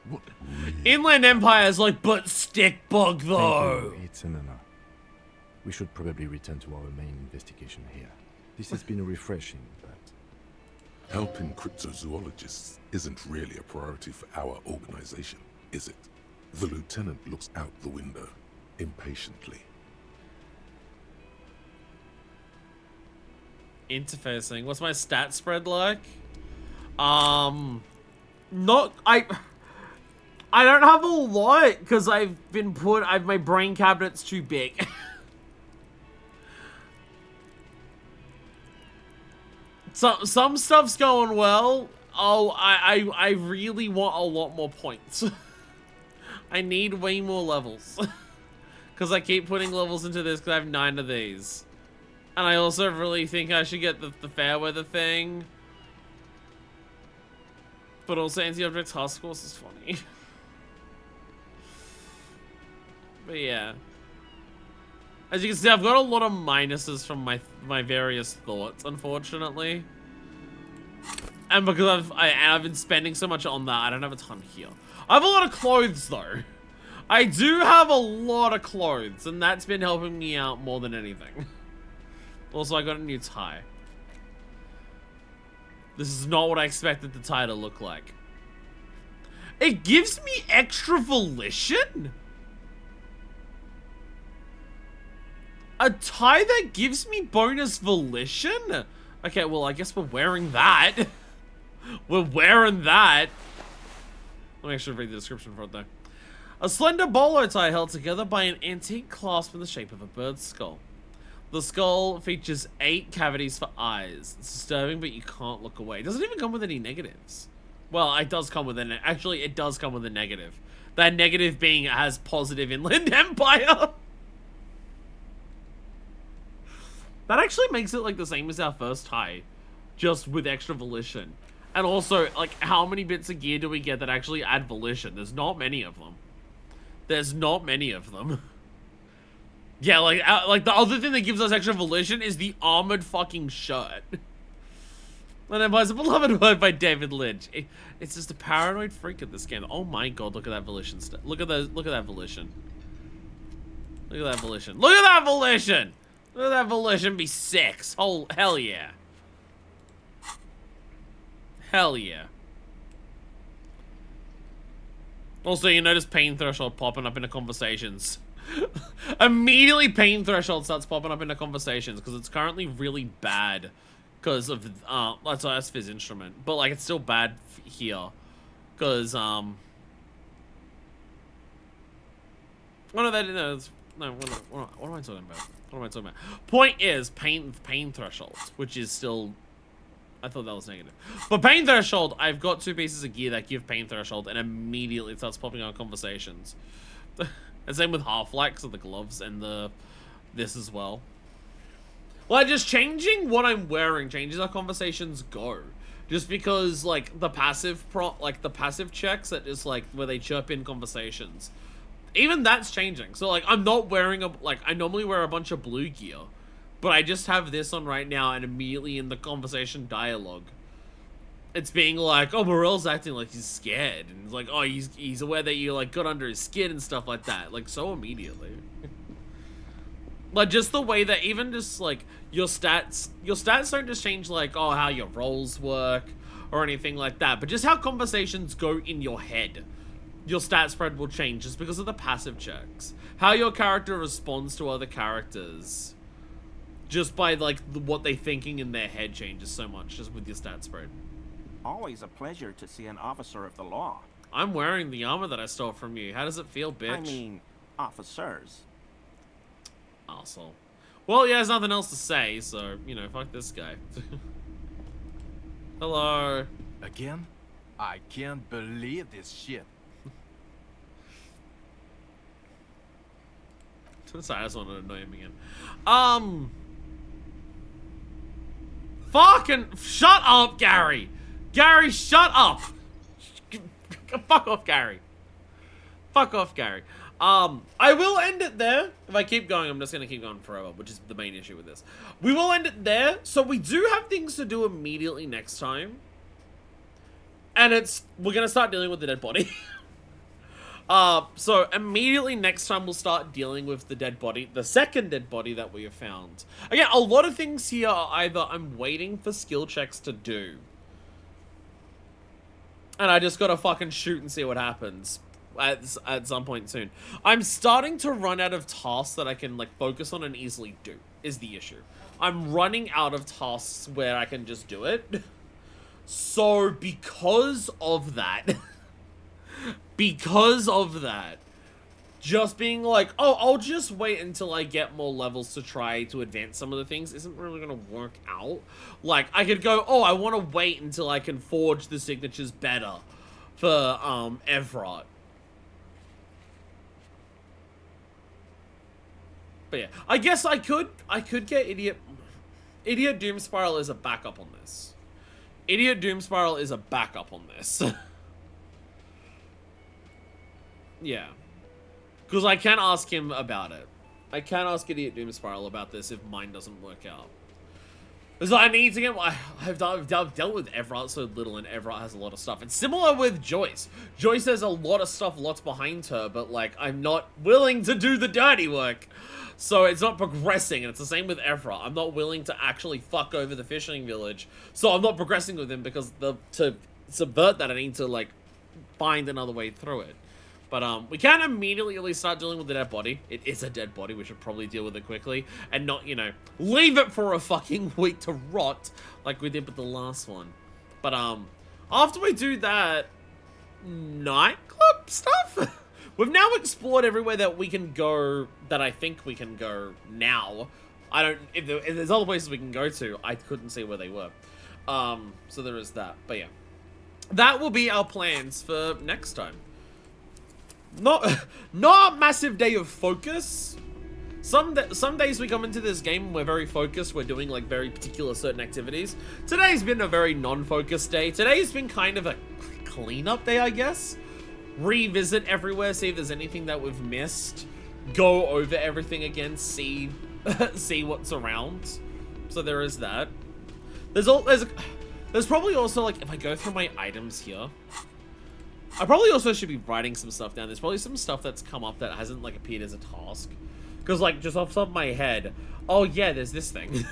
C: What really?
A: Inland Empire is like, but stick bug though.
B: Thank you. It's an honor. We should probably return to our main investigation here. This has been refreshing, but...
C: Helping cryptozoologists isn't really a priority for our organization, is it? The lieutenant looks out the window, impatiently.
A: Interfacing. What's my stat spread like? Not... I don't have a lot, because I've been put... my brain cabinet's too big. Some stuff's going well. Oh, I really want a lot more points. I need way more levels. Because I keep putting levels into this because I have 9 of these. And I also really think I should get the fair weather thing. But also anti-object task force is funny. But yeah. As you can see, I've got a lot of minuses from my various thoughts, unfortunately. And because I've been spending so much on that, I don't have a ton here. I have a lot of clothes, though. I do have a lot of clothes, and that's been helping me out more than anything. Also, I got a new tie. This is not what I expected the tie to look like. It gives me extra volition? A tie that gives me bonus volition? Okay, well, I guess we're wearing that. We're wearing that. Let me actually read the description for it, though. A slender bolo tie held together by an antique clasp in the shape of a bird's skull. The skull features 8 cavities for eyes. It's disturbing, but you can't look away. It doesn't even come with any negatives. Well, it does come with actually, it does come with a negative. That negative being it has positive Inland Empire. That actually makes it like the same as our first tie, just with extra volition. And also, like, how many bits of gear do we get that actually add volition? There's not many of them. There's not many of them. Yeah, like the other thing that gives us extra volition is the armored fucking shirt. And it was a beloved word by David Lynch. It's just a paranoid freak at this game. Oh my god, look at that volition. Look at that volition. Look at that volition. Look at that volition! Look at that volition be 6. Oh, hell yeah. Hell yeah. Also, you notice pain threshold popping up into conversations. Immediately pain threshold starts popping up into conversations because it's currently really bad because of that's Fizz instrument, but like it's still bad here because what am I talking about? Point is pain thresholds, which is still, I thought that was negative. But pain threshold, I've got 2 pieces of gear that give pain threshold and immediately it starts popping on conversations. And same with Half-Light, so the gloves and this as well. Like, just changing what I'm wearing changes how conversations go. Just because, like, the passive checks that just, like, where they chirp in conversations. Even that's changing. So, like, I'm not wearing I normally wear a bunch of blue gear. But I just have this on right now, and immediately in the conversation dialogue, it's being like, oh, Morel's acting like he's scared. And it's like, oh, he's aware that you, like, got under his skin and stuff like that. Like, so immediately. Like, just the way that even just, like, your stats don't just change, like, oh, how your rolls work or anything like that. But just how conversations go in your head. Your stat spread will change just because of the passive checks. How your character responds to other characters. Just by, like, what they're thinking in their head changes so much just with your stat spread.
N: Always a pleasure to see an officer of the law.
A: I'm wearing the armor that I stole from you. How does it feel, bitch?
N: I mean, officers.
A: Arsehole. Well, he has nothing else to say, so, you know, fuck this guy. Hello.
S: Again? I can't believe this shit.
A: Sorry, I just wanted to annoy him again. Fucking shut up, Gary. Gary, shut up. Fuck off, Gary. Fuck off, Gary. I will end it there. If I keep going, I'm just gonna keep going forever, which is the main issue with this. We will end it there. So we do have things to do immediately next time. And we're gonna start dealing with the dead body. So immediately next time we'll start dealing with the dead body, the second dead body that we have found. Again, a lot of things here are either I'm waiting for skill checks to do. And I just gotta fucking shoot and see what happens at some point soon. I'm starting to run out of tasks that I can, like, focus on and easily do, is the issue. I'm running out of tasks where I can just do it. So because of that... just being like, oh, I'll just wait until I get more levels to try to advance some of the things isn't really gonna work out. Like, I could go, oh, I want to wait until I can forge the signatures better for, Evrot. But yeah, I guess I could get Idiot Doom Spiral as a backup on this. Idiot Doom Spiral is a backup on this. Yeah. Because I can ask him about it. I can ask Idiot Doom Spiral about this if mine doesn't work out. Because I need to get... I've dealt with Evrot so little, and Evrot has a lot of stuff. It's similar with Joyce. Joyce has a lot of stuff, lots behind her, but, like, I'm not willing to do the dirty work. So it's not progressing, and it's the same with Evrot. I'm not willing to actually fuck over the fishing village. So I'm not progressing with him because to subvert that, I need to, like, find another way through it. But, we can immediately at least start dealing with the dead body. It is a dead body. We should probably deal with it quickly. And not, you know, leave it for a fucking week to rot like we did with the last one. But, after we do that nightclub stuff, we've now explored everywhere that we can go, that I think we can go now. If there's other places we can go to, I couldn't see where they were. So there is that. But yeah. That will be our plans for next time. Not a massive day of focus. Some days we come into this game and we're very focused. We're doing, like, very particular certain activities. Today's been a very non-focused day. Today's been kind of a cleanup day, I guess. Revisit everywhere, see if there's anything that we've missed. Go over everything again, see what's around. So there is that. There's There's probably also, like, if I go through my items here, I probably also should be writing some stuff down. There's probably some stuff that's come up that hasn't, like, appeared as a task. Because, like, just off the top of my head, oh, yeah, there's this thing.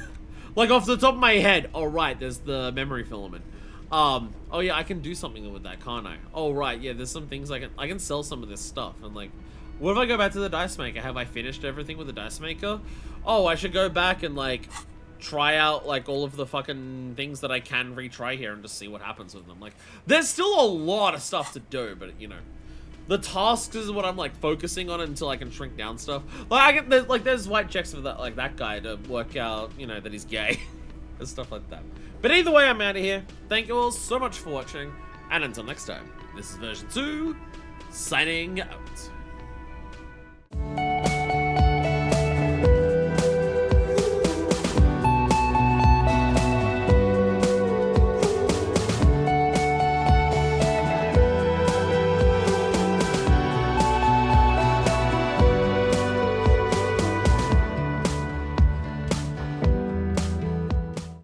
A: Like, off the top of my head, oh, right, there's the memory filament. Oh, yeah, I can do something with that, can't I? Oh, right, yeah, there's some things I can sell some of this stuff. And, like, what if I go back to the dice maker? Have I finished everything with the dice maker? Oh, I should go back and, like, try out, like, all of the fucking things that I can retry here and just see what happens with them. Like, there's still a lot of stuff to do, but, you know, the tasks is what I'm, like, focusing on until I can shrink down stuff. Like, there's white checks for that, like, that guy to work out, you know, that he's gay and stuff like that. But either way, I'm out of here. Thank you all so much for watching, and until next time, this is version 2, signing out.